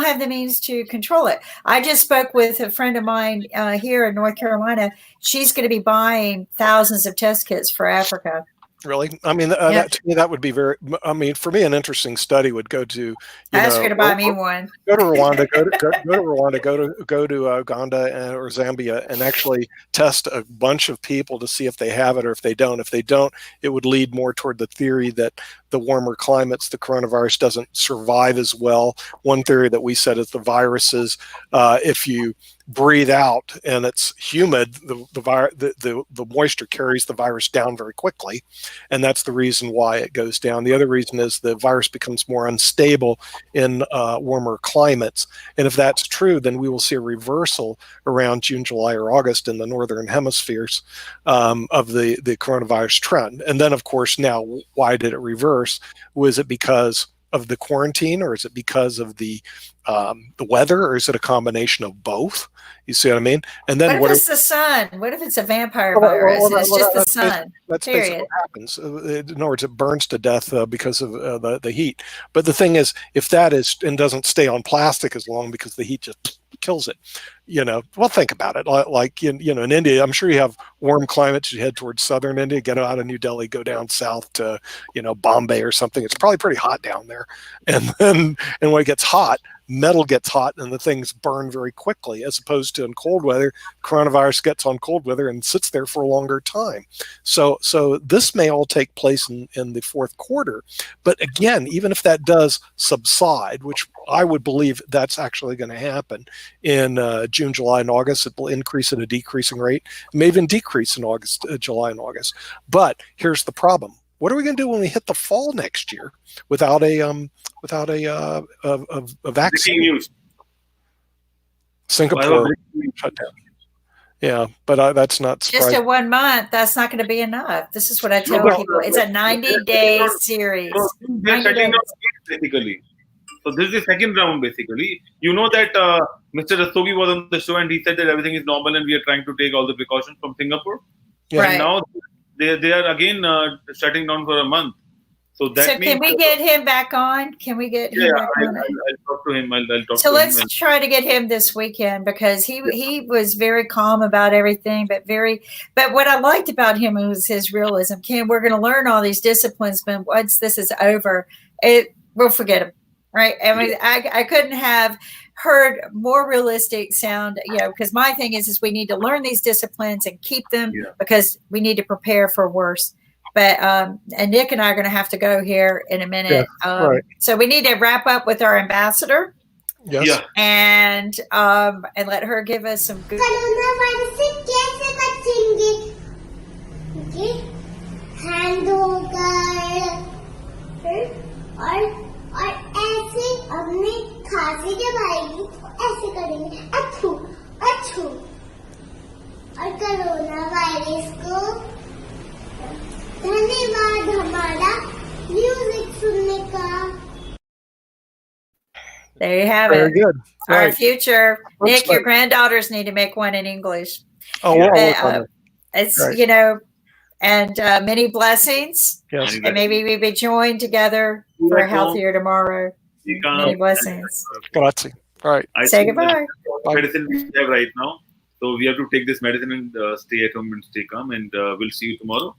have the means to control it. I just spoke with a friend of mine here in North Carolina. She's going to be buying thousands of test kits for Africa. Really? I mean, that, to me, that would be very. I mean, for me, an interesting study would go to. Ask her to buy me one. Go to Rwanda. Go to Rwanda. Go to Uganda or Zambia, and actually test a bunch of people to see if they have it or if they don't. If they don't, it would lead more toward the theory that the warmer climates, the coronavirus doesn't survive as well. One theory that we said is the viruses, if you breathe out and it's humid, the moisture carries the virus down very quickly, and that's the reason why it goes down. The other reason is the virus becomes more unstable in warmer climates, and if that's true, then we will see a reversal around June, July, or August in the northern hemispheres of the coronavirus trend. And then, of course, now why did it reverse? Was it because of the quarantine, or is it because of the weather, or is it a combination of both? You see what I mean? And then what if it's the sun? What if it's a vampire virus? It's just the sun. That's basically what happens. In other words, it burns to death because of the heat. But the thing is, if that is and doesn't stay on plastic as long because the heat just kills it, well, think about it. Like in India, I'm sure you have warm climates. You head towards southern India, get out of New Delhi, go down south to Bombay or something. It's probably pretty hot down there, and when it gets hot, metal gets hot and the things burn very quickly, as opposed to in cold weather, coronavirus gets on cold weather and sits there for a longer time. So this may all take place in the fourth quarter. But again, even if that does subside, which I would believe that's actually going to happen in June, July, and August, it will increase at a decreasing rate. It may even decrease in August, July, and August. But here's the problem. What are we going to do when we hit the fall next year without a vaccine? News. Singapore shut down. Yeah, but that's not surprising. Just a 1 month, that's not going to be enough. This is what I tell people. It's a 90-day series. They're shutting down basically. So this is the second round basically. You know that Mr. Rastogi was on the show and he said that everything is normal and we are trying to take all the precautions from Singapore. Yeah. And now they are again shutting down for a month. So that means, can we get him back on? Can we get him back on? I'll talk to him. I'll talk so to let's him. try to get him this weekend, because he was very calm about everything, but what I liked about him was his realism. Kim, we're going to learn all these disciplines, but once this is over, we'll forget them, right? I mean, I couldn't have heard more realistic sound, because my thing is we need to learn these disciplines and keep them because we need to prepare for worse. But and Nick and I are going to have to go here in a minute. Right. So we need to wrap up with our ambassador. Yes. Yeah. And let her give us some good. और ऐसे अपने खांसी जब आएगी तो ऐसे करेंगे अथू अथू और कोरोना वायरस को धन्यवाद हमारा म्यूजिक सुनने का. There you have Very it. good. Our Right. future. Looks Nick, your like- granddaughters need to make one in English. Oh, we'll work on it. It's, Right. And many blessings. Yes. And maybe we be joined together for a healthier tomorrow. Many blessings. Grazie. All right. Say goodbye. Medicine we have right now. So we have to take this medicine and stay at home and stay calm. And we'll see you tomorrow.